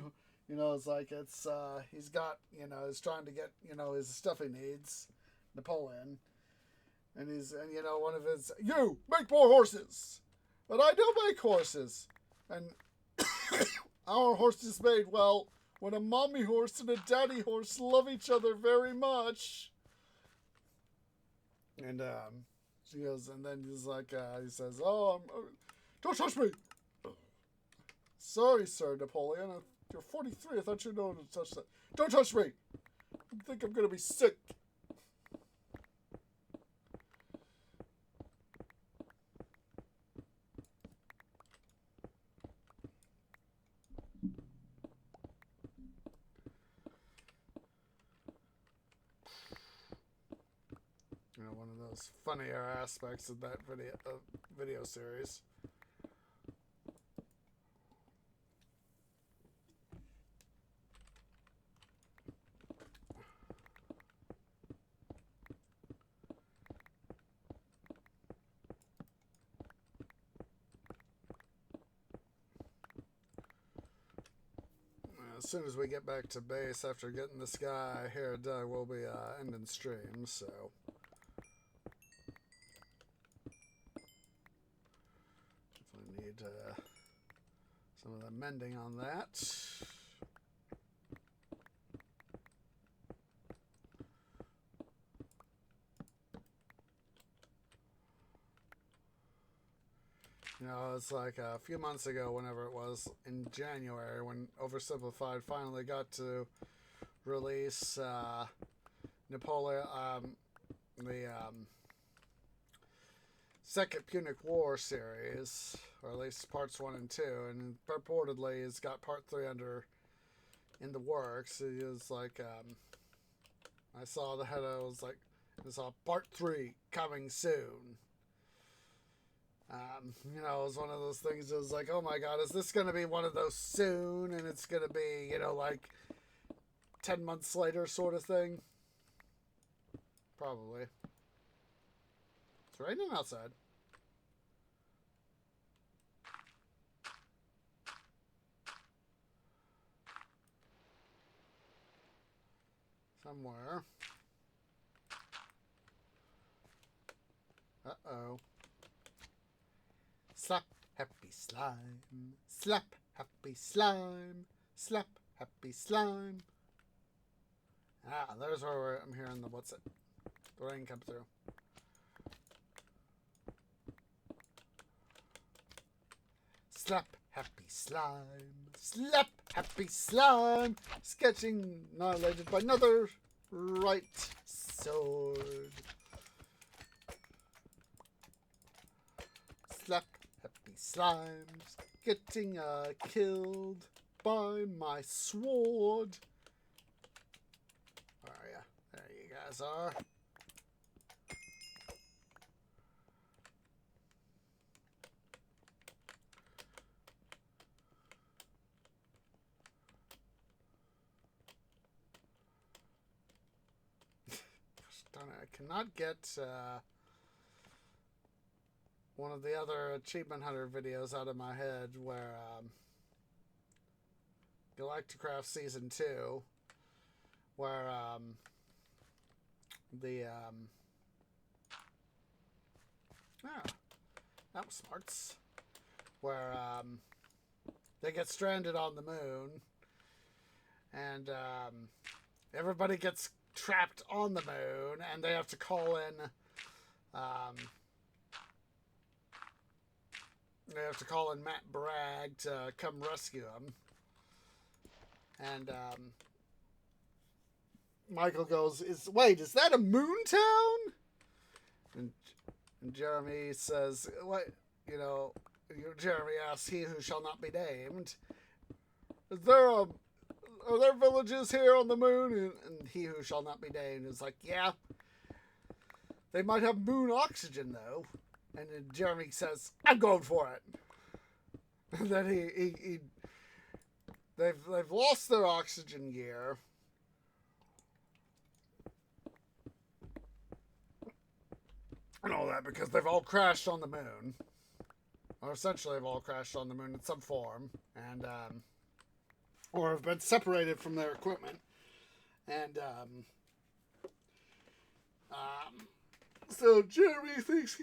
you know, it's like, it's, he's got, you know, he's trying to get, you know, his stuff he needs, Napoleon, and you know, one of his, you, make more horses, but I don't make horses, and our horse is made, well, when a mommy horse and a daddy horse love each other very much. And she goes, and then he's like, he says, oh, don't touch me. Sorry, Sir Napoleon. You're 43. I thought you know to touch that. Don't touch me. I think I'm going to be sick. You know, one of those funnier aspects of that video series. As soon as we get back to base after getting this guy here done, we'll be ending stream, so definitely need some of the mending on that. You know, it's like a few months ago, whenever it was, in January, when Oversimplified finally got to release Napoleon, the Second Punic War series, or at least parts 1 and 2, and purportedly it's got part 3 in the works. It was like, I saw the head, I was like, I saw part 3 coming soon. You know, it was one of those things that was like, oh my god, is this going to be one of those soon? And it's going to be, you know, like 10 months later sort of thing? Probably. It's raining outside. Somewhere. Uh-oh. Stop. happy slime. Slap, happy slime. Slap, happy slime. Ah, there's where I'm hearing the the rain come through. Slap, happy slime. Slap, happy slime. Sketching annihilated by another right sword. Slap, happy slimes. Getting killed by my sword. Where are ya? There you guys are. I cannot get one of the other Achievement Hunter videos out of my head where Galacticraft Season 2 where that was smarts. Where they get stranded on the moon and everybody gets trapped on the moon and they have to call in Matt Bragg to come rescue him. And Michael goes, is that a moon town? And Jeremy says, what, Jeremy asks, he who shall not be named, are there villages here on the moon? And he who shall not be named is like, yeah, they might have moon oxygen though. And then Jeremy says, I'm going for it. And then they've lost their oxygen gear. And all that because they've all crashed on the moon. Or essentially they've all crashed on the moon in some form. And, or have been separated from their equipment. And, so Jeremy thinks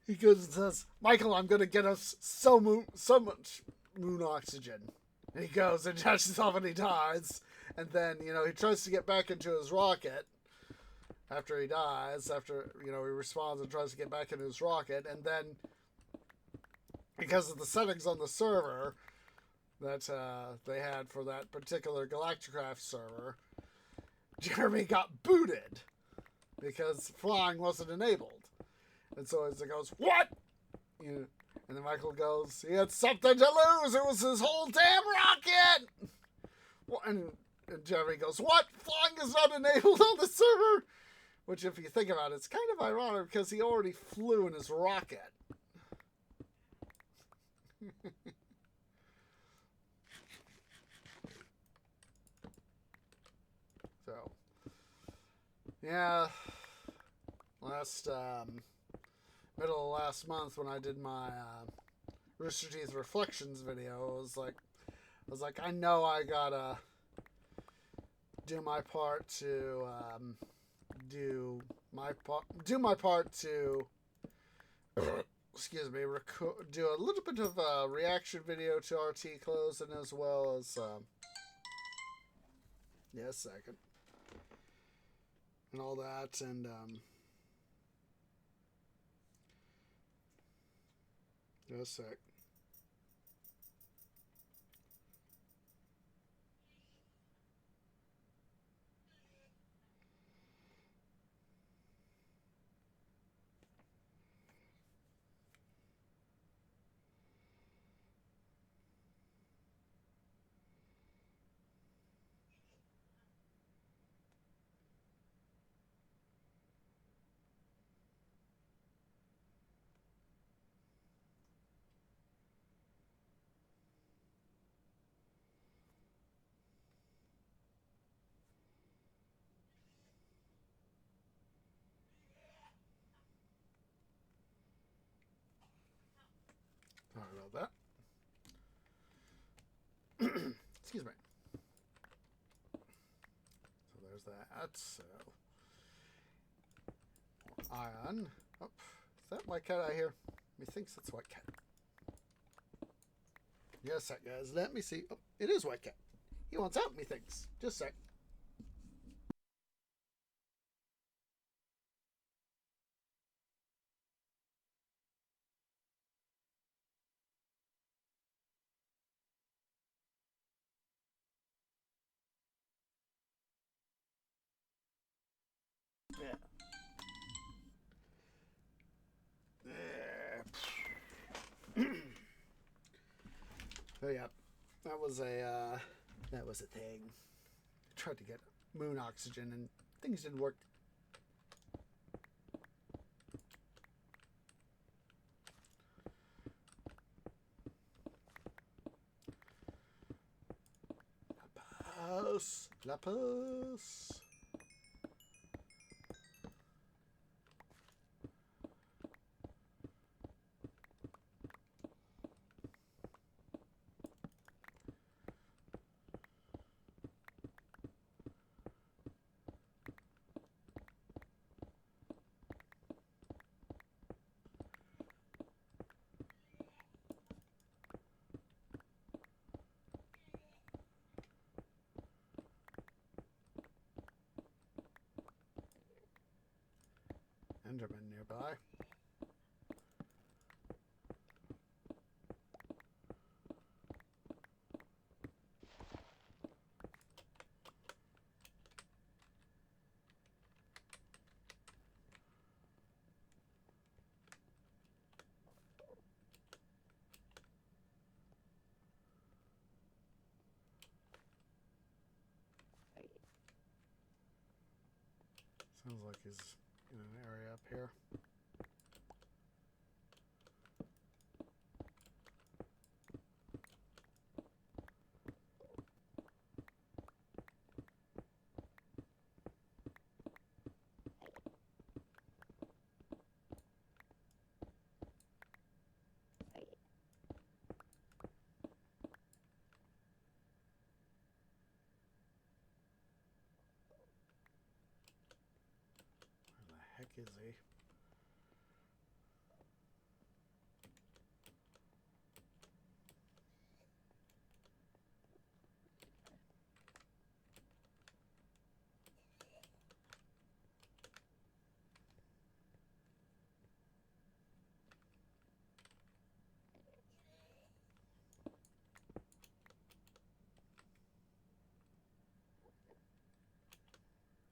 he goes and says, Michael, I'm going to get us so much moon oxygen. And he goes and touches off and he dies. And then, he tries to get back into his rocket after he dies, he responds and tries to get back into his rocket. And then, because of the settings on the server that they had for that particular Galacticraft server, Jeremy got booted because flying wasn't enabled. And so as it goes, what? And then Michael goes, he had something to lose. It was his whole damn rocket. And Jeremy goes, what? Flying is not enabled on the server? Which, if you think about it, it's kind of ironic because he already flew in his rocket. So, yeah, middle of last month when I did my Rooster Teeth Reflections video, I was like, I know I gotta do my part to do my part to excuse me, do a little bit of a reaction video to RT Closing as well as a second, and all that, and a sec. Sorry about that. Excuse me. So there's that. So iron. Oh, is that white cat out here? Methinks it's white cat. Just a sec, guys. Let me see. Oh, it is White Cat. He wants out, methinks. Just a sec. Yeah. Oh yeah, that was a thing. I tried to get moon oxygen and things didn't work. Lapis, lapis. Enderman nearby. Sounds like he's in an area up here. Where the heck is he?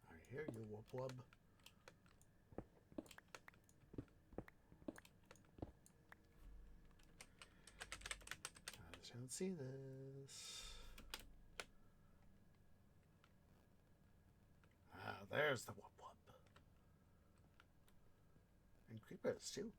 I hear you, wub wub. I just don't see this. Ah, there's the wub wub. And creepers too.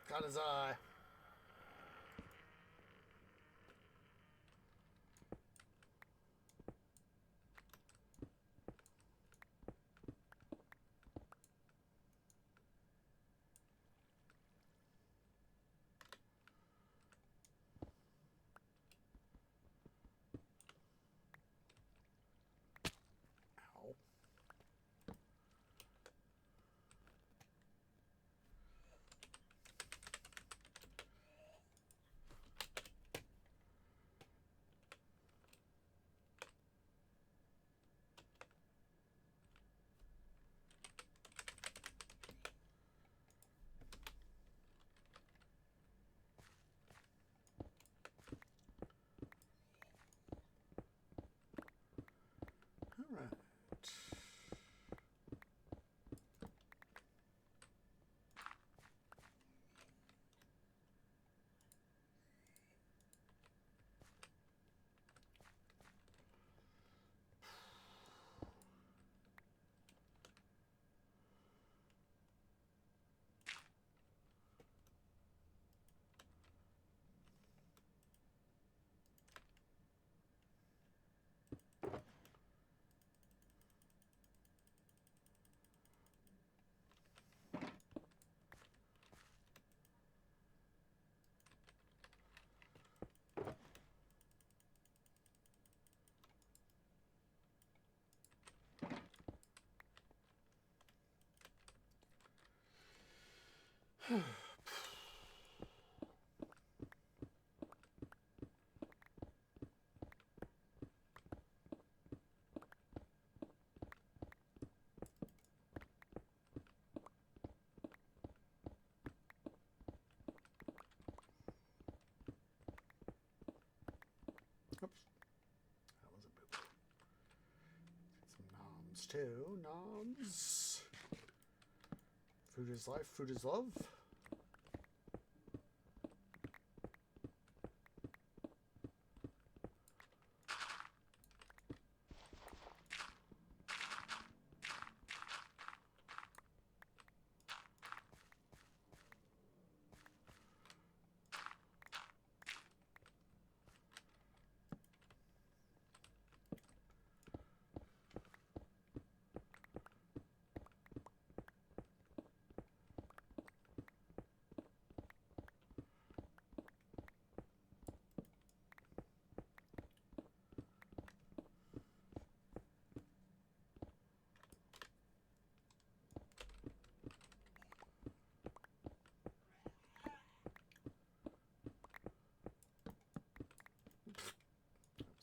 Got his eye. Ow. That was a bit. Some noms too. Noms. Food is life. Food is love.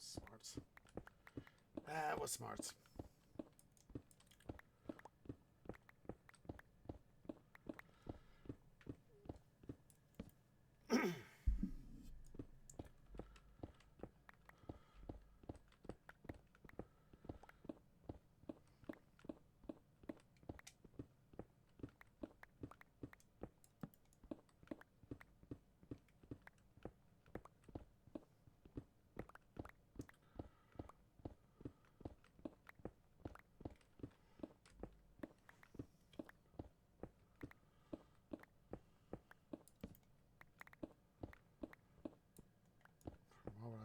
Smarts. That was smarts.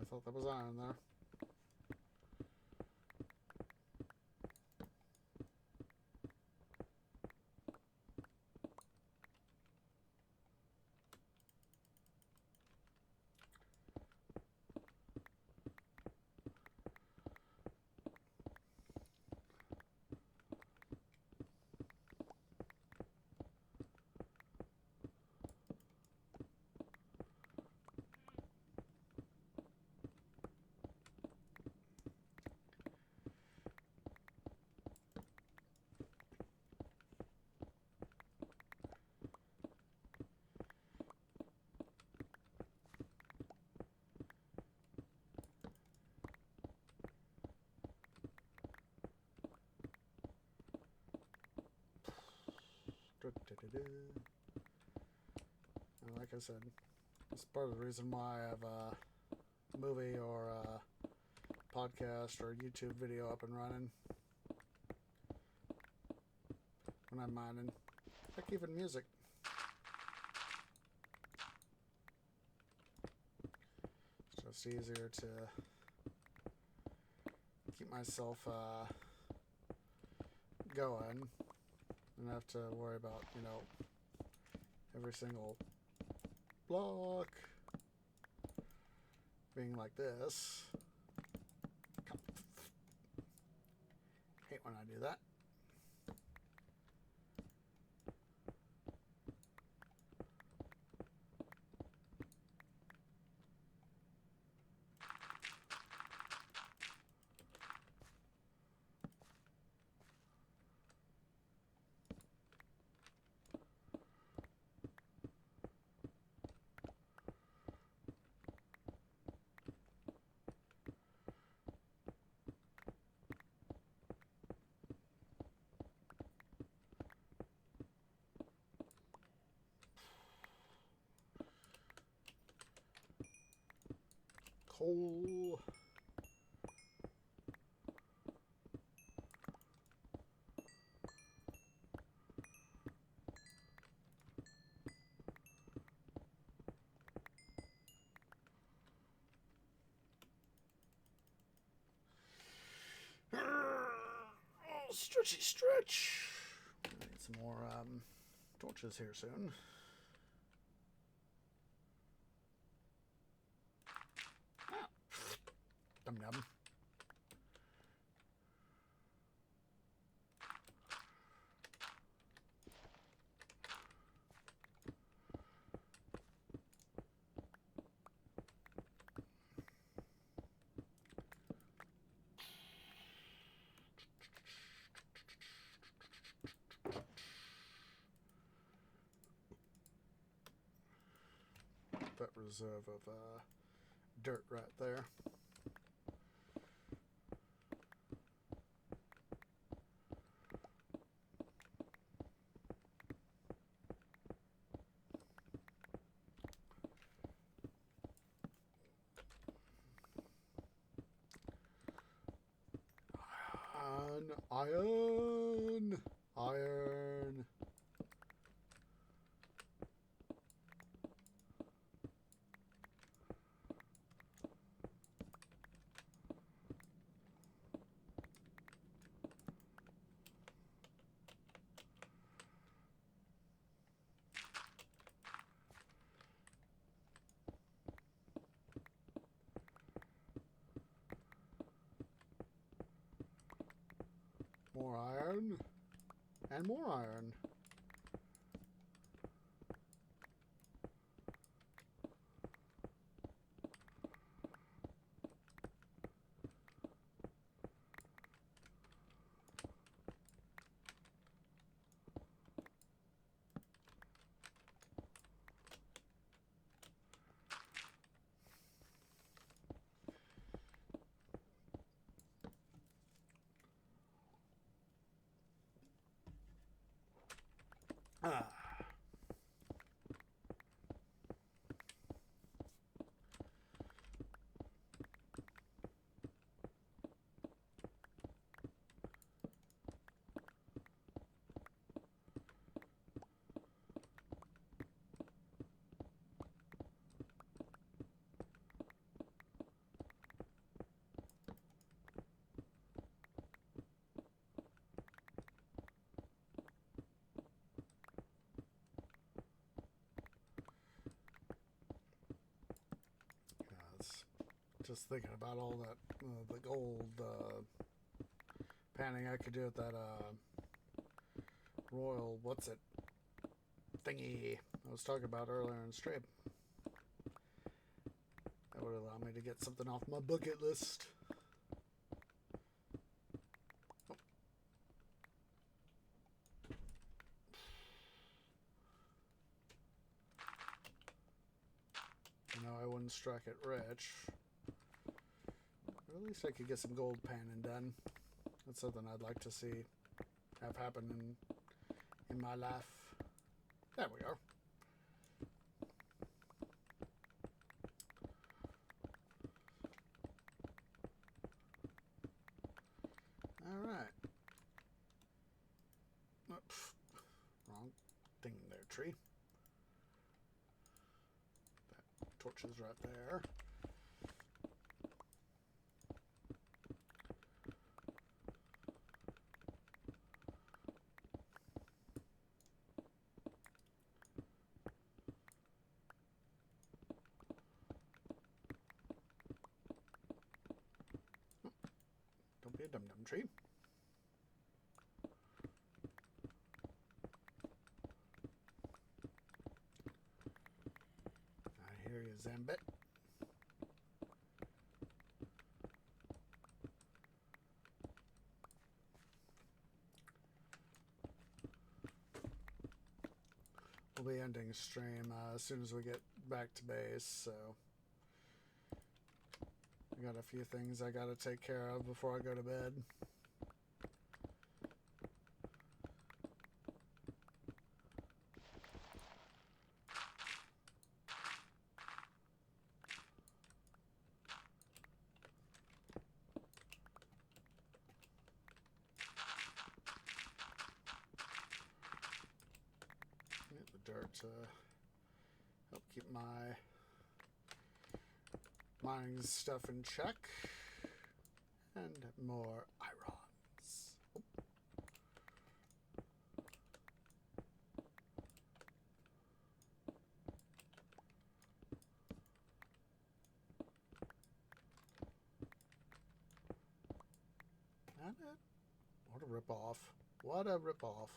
I thought that was iron there. And like I said, it's part of the reason why I have a movie or a podcast or a YouTube video up and running when I'm mining. Heck, even music. It's just easier to keep myself going and have to worry about, you know, every single block being like this. Hate when I do that. Coal. Oh, stretchy stretch. I need some more torches here soon. Dum dum. reserve of dirt right there. Iron! Iron! More iron. And more iron. Ah. Just thinking about all that, the gold panning I could do with that royal, what's it, thingy I was talking about earlier in stream. That would allow me to get something off my bucket list. Oh. You know, I wouldn't strike it rich. At least I could get some gold panning done. That's something I'd like to see have happen in my life. There we are. All right. Oops. Wrong thing there, tree. That torch is right there. Don't be a dum-dum tree. I hear you, Zambit. We'll be ending stream as soon as we get back to base, so I got a few things I gotta take care of before I go to bed. Get the dirt to help keep my mining stuff in check. And more irons. Oh. And it. What a ripoff. What a ripoff.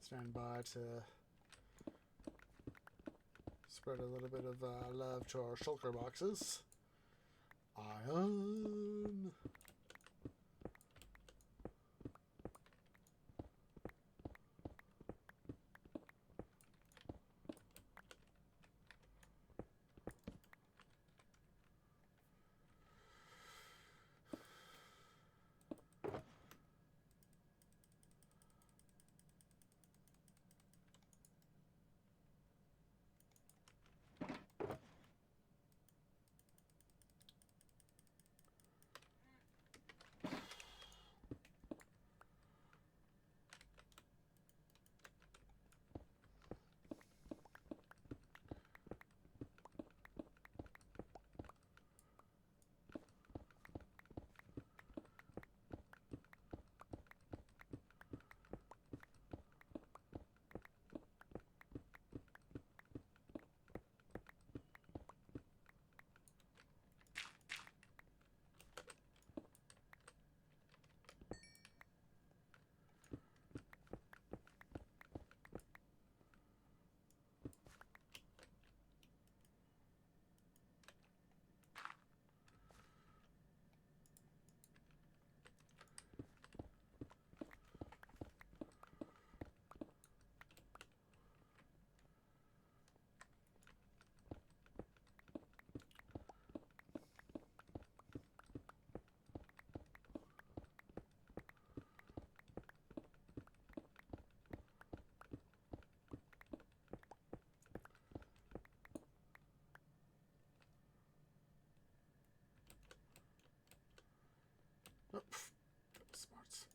stand by to spread a little bit of love to our shulker boxes. Iron. Oh, smarts.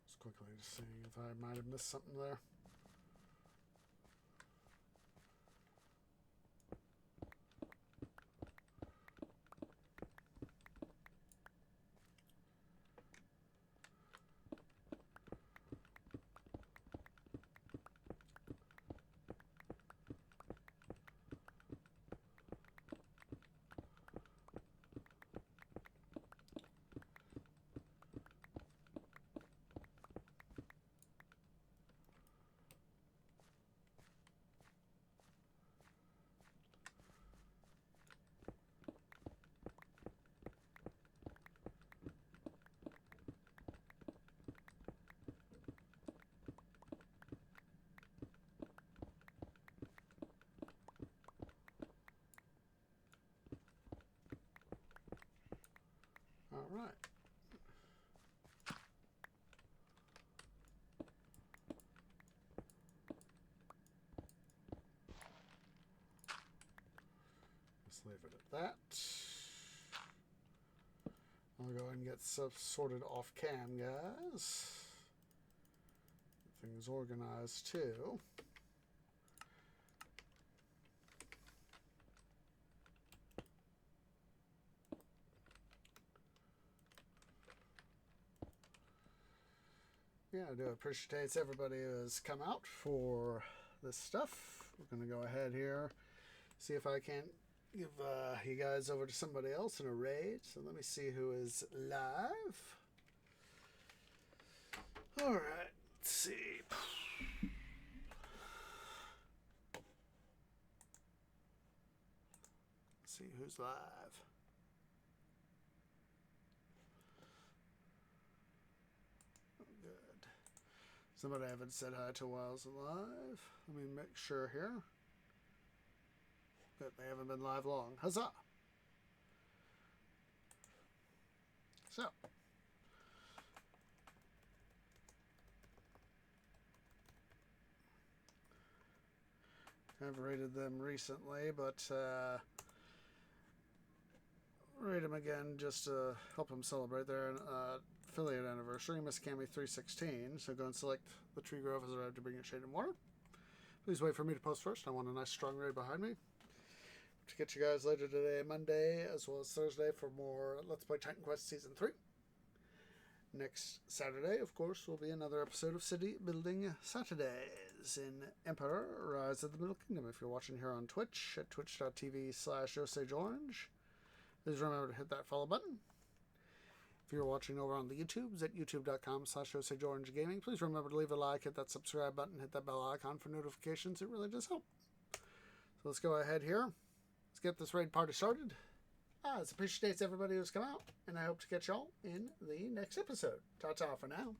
Just quickly just seeing if I might have missed something there. All right. Let's leave it at that. I'll go ahead and get stuff sorted off cam, guys. Get things organized too. Yeah, I do appreciate everybody who has come out for this stuff. We're going to go ahead here, see if I can't give you guys over to somebody else in a raid. So let me see who is live. All right, let's see. Let's see who's live. Somebody I haven't said hi to while's alive. Let me make sure here. But they haven't been live long. Huzzah! So. I've rated them recently, but rate them again just to help them celebrate their affiliate anniversary. Miss Cammy 316. So go and select the tree grove has arrived to bring you shade and water. Please wait for me to post first. I want a nice strong raid behind me. To get you guys later today, Monday, as well as Thursday for more Let's Play Titan Quest Season 3. Next Saturday, of course, will be another episode of City Building Saturdays in Emperor Rise of the Middle Kingdom. If you're watching here on Twitch at twitch.tv/OsageOrange, please remember to hit that follow button. If you're watching over on the YouTubes at youtube.com/OsageOrangeGaming, please remember to leave a like, hit that subscribe button, hit that bell icon for notifications. It really does help. So let's go ahead here. Let's get this raid party started. It appreciates everybody who's come out, and I hope to catch y'all in the next episode. Ta-ta for now.